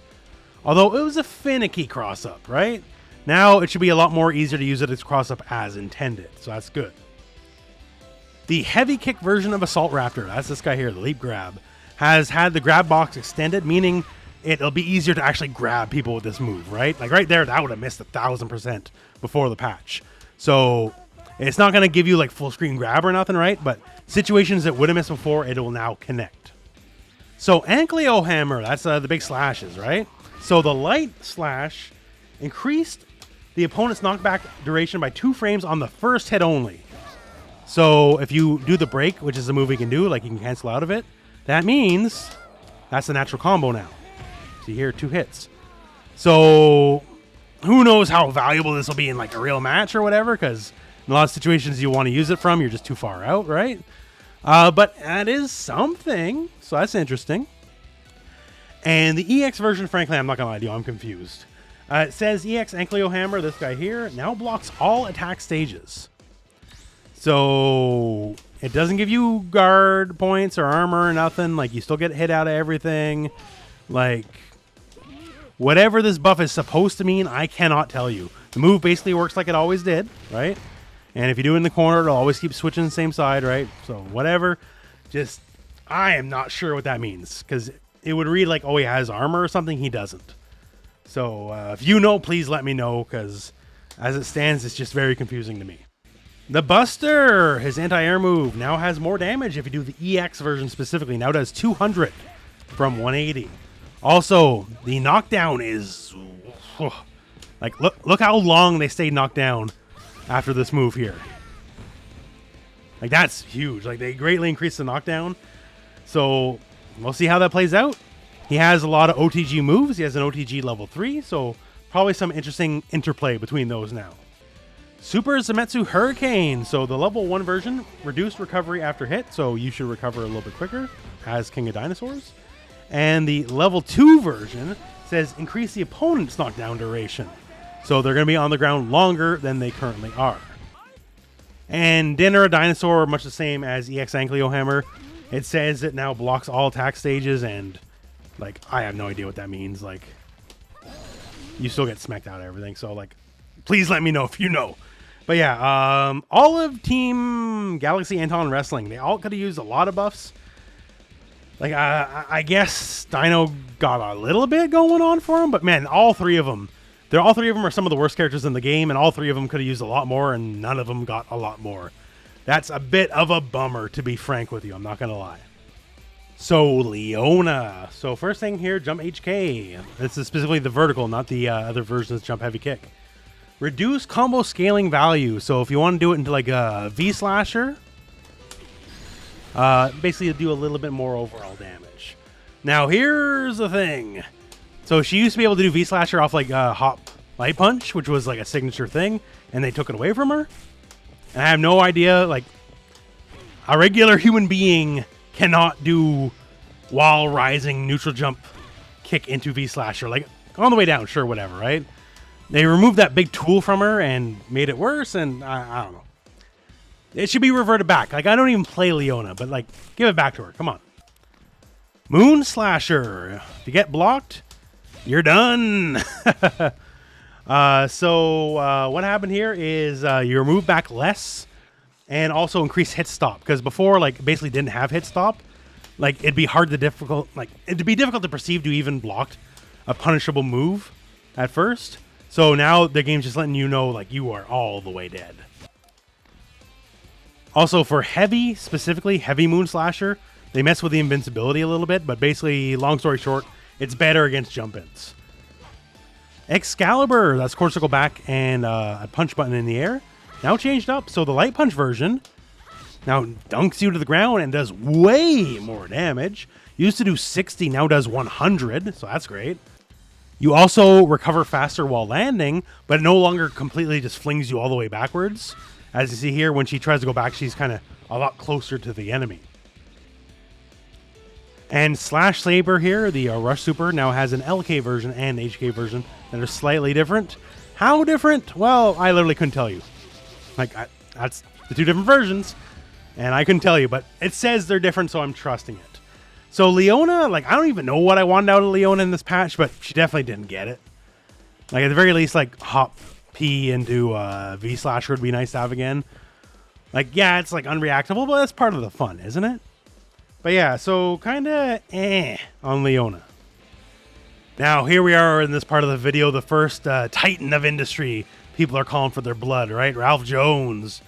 although it was a finicky cross up, right? Now it should be a lot more easier to use it as cross up as intended. So that's good. The heavy kick version of Assault Raptor, that's this guy here, the leap grab, has had the grab box extended, meaning it'll be easier to actually grab people with this move, right? Like right there, that would have missed 1,000% before the patch. So it's not going to give you like full screen grab or nothing, right? But situations that would have missed before, it will now connect. So Ankleo Hammer, that's the big slashes, right? So the light slash increased the opponent's knockback duration by 2 frames on the first hit only. So if you do the break, which is a move you can do, like you can cancel out of it, that means that's the natural combo now. See here, 2 hits. So who knows how valuable this will be in like a real match or whatever, because in a lot of situations you want to use it from, you're just too far out, right? But that is something, so that's interesting. And the EX version, frankly, I'm not going to lie to you, I'm confused. It says EX Ankleo Hammer, this guy here, now blocks all attack stages. So it doesn't give you guard points or armor or nothing. Like, you still get hit out of everything. Like, whatever this buff is supposed to mean, I cannot tell you. The move basically works like it always did, right? And if you do it in the corner, it'll always keep switching the same side, right? So whatever. Just, I am not sure what that means. Because it would read like, oh, he has armor or something. He doesn't. So if you know, please let me know. Because as it stands, it's just very confusing to me. The Buster, his anti-air move, now has more damage if you do the EX version specifically. Now does 200 from 180. Also, the knockdown is... like, look how long they stayed knocked down after this move here. Like, that's huge. Like, they greatly increased the knockdown. So, we'll see how that plays out. He has a lot of OTG moves. He has an OTG level 3, so probably some interesting interplay between those now. Super Zemetsu Hurricane. So the level 1 version, reduced recovery after hit, so you should recover a little bit quicker as King of Dinosaurs. And the level 2 version says increase the opponent's knockdown duration. So they're going to be on the ground longer than they currently are. And Dinner a Dinosaur, much the same as EX Ankleo Hammer. It says it now blocks all attack stages, and like, I have no idea what that means. Like, you still get smacked out of everything. So like, please let me know if you know. But yeah, all of Team Galaxy Anton Wrestling, they all could have used a lot of buffs. Like, I guess Dino got a little bit going on for him, but man, all three of them are some of the worst characters in the game, and all three of them could have used a lot more, and none of them got a lot more. That's a bit of a bummer, to be frank with you. I'm not going to lie. So, Leona. So, first thing here, jump HK. This is specifically the vertical, not the other versions, jump heavy kick. Reduce combo scaling value. So, if you want to do it into like a V-slasher, basically do a little bit more overall damage. Now, here's the thing. So, she used to be able to do V-slasher off like Hop Light Punch, which was like a signature thing, and they took it away from her. And I have no idea, like, a regular human being cannot do while rising neutral jump kick into V Slasher, like on the way down, sure, whatever, right? They removed that big tool from her and made it worse, and I don't know. It should be reverted back. Like, I don't even play Leona, but like, give it back to her. Come on. Moon Slasher. If you get blocked, you're done. What happened here is you remove back less and also increase hit stop, because before, like, basically didn't have hit stop. Like, it'd be difficult to perceive to even blocked a punishable move at first. So now the game's just letting you know, like, you are all the way dead. Also, for heavy, specifically heavy Moon Slasher, they mess with the invincibility a little bit, but basically, long story short, it's better against jump-ins. Excalibur, that's quarter circle back and a punch button in the air. Now changed up, so the light punch version now dunks you to the ground and does way more damage. Used to do 60, now does 100, so that's great. You also recover faster while landing, but it no longer completely just flings you all the way backwards. As you see here, when she tries to go back, she's kind of a lot closer to the enemy. And Slash Saber here, the Rush Super, now has an LK version and HK version that are slightly different. How different? Well, I literally couldn't tell you. Like, that's the two different versions, and I couldn't tell you, but it says they're different, so I'm trusting it. So Leona, like, I don't even know what I wanted out of Leona in this patch, but she definitely didn't get it. Like, at the very least, like, hop P into V Slasher would be nice to have again. Like, yeah, it's like unreactable, but that's part of the fun, isn't it? But yeah, so kind of on Leona. Now, here we are in this part of the video, the first titan of industry. People are calling for their blood, right? Ralph Jones.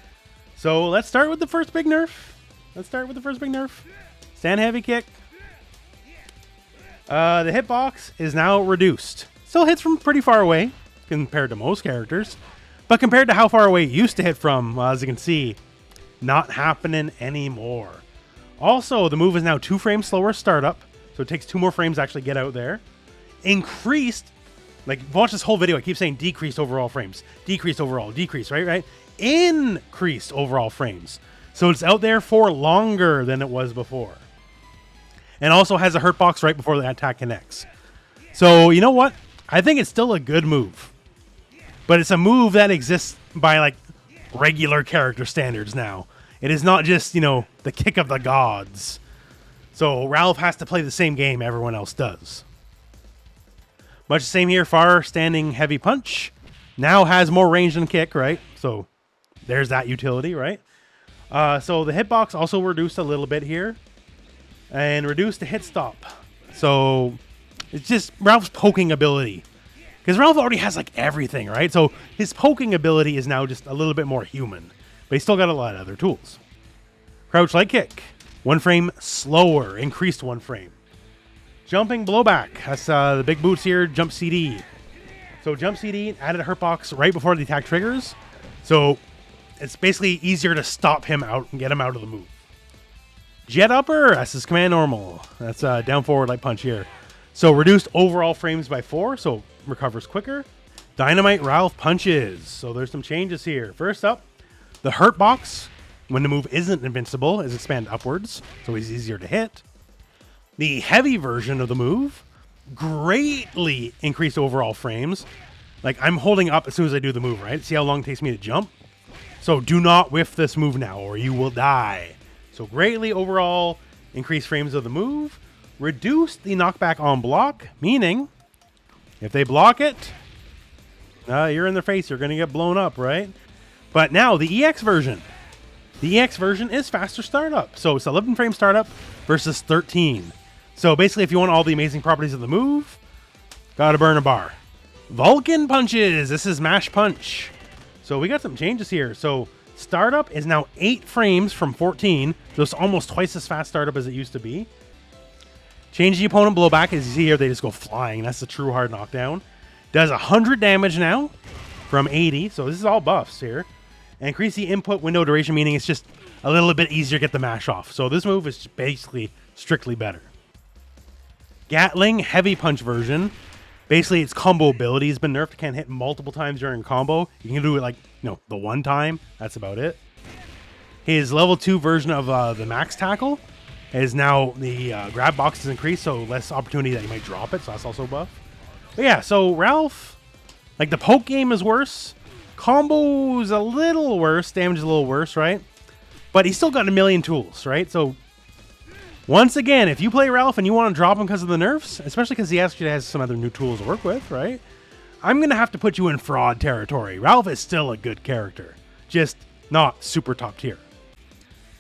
So let's start with the first big nerf. Stand heavy kick. The hitbox is now reduced. Still hits from pretty far away compared to most characters. But compared to how far away it used to hit from, as you can see, not happening anymore. Also, the move is now 2 frames slower startup, so it takes 2 more frames to actually get out there. Increased, like, watch this whole video, I keep saying decreased overall frames. Decreased overall, decreased, right? Increased overall frames. So it's out there for longer than it was before. And also has a hurt box right before the attack connects. So, you know what? I think it's still a good move. But it's a move that exists by, like, regular character standards now. It is not just, you know, the kick of the gods. So Ralph has to play the same game everyone else does. Much the same here, far standing heavy punch. Now has more range than kick, right? So there's that utility, right? So the hitbox also reduced a little bit here. And reduced the hit stop. So it's just Ralph's poking ability. Because Ralph already has, like, everything, right? So his poking ability is now just a little bit more human. But he's still got a lot of other tools. Crouch light kick. 1 frame slower. Increased 1 frame. Jumping blowback. That's the big boots here. Jump CD. So jump CD added a hurt box right before the attack triggers. So it's basically easier to stop him out and get him out of the move. Jet upper. That's his command normal. That's down forward light punch here. So reduced overall frames by 4. So recovers quicker. Dynamite Ralph punches. So there's some changes here. First up, the hurt box, when the move isn't invincible, is expanded upwards, so he's easier to hit. The heavy version of the move, greatly increased overall frames. Like, I'm holding up as soon as I do the move, right? See how long it takes me to jump? So do not whiff this move now, or you will die. So greatly overall increased frames of the move. Reduced the knockback on block, meaning if they block it, you're in their face, you're going to get blown up, right? But now, the EX version. The EX version is faster startup. So it's 11 frame startup versus 13. So basically, if you want all the amazing properties of the move, gotta burn a bar. Vulcan punches. This is mash punch. So we got some changes here. So startup is now 8 frames from 14. So it's almost twice as fast startup as it used to be. Change the opponent blowback. As you see here, they just go flying. That's the true hard knockdown. Does 100 damage now from 80. So this is all buffs here. And increase the input window duration, meaning it's just a little bit easier to get the mash off. So this move is basically strictly better. Gatling heavy punch version. Basically, its combo ability has been nerfed. It can't hit multiple times during a combo. You can do it like, you know, the one time. That's about it. His level 2 version of the max tackle is now the grab box is increased, so less opportunity that you might drop it, so that's also a buff. But yeah, so Ralf, like the poke game is worse. Combo's a little worse, damage is a little worse, right? But he's still got a million tools, right? So once again, if you play Ralf and you want to drop him because of the nerfs, especially because he actually has some other new tools to work with, right? I'm going to have to put you in fraud territory. Ralf is still a good character, just not super top tier.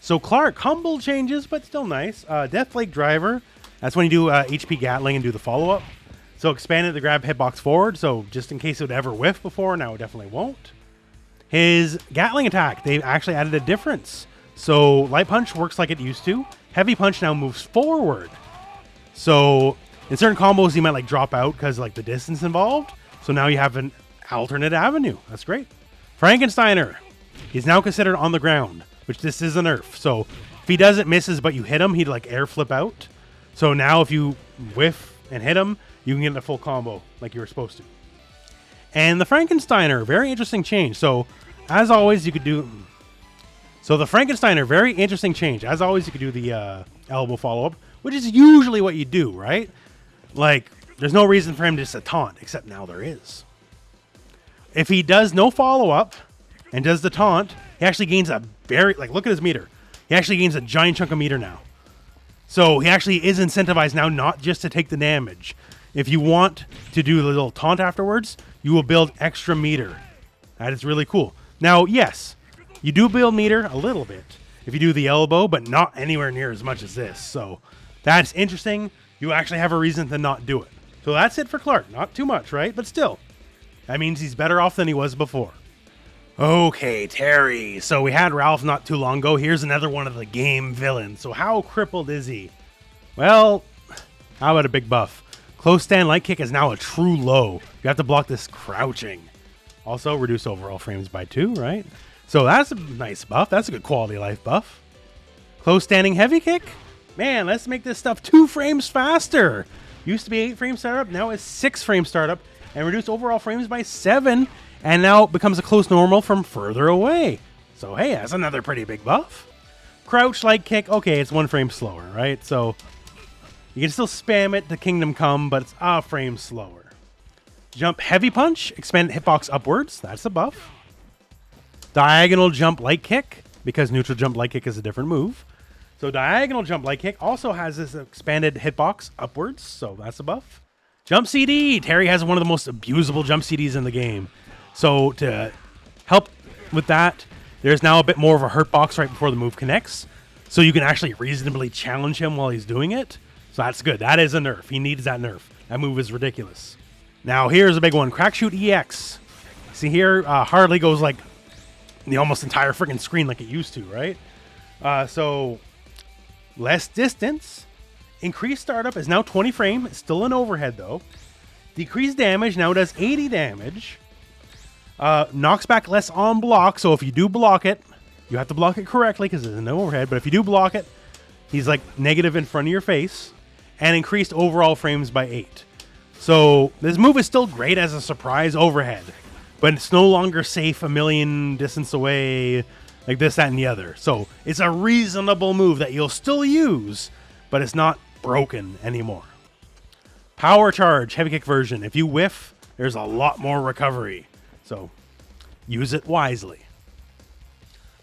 So Clark, humble changes, but still nice. Death Lake Driver, that's when you do HP Gatling and do the follow-up. So expanded the grab hitbox forward, so just in case it would ever whiff before, now it definitely won't. His Gatling attack, they've actually added a difference. So Light Punch works like it used to. Heavy Punch now moves forward. So in certain combos, you might like drop out because like the distance involved. So now you have an alternate avenue. That's great. Frankensteiner, he's now considered on the ground, which this is a nerf. So if he doesn't misses, but you hit him, he'd like air flip out. So now if you whiff and hit him, you can get a full combo like you were supposed to. And the Frankensteiner, very interesting change. So as always, you could do... So the Frankensteiner, very interesting change. As always, you could do the elbow follow-up, which is usually what you do, right? Like, there's no reason for him just to taunt, except now there is. If he does no follow-up and does the taunt, he actually gains a very... Like, look at his meter. He actually gains a giant chunk of meter now. So he actually is incentivized now not just to take the damage. If you want to do the little taunt afterwards, you will build extra meter. That is really cool. Now, yes, you do build meter a little bit if you do the elbow, but not anywhere near as much as this. So that's interesting. You actually have a reason to not do it. So that's it for Clark. Not too much, right? But still, that means he's better off than he was before. Okay, Terry. So we had Ralf not too long ago. Here's another one of the game villains. So how crippled is he? Well, how about a big buff? Close stand light kick is now a true low. You have to block this crouching. Also, reduce overall frames by 2, right? So that's a nice buff. That's a good quality of life buff. Close standing heavy kick? Man, let's make this stuff 2 frames faster. Used to be 8 frame startup, now it's 6 frame startup. And reduce overall frames by 7. And now it becomes a close normal from further away. So hey, that's another pretty big buff. Crouch light kick, okay, it's 1 frame slower, right? So you can still spam it to Kingdom Come, but it's a frame slower. Jump heavy punch, expand hitbox upwards. That's a buff. Diagonal jump light kick, because neutral jump light kick is a different move. So diagonal jump light kick also has this expanded hitbox upwards, so that's a buff. Jump CD. Terry has one of the most abusable jump CDs in the game. So to help with that, there's now a bit more of a hurt box right before the move connects. So you can actually reasonably challenge him while he's doing it. So that's good. That is a nerf. He needs that nerf. That move is ridiculous. Now here's a big one. Crack Shoot EX. See here, hardly goes like the almost entire freaking screen like it used to, right? So less distance. Increased startup is now 20 frame. It's still an overhead though. Decreased damage now does 80 damage. Knocks back less on block. So if you do block it, you have to block it correctly because there's no overhead. But if you do block it, he's like negative in front of your face. And increased overall frames by 8. So this move is still great as a surprise overhead, but it's no longer safe a million distance away, like this, that, and the other. So it's a reasonable move that you'll still use, but it's not broken anymore. Power charge, heavy kick version. If you whiff, there's a lot more recovery. So use it wisely.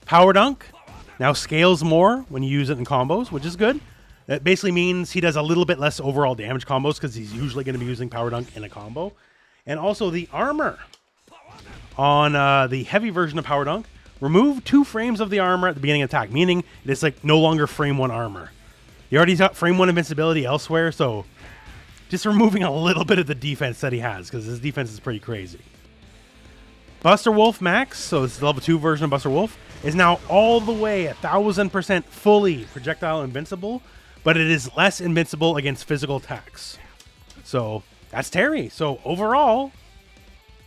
Power dunk now scales more when you use it in combos, which is good. That basically means he does a little bit less overall damage combos because he's usually going to be using Power Dunk in a combo. And also the armor on the heavy version of Power Dunk. Remove 2 frames of the armor at the beginning of attack, meaning it's like no longer frame 1 armor. He already got frame 1 invincibility elsewhere, so just removing a little bit of the defense that he has because his defense is pretty crazy. Buster Wolf Max, so this is the level 2 version of Buster Wolf, is now all the way 1000% fully projectile invincible, but it is less invincible against physical attacks. So that's Terry. So overall,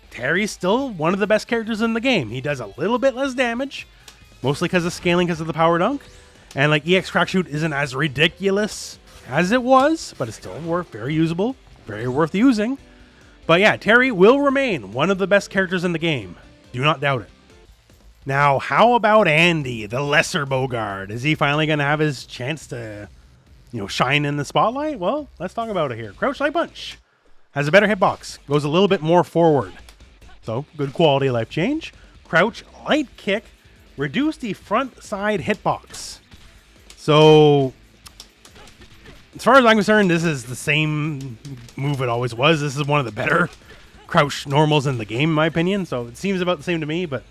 Terry's still one of the best characters in the game. He does a little bit less damage, mostly because of scaling because of the Power Dunk. And like EX Crack Shoot isn't as ridiculous as it was, but it's still very usable, very worth using. But yeah, Terry will remain one of the best characters in the game. Do not doubt it. Now, how about Andy, the lesser Bogard? Is he finally going to have his chance to shine in the spotlight? Well, let's talk about it here. Crouch light punch has a better hitbox, goes a little bit more forward. So, good quality of life change. Crouch light kick, reduce the front side hitbox. So, as far as I'm concerned, this is the same move it always was. This is one of the better crouch normals in the game, in my opinion. So, it seems about the same to me, but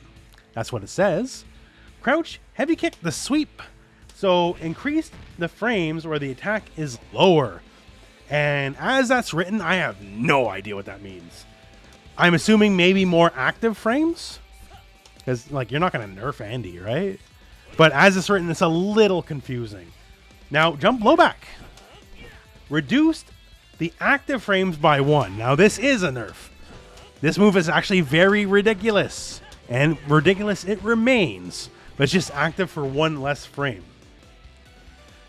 that's what it says. Crouch heavy kick the sweep. So, increase the frames where the attack is lower. And as that's written, I have no idea what that means. I'm assuming maybe more active frames? Because, you're not going to nerf Andy, right? But as it's written, it's a little confusing. Now, jump low back. Reduced the active frames by 1. Now, this is a nerf. This move is actually very ridiculous. And ridiculous it remains. But it's just active for 1 less frame.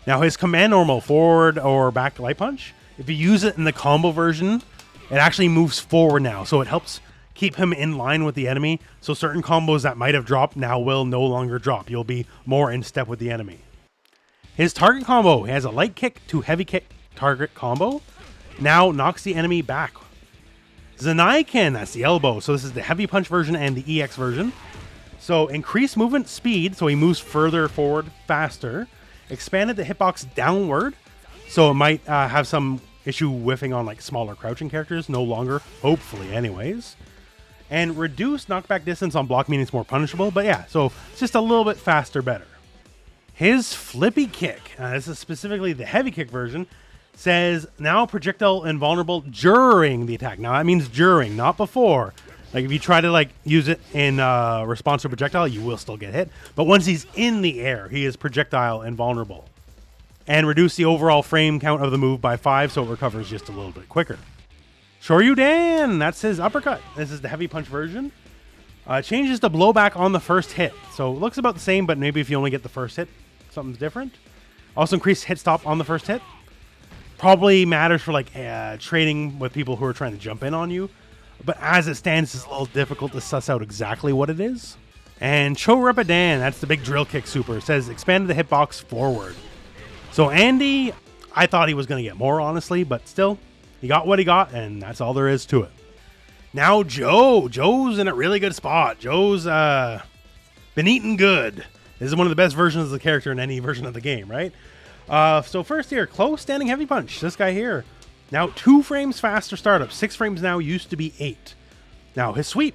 Now, his command normal, forward or back light punch, if you use it in the combo version, it actually moves forward now. So it helps keep him in line with the enemy. So certain combos that might have dropped now will no longer drop. You'll be more in step with the enemy. His target combo, he has a light kick to heavy kick target combo. Now knocks the enemy back. Zanaiken, that's the elbow. So this is the heavy punch version and the EX version. So increased movement speed, so he moves further forward faster. Expanded the hitbox downward, so it might have some issue whiffing on smaller crouching characters, no longer, hopefully anyways. And reduced knockback distance on block, meaning it's more punishable, but yeah, so it's just a little bit faster, better. His flippy kick, this is specifically the heavy kick version, says now projectile invulnerable during the attack. Now that means during, not before. If you try to use it in response to projectile, you will still get hit. But once he's in the air, he is projectile invulnerable. And reduce the overall frame count of the move by 5, so it recovers just a little bit quicker. Shoryudan, that's his uppercut. This is the heavy punch version. Changes the blowback on the first hit. So it looks about the same, but maybe if you only get the first hit, something's different. Also increased hit stop on the first hit. Probably matters for trading with people who are trying to jump in on you. But as it stands, it's a little difficult to suss out exactly what it is. And Chorepadan, that's the big drill kick super. It says expanded the hitbox forward. So Andy, I thought he was going to get more, honestly. But still, he got what he got, and that's all there is to it. Now Joe. Joe's in a really good spot. Joe's been eating good. This is one of the best versions of the character in any version of the game, right? So first here, close standing heavy punch. This guy here. Now 2 frames faster startup. 6 frames now, used to be 8. Now his sweep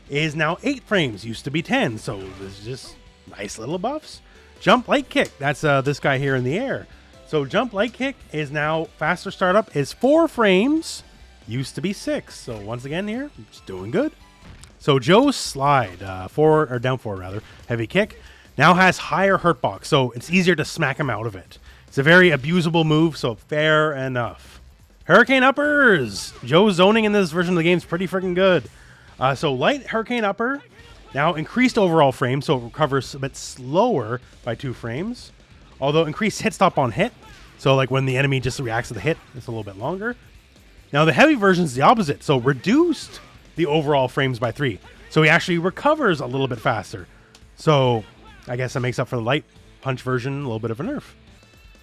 is now 8 frames, used to be 10. So this is just nice little buffs. Jump light kick. That's this guy here in the air. So jump light kick is now faster startup is 4 frames, used to be 6. So once again here, it's doing good. So Joe's slide, down 4 rather, heavy kick, now has higher hurt box. So it's easier to smack him out of it. It's a very abusable move, so fair enough. Hurricane uppers. Joe's zoning in this version of the game is pretty freaking good. So light hurricane upper. Now increased overall frame, so it recovers a bit slower by 2 frames. Although increased hit stop on hit. So when the enemy just reacts to the hit, it's a little bit longer. Now the heavy version is the opposite. So reduced the overall frames by 3. So he actually recovers a little bit faster. So I guess that makes up for the light punch version, a little bit of a nerf.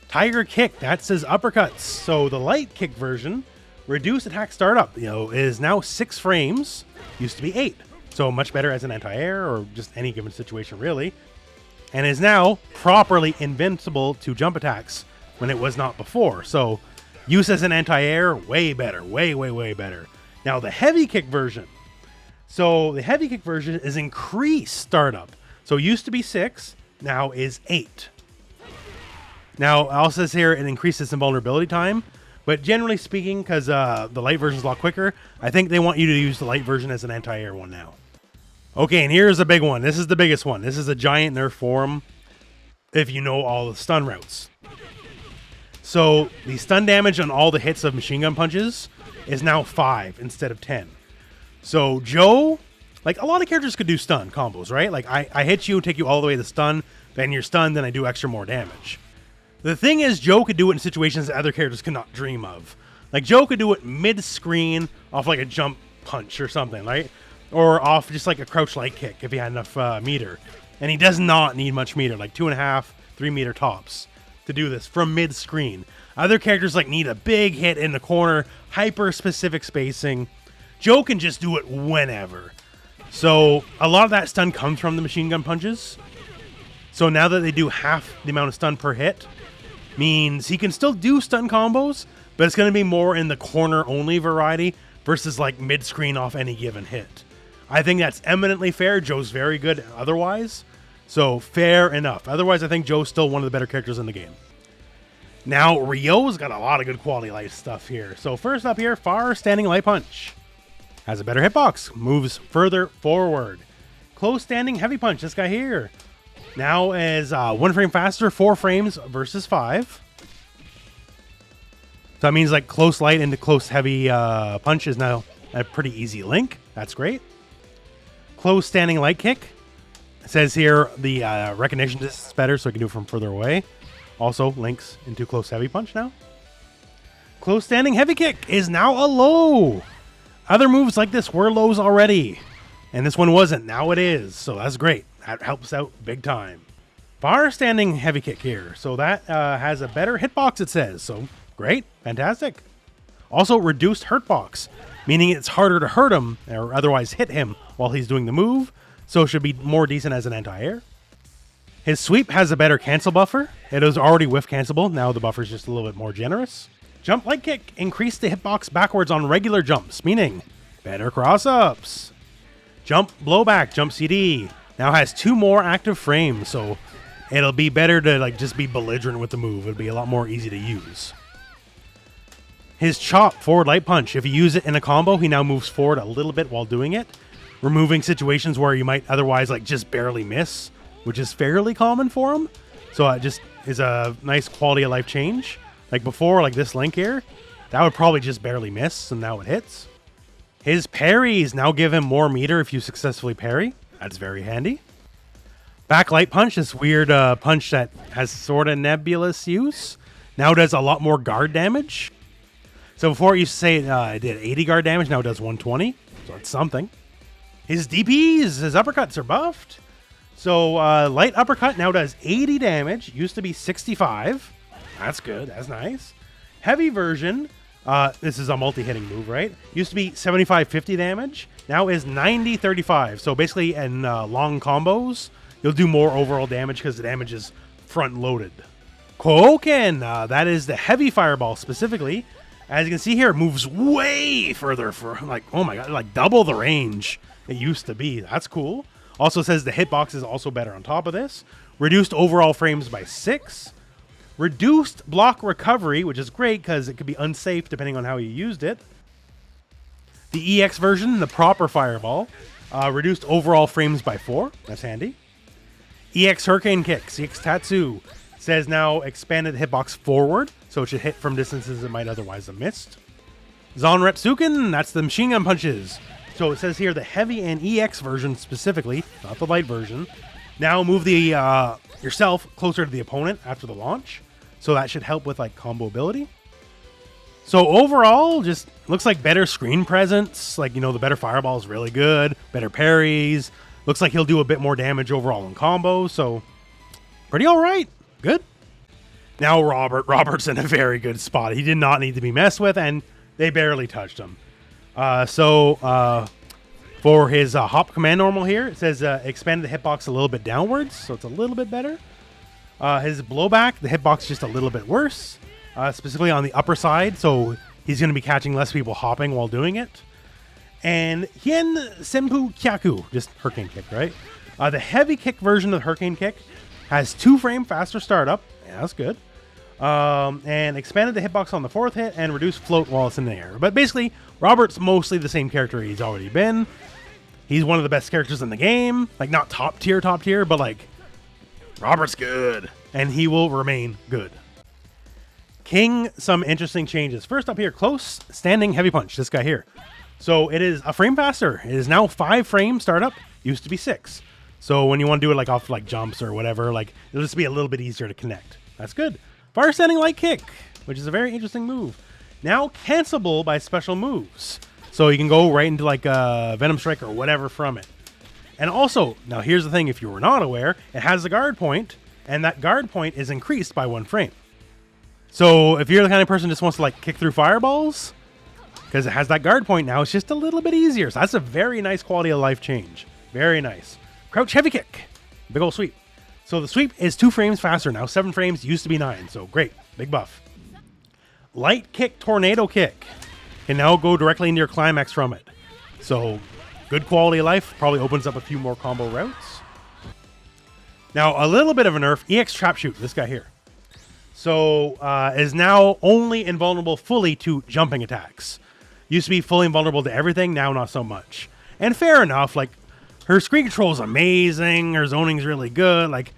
Tiger kick, that's his uppercuts. So the light kick version, reduced attack startup, is now 6 frames, used to be 8. So much better as an anti-air or just any given situation really. And is now properly invincible to jump attacks when it was not before. So use as an anti-air, way better, way better. Now the heavy kick version. So the heavy kick version is increased startup. So used to be 6, now is 8. Now, it also says here it increases invulnerability time, but generally speaking, because the light version is a lot quicker, I think they want you to use the light version as an anti-air one now. Okay, and here's a big one. This is the biggest one. This is a giant nerf for him, if you know all the stun routes. So, the stun damage on all the hits of machine gun punches is now 5 instead of 10. So, Joe, a lot of characters could do stun combos, right? I hit you, take you all the way to stun, then you're stunned, then I do extra more damage. The thing is, Joe could do it in situations that other characters cannot dream of. Joe could do it mid-screen off a jump punch or something, right? Or off just a crouch light kick if he had enough meter. And he does not need much meter, 2.5, 3 meter tops. to do this from mid-screen. Other characters like need a big hit in the corner, hyper-specific spacing. Joe can just do it whenever. So a lot of that stun comes from the machine gun punches. So now that they do half the amount of stun per hit, means he can still do stun combos, but it's going to be more in the corner-only variety versus like mid-screen off any given hit. I think that's eminently fair. Joe's very good otherwise. So fair enough. Otherwise, I think Joe's still one of the better characters in the game. Now, Ryo's got a lot of good quality light stuff here. So first up here, Far Standing Light Punch. Has a better hitbox. Moves further forward. Close Standing Heavy Punch. This guy here. Now is 1 frame faster, 4 frames versus 5. So that means like close light into close heavy punch is now a pretty easy link. That's great. Close Standing Light Kick. It says here the recognition distance is better, so I can do it from further away. Also links into close heavy punch now. Close Standing Heavy Kick is now a low. Other moves like this were lows already, and this one wasn't. Now it is, so that's great. That helps out big time. Far Standing Heavy Kick here. So that has a better hitbox, it says. So great, fantastic. Also reduced hurtbox, meaning it's harder to hurt him or otherwise hit him while he's doing the move. So it should be more decent as an anti-air. His sweep has a better cancel buffer. It was already whiff cancelable. Now the buffer is just a little bit more generous. Jump Light Kick increased the hitbox backwards on regular jumps, meaning better cross-ups. Jump Blowback, Jump CD. Now has 2 more active frames, so it'll be better to like just be belligerent with the move. It'll be a lot more easy to use. His Chop Forward Light Punch. If you use it in a combo, he now moves forward a little bit while doing it, removing situations where you might otherwise like just barely miss, which is fairly common for him. So it just is a nice quality of life change. Like before, like this link here, that would probably just barely miss, and now it hits. His parries now give him more meter if you successfully parry. That's very handy. Backlight Punch, this weird punch that has sort of nebulous use, now does a lot more guard damage. So before it used to say it did 80 guard damage, now it does 120. So it's something. His DPs, his uppercuts are buffed. So light uppercut now does 80 damage. Used to be 65. That's good. That's nice. Heavy version, this is a multi-hitting move, right? Used to be 75-50 damage. Now is 90-35. So basically in long combos, you'll do more overall damage because the damage is front-loaded. Krohnen, that is the heavy fireball specifically. As you can see here, it moves way further for like, oh my god, like double the range it used to be. That's cool. Also says the hitbox is also better on top of this. Reduced overall frames by 6. Reduced block recovery, which is great because it could be unsafe depending on how you used it. The EX version, the proper fireball, reduced overall frames by 4. That's handy. EX Hurricane Kicks, EX Tatsu, says now expanded hitbox forward, so it should hit from distances it might otherwise have missed. Zanretsuken, that's the machine gun punches. So it says here the heavy and EX version specifically, not the light version, now move the yourself closer to the opponent after the launch. So that should help with like combo ability. So overall, just looks like better screen presence. Like, you know, the better fireball is really good. Better parries. Looks like he'll do a bit more damage overall in combo. So pretty all right. Good. Now Robert's in a very good spot. He did not need to be messed with, and they barely touched him. For his hop command normal here, it says expanded the hitbox a little bit downwards, so it's a little bit better. His blowback, the hitbox just a little bit worse, specifically on the upper side, so he's going to be catching less people hopping while doing it. And Hien Senpu Kyaku, just Hurricane Kick, right? The heavy kick version of the Hurricane Kick has 2 frame faster startup. Yeah, that's good. And expanded the hitbox on the 4th hit and reduced float while it's in the air. But basically, Robert's mostly the same character he's already been. He's one of the best characters in the game. Like, not top tier, but like, Robert's good. And he will remain good. King, some interesting changes. First up here, Close Standing Heavy Punch. This guy here. So it is a frame faster. It is now 5 frame startup. Used to be 6. So when you want to do it like off like jumps or whatever, like it'll just be a little bit easier to connect. That's good. Far Standing Light Kick, which is a very interesting move. Now cancelable by special moves. So you can go right into like Venom Strike or whatever from it. And also, now here's the thing, if you were not aware, it has a guard point, and that guard point is increased by 1 frame. So if you're the kind of person who just wants to like kick through fireballs, because it has that guard point now, it's just a little bit easier. So that's a very nice quality of life change. Very nice. Crouch heavy kick. Big ol' sweep. So the sweep is 2 frames faster now. 7 frames, used to be 9. So great. Big buff. Light kick, tornado kick. Can now go directly into your climax from it. So good quality of life. Probably opens up a few more combo routes. Now a little bit of a nerf. EX trap shoot. This guy here. So is now only invulnerable fully to jumping attacks. Used to be fully invulnerable to everything. Now not so much. And fair enough. Like her screen control is amazing. Her zoning's really good. Like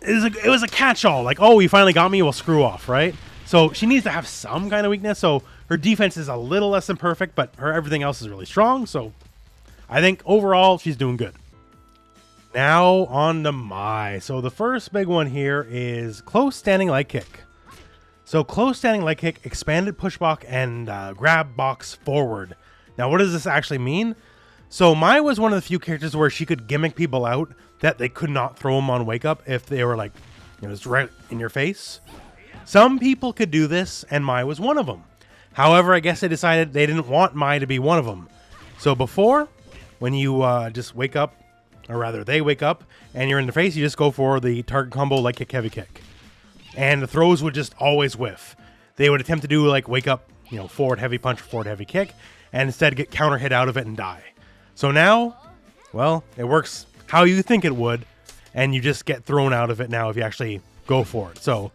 it was a catch-all. Like, oh, you finally got me. Well, screw off, right? So she needs to have some kind of weakness. So her defense is a little less than perfect, but her everything else is really strong. So I think overall she's doing good. Now on to Mai. So the first big one here is close standing leg kick. So close standing leg kick, expanded push block, and grab box forward. Now what does this actually mean? So Mai was one of the few characters where she could gimmick people out that they could not throw them on wake up if they were like, you know, it's right in your face. Some people could do this, and Mai was one of them. However, I guess they decided they didn't want Mai to be one of them. So before, when you just wake up, or rather they wake up, and you're in the face, you just go for the target combo leg kick, heavy kick. And the throws would just always whiff. They would attempt to do like wake up, you know, forward heavy punch, forward heavy kick, and instead get counter hit out of it and die. So now, well, it works how you think it would, and you just get thrown out of it now if you actually go for it. So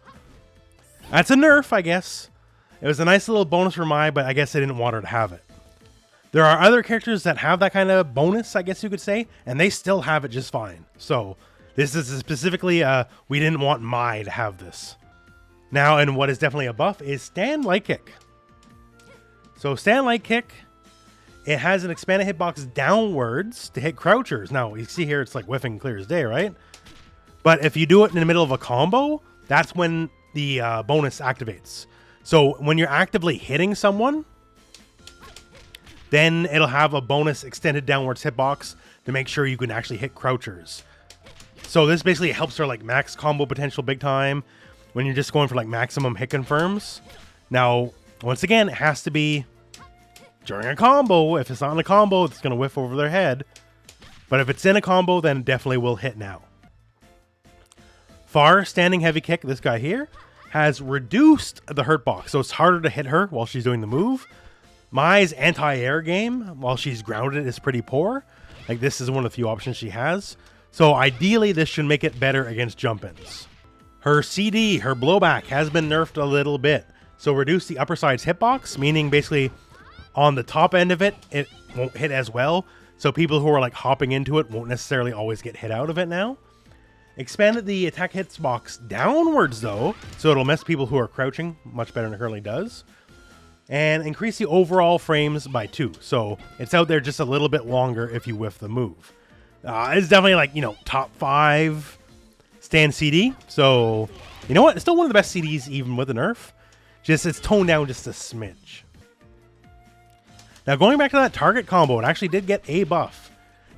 that's a nerf, I guess. It was a nice little bonus for Mai, but I guess they didn't want her to have it. There are other characters that have that kind of bonus, I guess you could say, and they still have it just fine. So this is specifically, we didn't want Mai to have this. Now, and what is definitely a buff is stand light kick. So stand light kick, it has an expanded hitbox downwards to hit crouchers. Now, you see here, it's like whiffing clear as day, right? But if you do it in the middle of a combo, that's when the bonus activates. So when you're actively hitting someone, then it'll have a bonus extended downwards hitbox to make sure you can actually hit crouchers. So this basically helps her like max combo potential big time when you're just going for like maximum hit confirms. Now, once again, it has to be during a combo. If it's not in a combo, it's going to whiff over their head. But if it's in a combo, then it definitely will hit now. Far standing heavy kick, this guy here, has reduced the hurt box. So it's harder to hit her while she's doing the move. Mai's anti-air game, while she's grounded, is pretty poor. Like this is one of the few options she has. So ideally, this should make it better against jump-ins. Her CD, her blowback, has been nerfed a little bit. So reduce the upper side's hitbox, meaning basically on the top end of it, it won't hit as well. So people who are like hopping into it won't necessarily always get hit out of it now. Expanded the attack hits box downwards though, so it'll mess people who are crouching much better than it currently does. And increase the overall frames by 2. So it's out there just a little bit longer if you whiff the move. It's definitely like, you know, top 5 stand CD. So, you know what? It's still one of the best CDs even with a nerf. Just it's toned down just a smidge. Now going back to that target combo, it actually did get a buff.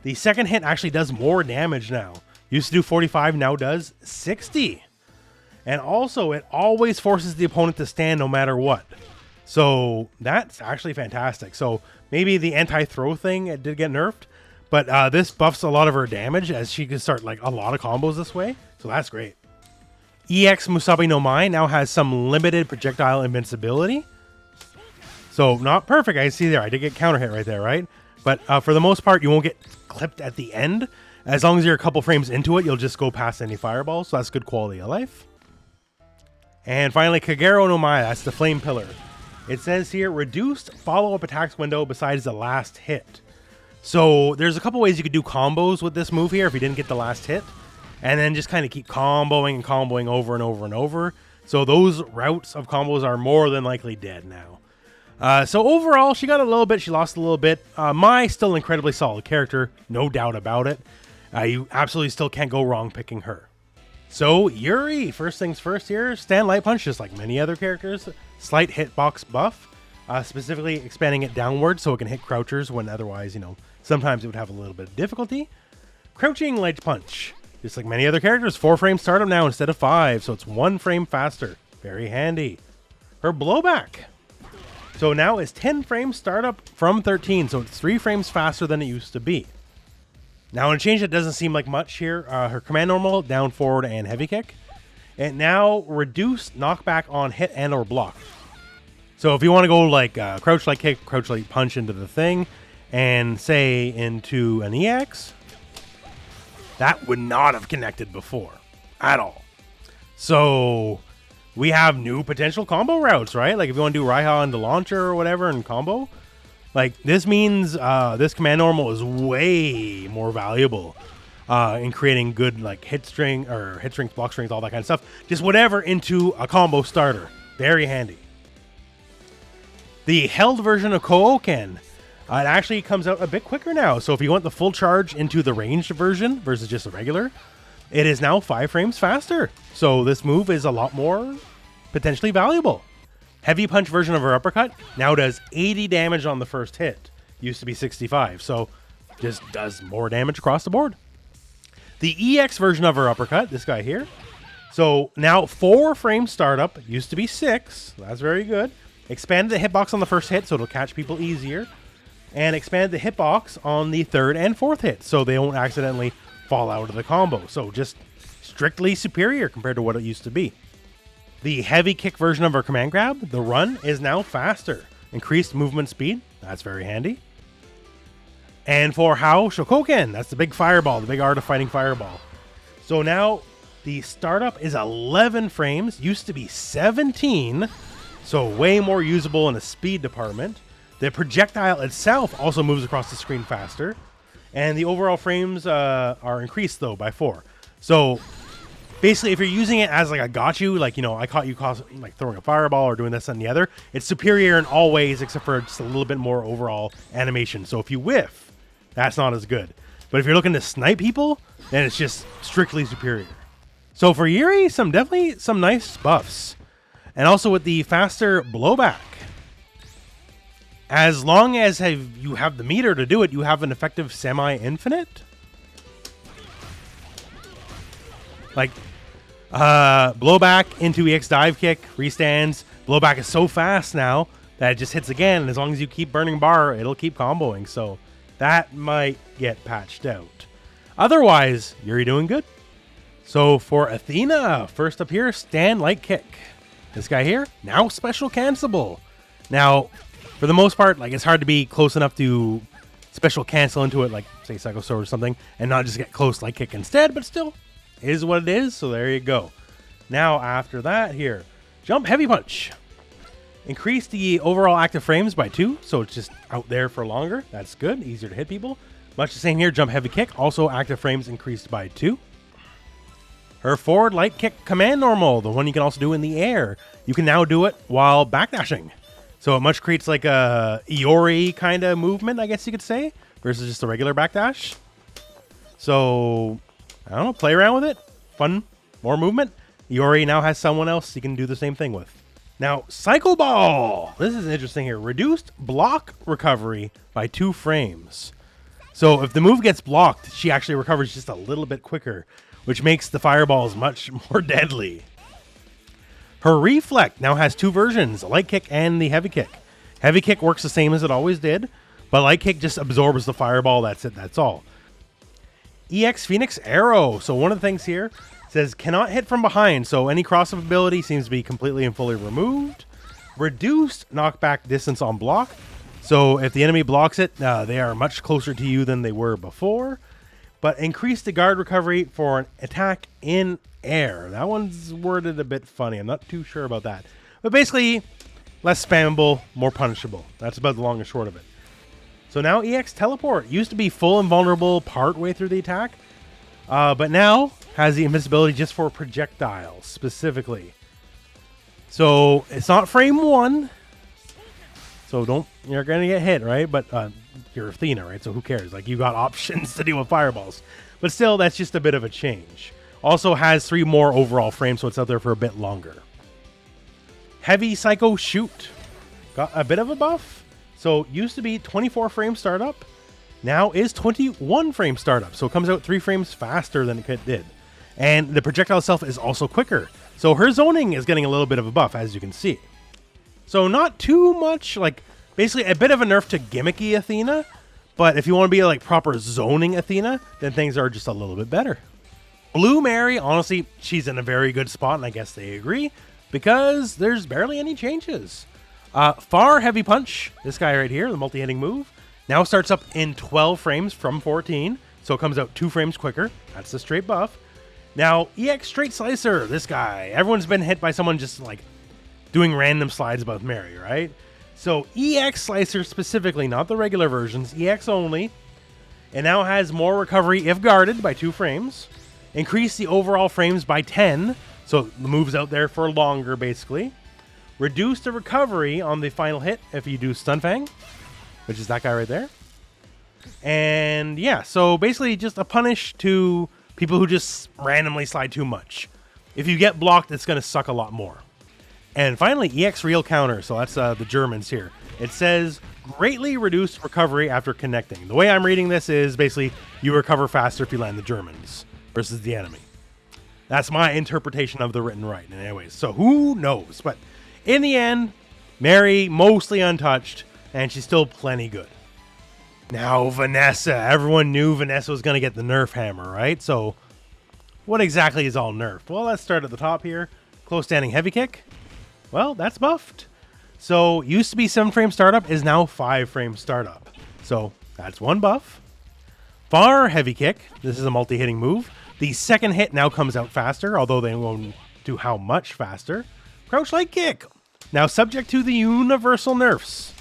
The second hit actually does more damage now. Used to do 45, now does 60. And also, it always forces the opponent to stand no matter what. So that's actually fantastic. So maybe the anti-throw thing, it did get nerfed. But this buffs a lot of her damage as she can start like a lot of combos this way. So that's great. EX Musabi no Mai now has some limited projectile invincibility. So not perfect. I see there. I did get counter hit right there, right? But for the most part, you won't get clipped at the end. As long as you're a couple frames into it, you'll just go past any fireballs. So that's good quality of life. And finally, Kagero no Mai. That's the flame pillar. It says here, reduced follow-up attacks window besides the last hit. So there's a couple ways you could do combos with this move here if you didn't get the last hit. And then just kind of keep comboing and comboing over and over and over. So those routes of combos are more than likely dead now. So overall, she got a little bit, she lost a little bit. Mai, still incredibly solid character, no doubt about it. You absolutely still can't go wrong picking her. So Yuri, first things first here, stand light punch, just like many other characters. Slight hitbox buff, specifically expanding it downward so it can hit crouchers when otherwise, you know, sometimes it would have a little bit of difficulty. Crouching ledge punch. Just like many other characters, 4-frame startup now instead of 5, so it's 1 frame faster. Very handy. Her blowback. So now it's 10 frames startup from 13, so it's 3 frames faster than it used to be. Now in a change that doesn't seem like much here, her command normal, down, forward, and heavy kick. And now reduce knockback on hit and or block. So if you want to go like crouch light kick, crouch light punch into the thing, and say into an EX, that would not have connected before at all. So we have new potential combo routes, right? Like if you want to do Raiha into launcher or whatever and combo, like this means this command normal is way more valuable in creating good like hit string or hit strings, block strings, all that kind of stuff. Just whatever into a combo starter. Very handy. The held version of Krohnen, it actually comes out a bit quicker now. So if you want the full charge into the ranged version versus just a regular, it is now 5 frames faster. So this move is a lot more potentially valuable. Heavy punch version of her uppercut now does 80 damage on the first hit. Used to be 65. So just does more damage across the board. The EX version of her uppercut, this guy here. So now 4 frame startup, used to be 6. That's very good. Expanded the hitbox on the first hit so it'll catch people easier. And expanded the hitbox on the 3rd and 4th hit so they won't accidentally fall out of the combo. So just strictly superior compared to what it used to be. The heavy kick version of her command grab, the run, is now faster. Increased movement speed, that's very handy. And for Hao Shokoken, that's the big fireball, the big art of fighting fireball. So now the startup is 11 frames, used to be 17, so way more usable in the speed department. The projectile itself also moves across the screen faster. And the overall frames are increased, though, by 4. So basically, if you're using it as like a got you, like, you know, I caught you like throwing a fireball or doing this and the other, it's superior in all ways except for just a little bit more overall animation. So if you whiff, that's not as good. But if you're looking to snipe people, then it's just strictly superior. So for Yuri, definitely some nice buffs. And also with the faster blowback. As long as you have the meter to do it, you have an effective semi-infinite. Like, blowback into EX dive kick, restands. Blowback is so fast now that it just hits again. And as long as you keep burning bar, it'll keep comboing. So that might get patched out. Otherwise, Yuri doing good. So for Athena, first up here, stand light kick. This guy here, now special cancelable. Now, for the most part, like it's hard to be close enough to special cancel into it, like say Psycho Sword or something, and not just get close light kick instead, but still, it is what it is, so there you go. Now, after that here, jump heavy punch. Increase the overall active frames by 2, so it's just out there for longer. That's good, easier to hit people. Much the same here, jump heavy kick, also active frames increased by 2. Her forward light kick command normal, the one you can also do in the air. You can now do it while backdashing. So it much creates like a Iori kind of movement, I guess you could say, versus just a regular backdash. So, I don't know, play around with it. Fun, more movement. Iori now has someone else you can do the same thing with. Now, Cycle Ball. This is interesting here. Reduced block recovery by 2 frames. So if the move gets blocked, she actually recovers just a little bit quicker, which makes the fireballs much more deadly. Her Reflect now has 2 versions, a light kick and the heavy kick. Heavy kick works the same as it always did, but light kick just absorbs the fireball, that's it, that's all. EX Phoenix Arrow. So one of the things here says cannot hit from behind, so any cross-up ability seems to be completely and fully removed. Reduced knockback distance on block. So if the enemy blocks it, they are much closer to you than they were before. But increase the guard recovery for an attack in air. That one's worded a bit funny. I'm not too sure about that. But basically, less spammable, more punishable. That's about the long and short of it. So now EX Teleport. Used to be full invulnerable part way through the attack. But now has the invincibility just for projectiles specifically. So it's not frame 1. So you're going to get hit, right? But you're Athena, right? So who cares? Like, you got options to deal with fireballs. But still, that's just a bit of a change. Also has 3 more overall frames, so it's out there for a bit longer. Heavy Psycho Shoot. Got a bit of a buff. So used to be 24 frame startup. now is 21 frame startup. So it comes out 3 frames faster than it did. And the projectile itself is also quicker. So her zoning is getting a little bit of a buff, as you can see. So not too much, like basically a bit of a nerf to gimmicky Athena. But if you want to be like proper zoning Athena, then things are just a little bit better. Blue Mary, honestly, she's in a very good spot, and I guess they agree, because there's barely any changes. Far Heavy Punch, this guy right here, the multi-hitting move, now starts up in 12 frames from 14, so it comes out 2 frames quicker. That's the straight buff. Now, EX Straight Slicer, this guy, everyone's been hit by someone just like doing random slides above Mary, right? So EX Slicer specifically, not the regular versions, EX only. It now has more recovery if guarded by 2 frames. Increase the overall frames by 10, so the move's out there for longer basically. Reduce the recovery on the final hit if you do Stun Fang, which is that guy right there. And yeah, so basically just a punish to people who just randomly slide too much. If you get blocked, it's going to suck a lot more. And finally, EX Real Counter. So that's the Germans here. It says greatly reduced recovery after connecting. The way I'm reading this is basically you recover faster if you land the Germans versus the enemy. That's my interpretation of the written right. And anyways, so who knows? But in the end, Mary mostly untouched, and she's still plenty good. Now, Vanessa. Everyone knew Vanessa was going to get the nerf hammer, right? So what exactly is all nerfed? Well, let's start at the top here. Close standing heavy kick. Well, that's buffed. So used to be 7 frame startup is now 5 frame startup. So that's 1 buff. Far heavy kick. This is a multi-hitting move. The second hit now comes out faster, although they won't do how much faster. Crouch light kick. Now subject to the universal nerfs.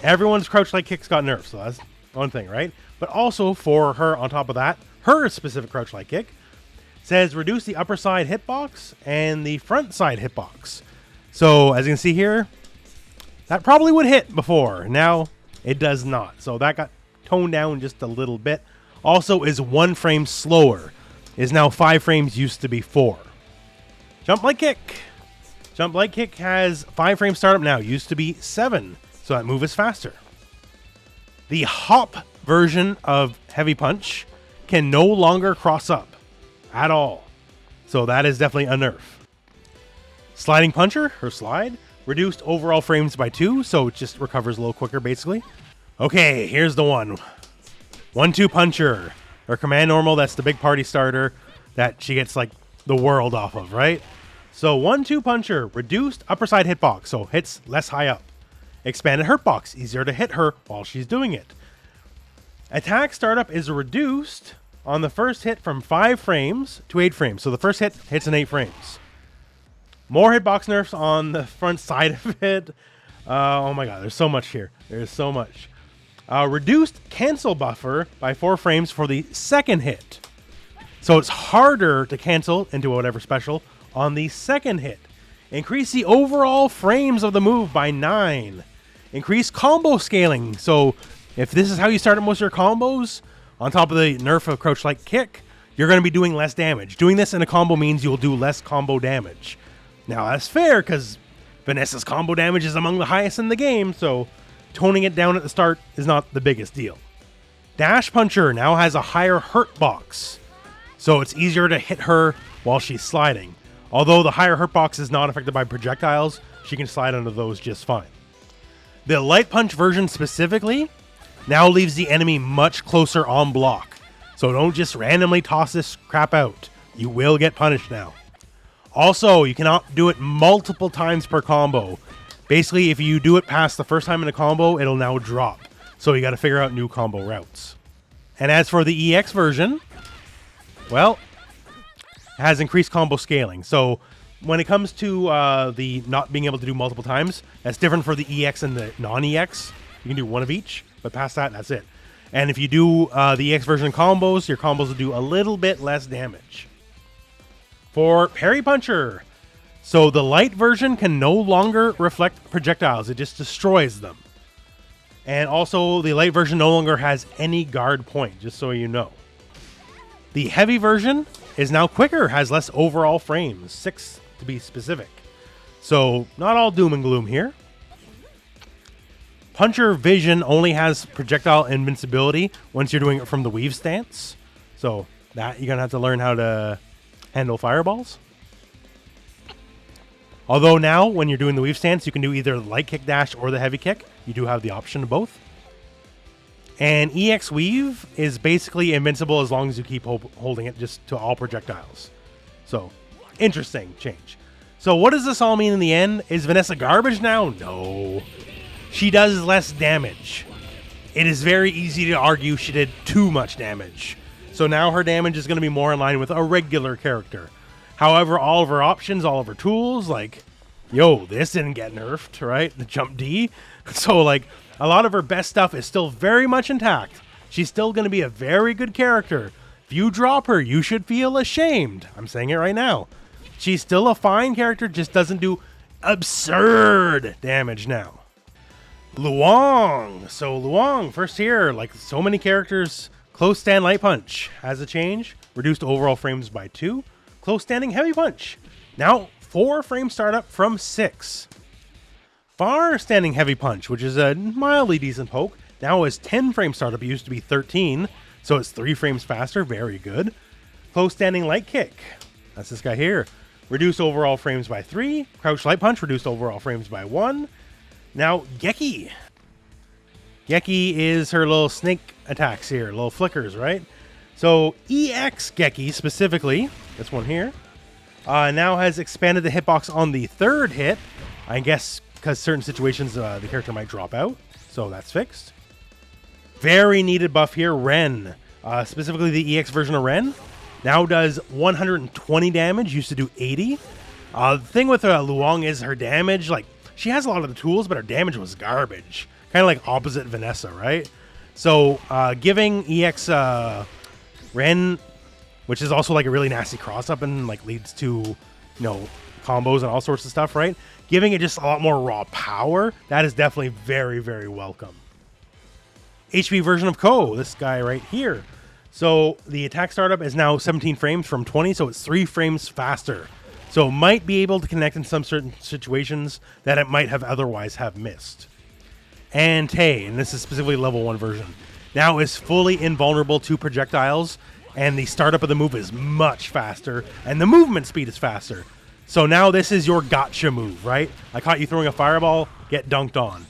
Everyone's crouch light kicks got nerfs, so that's one thing, right? But also for her, on top of that, her specific crouch light kick says reduce the upper side hitbox and the front side hitbox. So as you can see here, that probably would hit before. Now it does not. So that got toned down just a little bit. Also is 1 frame slower. Is now 5 frames, used to be 4. Jump light kick. Jump light kick has 5 frame startup now, used to be 7. So that move is faster. The hop version of Heavy Punch can no longer cross up at all. So that is definitely a nerf. Sliding Puncher, her slide, reduced overall frames by 2, so it just recovers a little quicker basically. Okay, here's the one. 1-2 Puncher. Her command normal, that's the big party starter that she gets like the world off of, right? So 1-2 Puncher, reduced upper side hitbox, so hits less high up. Expanded hurt box, easier to hit her while she's doing it. Attack startup is reduced on the first hit from 5 frames to 8 frames. So the first hit hits in 8 frames. More hitbox nerfs on the front side of it. Oh my god, there's so much here. There's so much. Reduced cancel buffer by 4 frames for the second hit. So it's harder to cancel into whatever special on the second hit. Increase the overall frames of the move by 9. Increase combo scaling. So if this is how you start most of your combos, on top of the nerf of crouch light kick, you're going to be doing less damage. Doing this in a combo means you'll do less combo damage. Now that's fair because Vanessa's combo damage is among the highest in the game, so toning it down at the start is not the biggest deal. Dash Puncher now has a higher hurt box, so it's easier to hit her while she's sliding. Although the higher hurt box is not affected by projectiles, she can slide under those just fine. The Light Punch version specifically now leaves the enemy much closer on block. So don't just randomly toss this crap out. You will get punished now. Also, you cannot do it multiple times per combo. Basically, if you do it past the first time in a combo, it'll now drop. So you got to figure out new combo routes. And as for the EX version, well, it has increased combo scaling. So when it comes to the not being able to do multiple times, that's different for the EX and the non-EX. You can do one of each, but past that, that's it. And if you do the EX version combos, your combos will do a little bit less damage. For Parry Puncher, so the light version can no longer reflect projectiles. It just destroys them. And also, the light version no longer has any guard point, just so you know. The heavy version is now quicker, has less overall frames, 6 to be specific. So, not all doom and gloom here. Puncher Vision only has projectile invincibility once you're doing it from the weave stance. So that you're going to have to learn how to handle fireballs. Although now, when you're doing the weave stance, you can do either the light kick dash or the heavy kick. You do have the option of both. And EX Weave is basically invincible as long as you keep holding it just to all projectiles. So, interesting change. So what does this all mean in the end? Is Vanessa garbage now? No. She does less damage. It is very easy to argue she did too much damage. So now her damage is going to be more in line with a regular character. However, all of her options, all of her tools, like, yo, this didn't get nerfed, right? The jump D. So, like, a lot of her best stuff is still very much intact. She's still going to be a very good character. If you drop her, you should feel ashamed. I'm saying it right now. She's still a fine character, just doesn't do absurd damage now. Luong. So Luong, first here, like so many characters, close stand light punch has a change. Reduced overall frames by 2. Close standing heavy punch. Now 4 frame startup from 6. Far standing heavy punch, which is a mildly decent poke, now is 10 frame startup. It used to be 13, so it's 3 frames faster. Very good. Close standing light kick. That's this guy here. Reduced overall frames by 3. Crouch light punch, reduced overall frames by 1. Now, Geki. Geki is her little snake attacks here, little flickers, right? So, EX Geki specifically, this one here, now has expanded the hitbox on the 3rd hit. I guess because certain situations the character might drop out, so that's fixed. Very needed buff here, Ren. Specifically the EX version of Ren. Now does 120 damage, used to do 80. The thing with Luong is her damage, like, she has a lot of the tools, but her damage was garbage. Kind of like opposite Vanessa, right? So, giving EX Ren, which is also like a really nasty cross-up and like leads to, you know, combos and all sorts of stuff, right? Giving it just a lot more raw power, that is definitely very, very welcome. HP version of Ko, this guy right here. So the attack startup is now 17 frames from 20, so it's 3 frames faster. So it might be able to connect in some certain situations that it might have otherwise have missed. And Tay, and this is specifically level 1 version, now is fully invulnerable to projectiles, and the startup of the move is much faster, and the movement speed is faster. So now this is your gotcha move, right? I caught you throwing a fireball, get dunked on.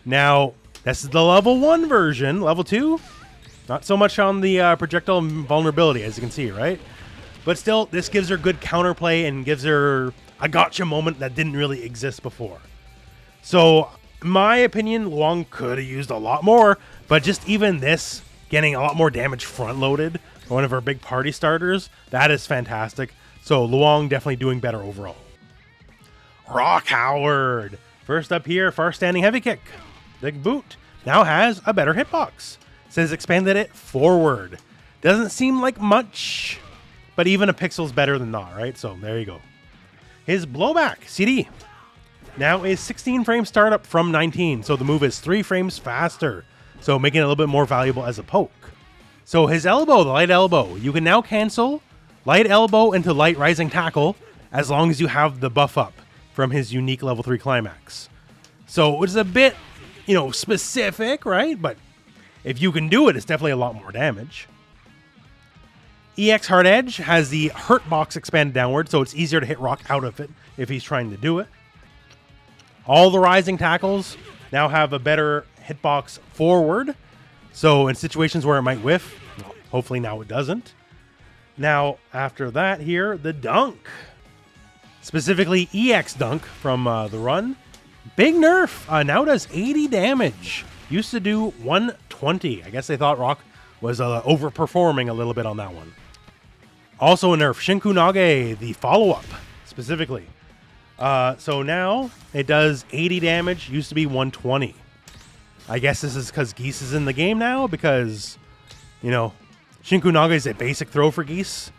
Now, this is the level 1 version. Level 2? Not so much on the projectile vulnerability, as you can see, right? But still, this gives her good counterplay and gives her a gotcha moment that didn't really exist before. So, in my opinion, Luong could have used a lot more, but just even this, getting a lot more damage front-loaded, one of her big party starters, that is fantastic. So, Luong definitely doing better overall. Rock Howard. First up here, far standing heavy kick. Big boot. Now has a better hitbox. Says expanded it forward. Doesn't seem like much, but even a pixel's better than not, right? So there you go. His blowback, CD, now is 16 frame startup from 19. So the move is 3 frames faster. So making it a little bit more valuable as a poke. So his elbow, the light elbow, you can now cancel light elbow into light rising tackle as long as you have the buff up from his unique level 3 climax. So it's a bit, you know, specific, right? But if you can do it, it's definitely a lot more damage. EX Hard Edge has the hurt box expanded downward, so it's easier to hit Rock out of it if he's trying to do it. All the rising tackles now have a better hitbox forward, so in situations where it might whiff, hopefully now it doesn't. Now, after that here, the dunk. Specifically, EX dunk from the run. Big nerf, now does 80 damage. Used to do 120. I guess they thought Rock was overperforming a little bit on that one. Also a nerf, Shinku Nage, the follow-up, specifically. So now it does 80 damage, used to be 120. I guess this is because Geese is in the game now, because, you know, Shinku Nage is a basic throw for Geese.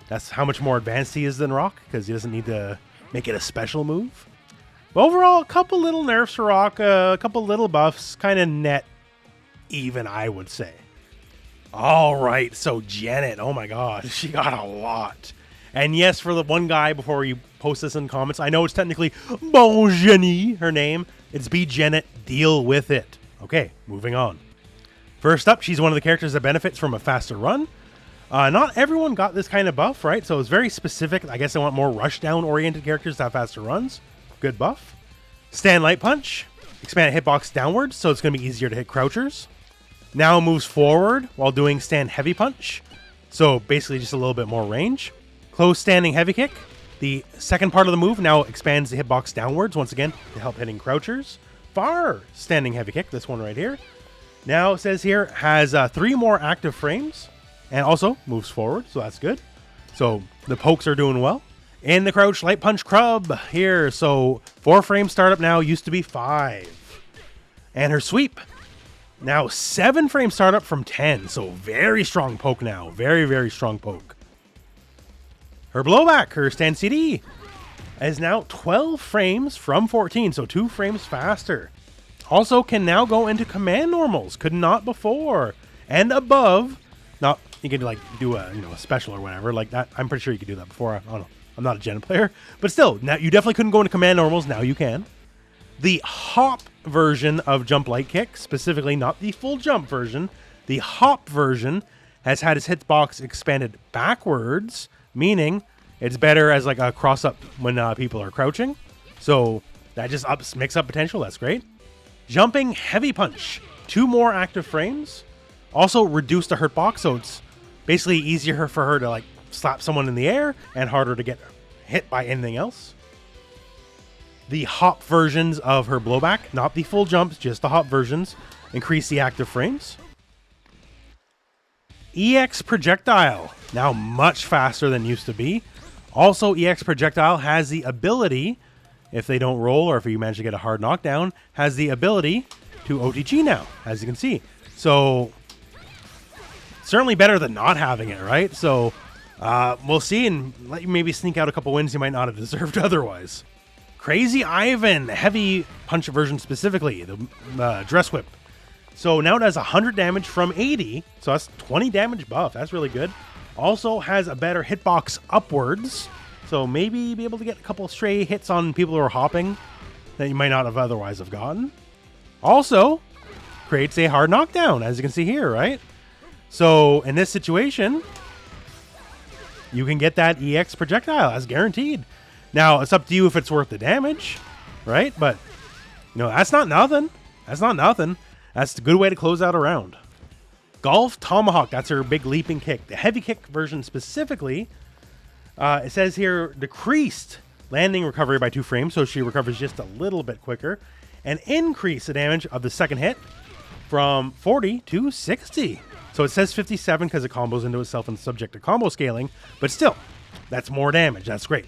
That's how much more advanced he is than Rock, because he doesn't need to make it a special move. But overall, a couple little nerfs for Rock, a couple little buffs, kind of net even, I would say. All right, so Jenet, oh my god, she got a lot. And yes, for the one guy, before you post this in comments, I know it's technically Bon Genie, her name. It's be Jenet, deal with it. Okay, moving on. First up, she's one of the characters that benefits from a faster run. Not everyone got this kind of buff, right? So it's very specific. I guess I want more rushdown oriented characters to have faster runs. Good buff. Stand Light Punch. Expand hitbox downwards, so it's going to be easier to hit crouchers. Now moves forward while doing Stand Heavy Punch. So basically just a little bit more range. Close Standing Heavy Kick. The second part of the move now expands the hitbox downwards, once again, to help hitting crouchers. Far Standing Heavy Kick, this one right here. Now it says here, has 3 more active frames. And also moves forward, so that's good. So the pokes are doing well. In the Crouch Light Punch Crub here. So 4 frame startup now, used to be 5. And her sweep. Now 7 frame startup from 10. So very strong poke now. Very, very strong poke. Her blowback, her stand CD, is now 12 frames from 14. So 2 frames faster. Also can now go into command normals. Could not before. And above. Now you can like do a a special or whatever like that. I'm pretty sure you could do that before. I don't know. I'm not a Jenet player, but still, now you definitely couldn't go into command normals. Now you can. The hop version of Jump Light Kick, specifically not the full jump version, the hop version has had its hitbox expanded backwards, meaning it's better as like a cross up when people are crouching. So that just makes up potential. That's great. Jumping Heavy Punch, 2 more active frames. Also reduced the hurt box, so it's basically easier for her to like slap someone in the air and harder to get hit by anything else. The hop versions of her blowback, not the full jumps, just the hop versions, increase the active frames. EX Projectile, now much faster than used to be. Also, EX Projectile has the ability, if they don't roll or if you manage to get a hard knockdown, has the ability to OTG now, as you can see. So, certainly better than not having it, right? So, we'll see and let you maybe sneak out a couple wins you might not have deserved otherwise. Crazy Ivan, heavy punch version specifically, the dress whip. So now it does 100 damage from 80, so that's 20 damage buff. That's really good. Also has a better hitbox upwards, so maybe be able to get a couple stray hits on people who are hopping that you might not have otherwise have gotten. Also creates a hard knockdown, as you can see here, right? So in this situation, you can get that EX projectile as guaranteed. Now, it's up to you if it's worth the damage, right? But, that's not nothing. That's not nothing. That's a good way to close out a round. Golf Tomahawk, that's her big leaping kick. The heavy kick version specifically, it says here, decreased landing recovery by 2 frames, so she recovers just a little bit quicker, and increase the damage of the second hit from 40 to 60. So it says 57 because it combos into itself and subject to combo scaling, but still, that's more damage. That's great.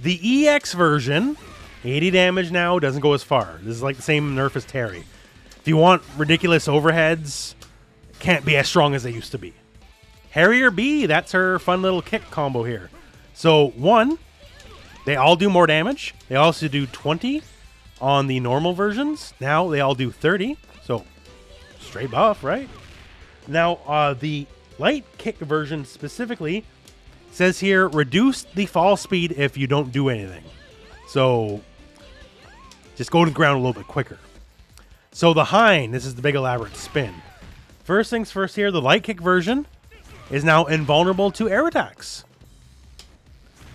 The EX version, 80 damage now, doesn't go as far. This is like the same nerf as Terry. If you want ridiculous overheads, can't be as strong as they used to be. Harrier B, that's her fun little kick combo here. So 1, they all do more damage. They also do 20 on the normal versions. Now they all do 30. So straight buff, right? Now the light kick version specifically says here, reduce the fall speed if you don't do anything. So just go to the ground a little bit quicker. So the hind, this is the big elaborate spin. First things first here, the light kick version is now invulnerable to air attacks.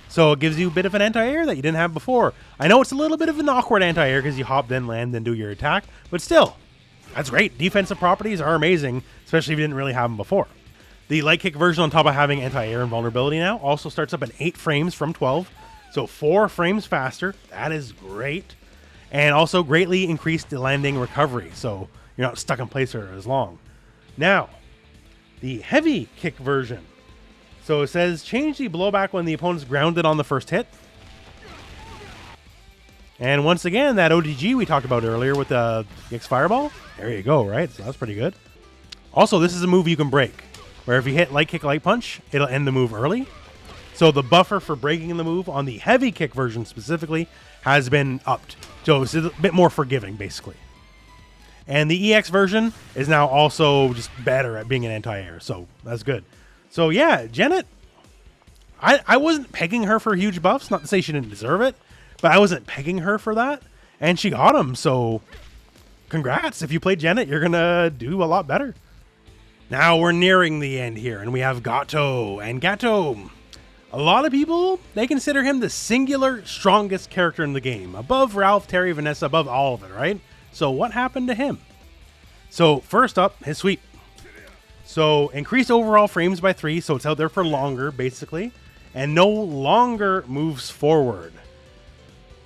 So it gives you a bit of an anti-air that you didn't have before. I know it's a little bit of an awkward anti-air because you hop, then land, then do your attack. But still, that's great. Defensive properties are amazing, especially if you didn't really have them before. The light kick version, on top of having anti-air invulnerability now, also starts up at 8 frames from 12. So 4 frames faster. That is great. And also greatly increased the landing recovery. So you're not stuck in place for as long. Now, the heavy kick version. So it says, change the blowback when the opponent's grounded on the first hit. And once again, that ODG we talked about earlier with the X Fireball. There you go, right? So that's pretty good. Also, this is a move you can break, where if you hit light kick, light punch, it'll end the move early. So the buffer for breaking the move on the heavy kick version specifically has been upped. So it's a bit more forgiving, basically. And the EX version is now also just better at being an anti-air. So that's good. So yeah, Jenet, I wasn't pegging her for huge buffs. Not to say she didn't deserve it, but I wasn't pegging her for that. And she got them, so congrats. If you played Jenet, you're going to do a lot better. Now we're nearing the end here, and we have Gato. And Gato, a lot of people, they consider him the singular strongest character in the game. Above Ralf, Terry, Vanessa, above all of it, right? So what happened to him? So first up, his sweep. So increased overall frames by 3, so it's out there for longer, basically. And no longer moves forward.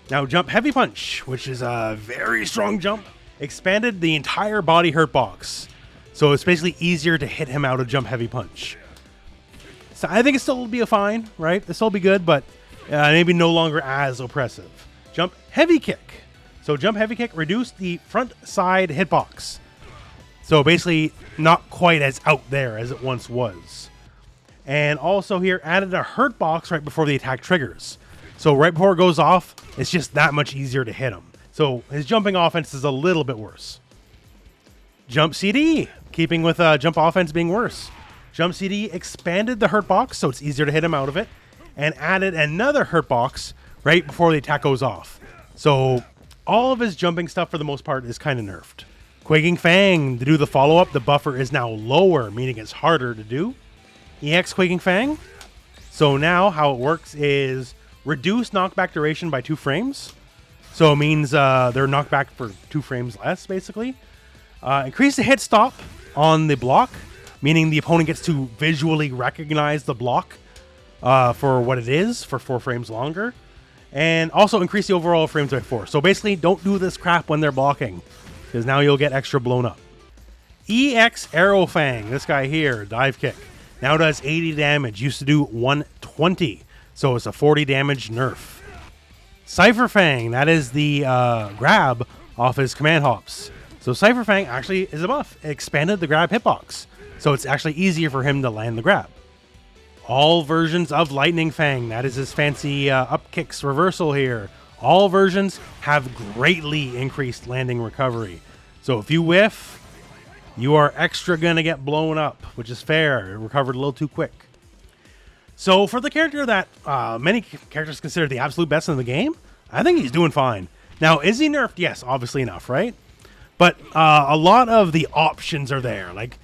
Now jump heavy punch, which is a very strong jump. Expanded the entire body hurt box. So it's basically easier to hit him out of jump heavy punch. So I think it still will be a fine, right? It'll still be good, but maybe no longer as oppressive. Jump heavy kick. So jump heavy kick reduced the front side hitbox. So basically not quite as out there as it once was. And also here added a hurt box right before the attack triggers. So right before it goes off, it's just that much easier to hit him. So his jumping offense is a little bit worse. Jump CD, keeping with jump offense being worse. Jump CD expanded the hurt box, so it's easier to hit him out of it, and added another hurt box right before the attack goes off. So all of his jumping stuff for the most part is kind of nerfed. Quaking Fang, to do the follow-up, the buffer is now lower, meaning it's harder to do. EX Quaking Fang. So now how it works is reduce knockback duration by 2 frames. So it means they're knocked back for 2 frames less, basically. Increase the hit stop on the block, meaning the opponent gets to visually recognize the block for what it is for 4 frames longer. And also increase the overall frames by 4. So basically, don't do this crap when they're blocking, because now you'll get extra blown up. EX Arrow Fang, this guy here, dive kick, now does 80 damage. Used to do 120, so it's a 40 damage nerf. Cypher Fang, that is the grab off his command hops. So Cypher Fang actually is a buff. It expanded the grab hitbox, so it's actually easier for him to land the grab. All versions of Lightning Fang, that is his fancy up kicks reversal here. All versions have greatly increased landing recovery. So if you whiff, you are extra gonna get blown up, which is fair. It recovered a little too quick. So for the character that many characters consider the absolute best in the game, I think he's doing fine. Now, is he nerfed? Yes, obviously enough, right? But a lot of the options are there. Like,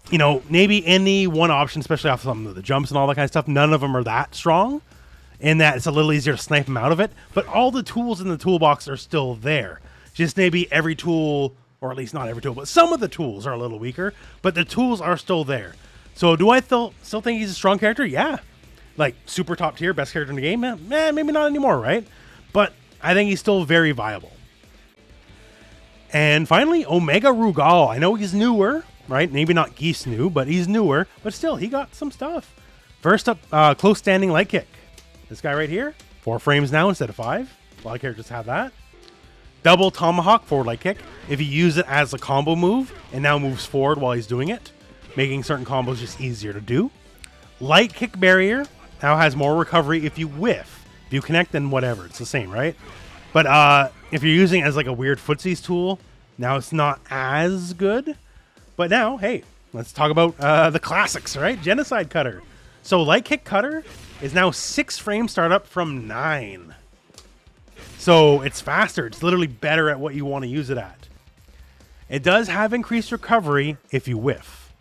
you know, maybe any one option, especially off some of the jumps and all that kind of stuff, none of them are that strong in that it's a little easier to snipe them out of it. But all the tools in the toolbox are still there. Just maybe every tool, or at least not every tool, but some of the tools are a little weaker, but the tools are still there. So do I still think he's a strong character? Yeah. Like, super top tier, best character in the game? Maybe not anymore, right? But I think he's still very viable. And finally, Omega Rugal. I know he's newer, right? Maybe not Geese new, but he's newer. But still, he got some stuff. First up, close standing leg kick. This guy right here, 4 frames now instead of 5. A lot of characters have that. Double tomahawk forward leg kick. If you use it as a combo move, it now moves forward while he's doing it, making certain combos just easier to do. Light kick barrier now has more recovery if you whiff. If you connect, then whatever. It's the same, right? But if you're using it as like a weird footsies tool, now it's not as good. But now, hey, let's talk about the classics, right? Genocide Cutter. So Light Kick Cutter is now 6 frame startup from 9. So it's faster. It's literally better at what you want to use it at. It does have increased recovery if you whiff.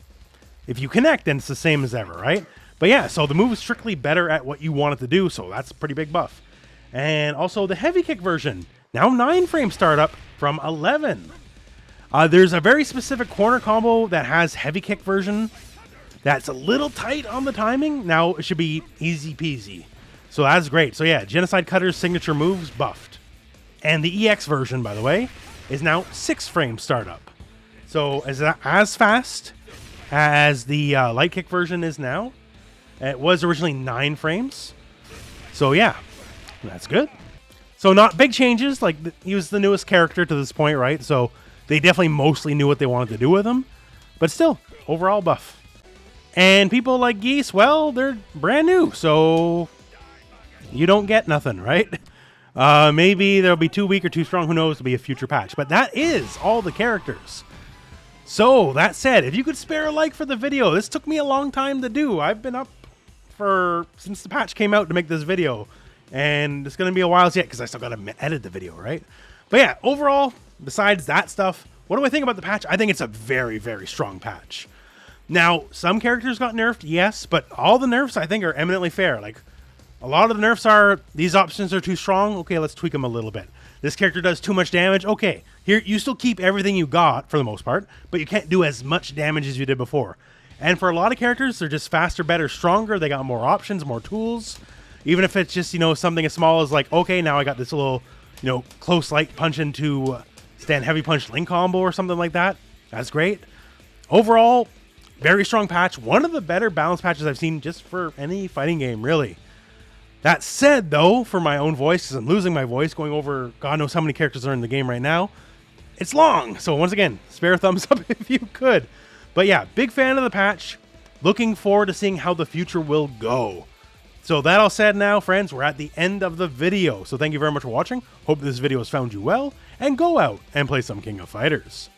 If you connect, then it's the same as ever, right? But yeah, so the move is strictly better at what you want it to do, so that's a pretty big buff. And also the heavy kick version, now 9 frame startup from 11. There's a very specific corner combo that has heavy kick version that's a little tight on the timing. Now it should be easy peasy. So that's great. So yeah, Genocide Cutter's signature moves buffed. And the EX version, by the way, is now 6 frame startup. So as fast as the light kick version is now. It was originally 9 frames. So yeah, that's good. So not big changes. Like he was the newest character to this point, right? So they definitely mostly knew what they wanted to do with him. But still, overall buff. And people like Geese, well, they're brand new. So you don't get nothing, right? Maybe they'll be too weak or too strong. Who knows? It'll be a future patch. But that is all the characters. So that said, if you could spare a like for the video, this took me a long time to do. I've been up since the patch came out to make this video. And it's going to be a while yet because I still got to edit the video, right? But yeah, overall, besides that stuff, what do I think about the patch? I think it's a very, very strong patch. Now, some characters got nerfed, yes, but all the nerfs I think are eminently fair. Like, a lot of the nerfs are, these options are too strong, okay, let's tweak them a little bit. This character does too much damage, okay. Here, you still keep everything you got, for the most part, but you can't do as much damage as you did before. And for a lot of characters, they're just faster, better, stronger, they got more options, more tools. Even if it's just, you know, something as small as like, okay, now I got this little, you know, close light punch into stand heavy punch link combo or something like that. That's great. Overall, very strong patch. One of the better balance patches I've seen just for any fighting game, really. That said, though, for my own voice, because I'm losing my voice going over God knows how many characters are in the game right now, it's long. So once again, spare a thumbs up if you could. But yeah, big fan of the patch. Looking forward to seeing how the future will go. So that all said now, friends, we're at the end of the video. So thank you very much for watching. Hope this video has found you well. And go out and play some King of Fighters.